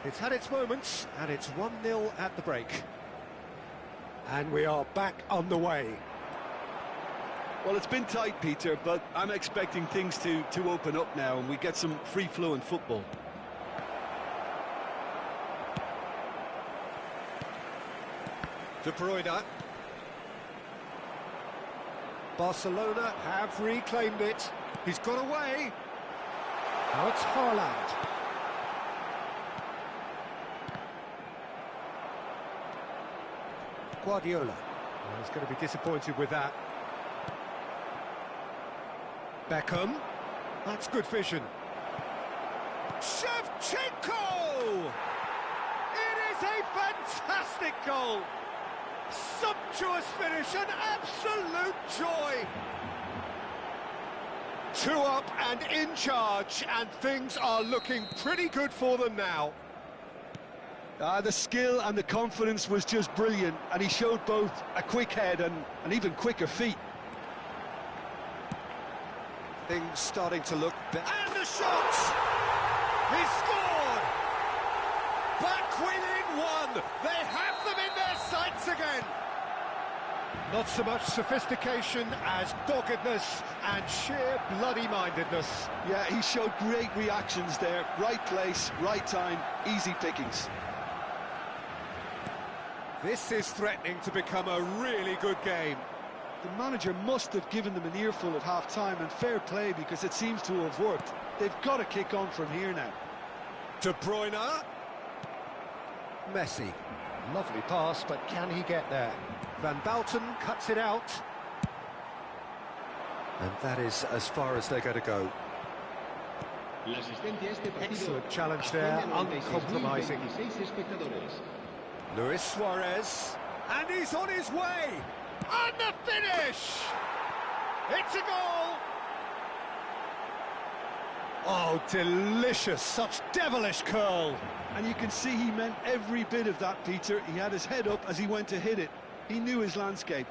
It's had its moments, and it's 1-0 at the break. And we are back on the way. Well, it's been tight, Peter, but I'm expecting things to open up now and we get some free-flowing football. De Bruyne. Barcelona have reclaimed it. He's got away. Now it's Haaland. Guardiola. Well, he's going to be disappointed with that. Beckham. That's good vision. Shevchenko! It is a fantastic goal. Sumptuous finish, an absolute joy. 2 up and in charge, and things are looking pretty good for them now. The skill and the confidence was just brilliant, and he showed both a quick head and even quicker feet. Things starting to look better. And the shot! He scored! Back within one! They have them in their sights again! Not so much sophistication as doggedness and sheer bloody-mindedness. Yeah, he showed great reactions there. Right place, right time, easy pickings. This is threatening to become a really good game. The manager must have given them an earful at half-time, and fair play because it seems to have worked. They've got to kick on from here now. De Bruyne. Messi. Lovely pass, but can he get there? Van Bouten cuts it out. And that is as far as they're going to go. Excellent challenge there, uncompromising. Luis Suarez. And he's on his way! And the finish! It's a goal! Oh, delicious, such devilish curl. And you can see he meant every bit of that, Peter. He had his head up as he went to hit it. He knew his landscape.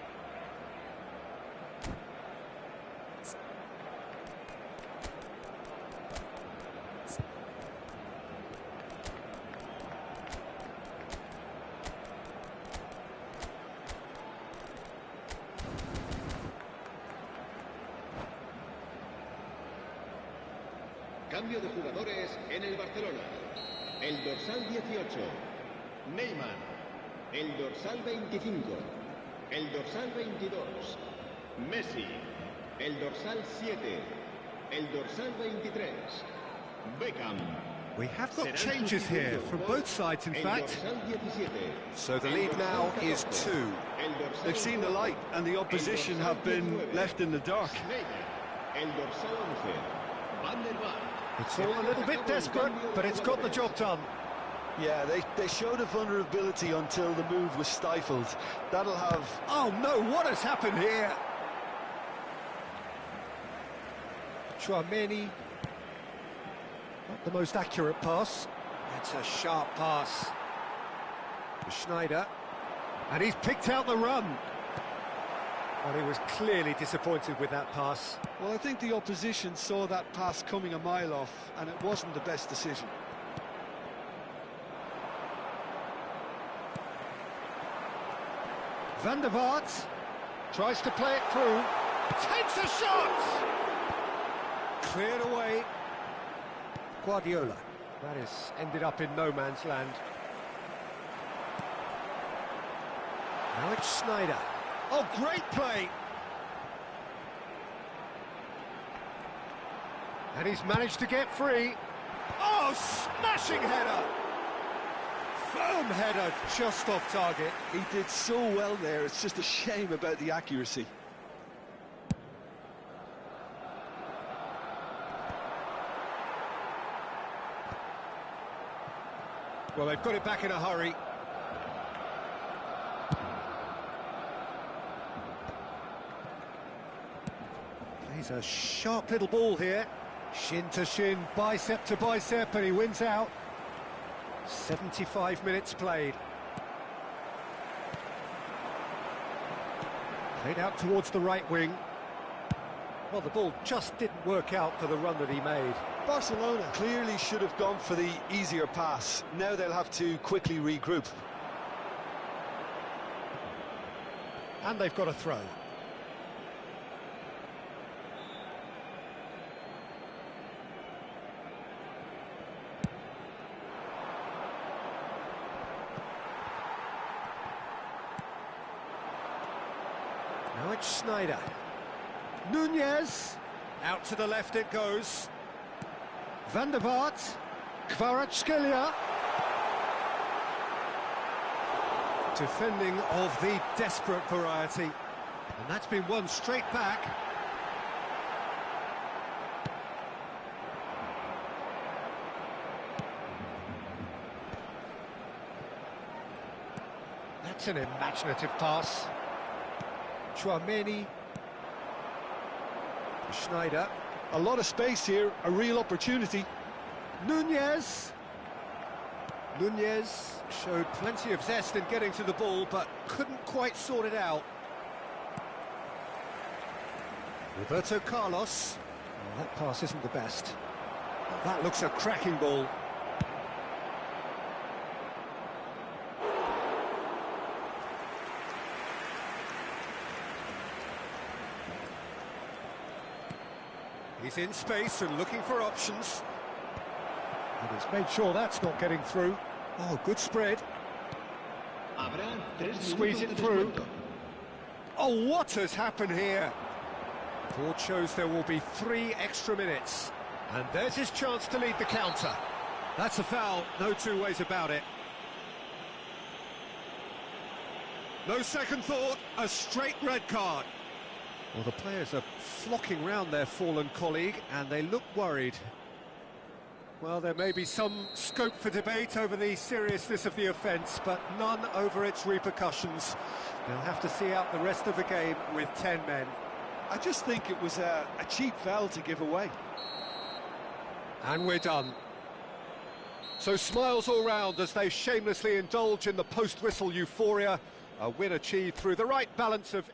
Cambio de jugadores en el Barcelona. El dorsal 18, Neymar. El dorsal 25, el dorsal 22, Messi. El dorsal 7, el dorsal 23, Beckham. We have got changes here from both sides, in fact. So the lead now is 2. They've seen the light and the opposition have been left in the dark. El dorsal 11, Van der Vaart. It's all a little bit desperate, but it's got the job done. Yeah, they showed a vulnerability until the move was stifled. That'll have... Oh no, what has happened here? Tchouaméni. Not the most accurate pass. That's a sharp pass. Schneider. And he's picked out the run. Well, he was clearly disappointed with that pass. Well, I think the opposition saw that pass coming a mile off, and it wasn't the best decision. Van der Vaart tries to play it through. Takes a shot! Cleared away. Guardiola. That has ended up in no man's land. Now it's Schneider. Oh, great play! And he's managed to get free. Oh, smashing header! Firm header, just off target. He did so well there, it's just a shame about the accuracy. Well, they've got it back in a hurry. He's a sharp little ball here. Shin to shin, bicep to bicep, and he wins out. 75 minutes played. Played out towards the right wing. Well, the ball just didn't work out for the run that he made. Barcelona clearly should have gone for the easier pass. Now they'll have to quickly regroup. And they've got a throw. Now it's Schneider. Nunez. Out to the left it goes. Van der Vaart. Kvaratskhelia. Defending of the desperate variety. And that's been won straight back. That's an imaginative pass. Chouameni. Schneider. A lot of space here, a real opportunity. Nunez. Nunez showed plenty of zest in getting to the ball, but couldn't quite sort it out. Roberto Carlos. Well, that pass isn't the best. That looks a cracking ball. He's in space and looking for options. And he's made sure that's not getting through. Oh, good spread. Squeeze it through. Oh, what has happened here? Board shows there will be 3 extra minutes. And there's his chance to lead the counter. That's a foul, no two ways about it. No second thought, a straight red card. Well, the players are flocking round their fallen colleague, and they look worried. Well, there may be some scope for debate over the seriousness of the offence, but none over its repercussions. They'll have to see out the rest of the game with 10 men. I just think it was a cheap foul to give away. And we're done. So smiles all round as they shamelessly indulge in the post-whistle euphoria. A win achieved through the right balance of...